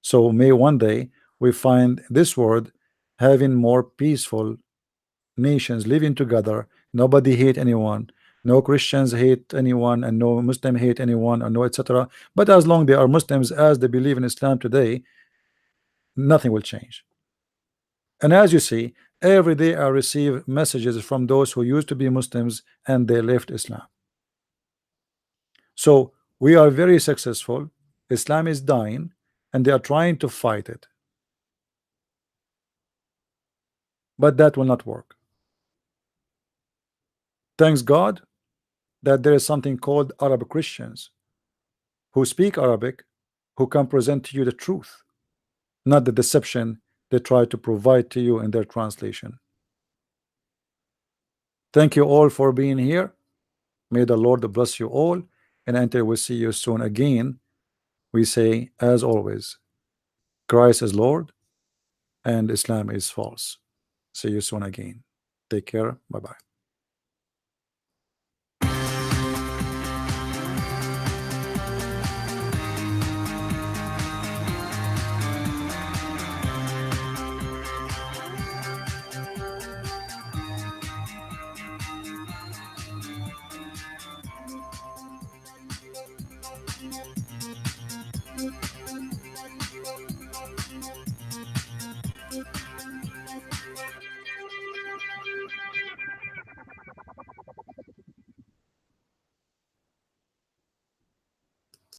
So may one day we find this world having more peaceful nations living together. Nobody hate anyone, no Christians hate anyone, and no Muslim hate anyone, or no etc. But as long they are Muslims as they believe in Islam today, nothing will change. And as you see, every day I receive messages from those who used to be Muslims and they left Islam. So we are very successful. Islam is dying and they are trying to fight it, but that will not work. Thanks God that there is something called Arab Christians who speak Arabic, who can present to you the truth, not the deception they try to provide to you in their translation. Thank you all for being here. May the Lord bless you all, and until we see you soon again, we say, as always, Christ is Lord and Islam is false. See you soon again. Take care. Bye bye.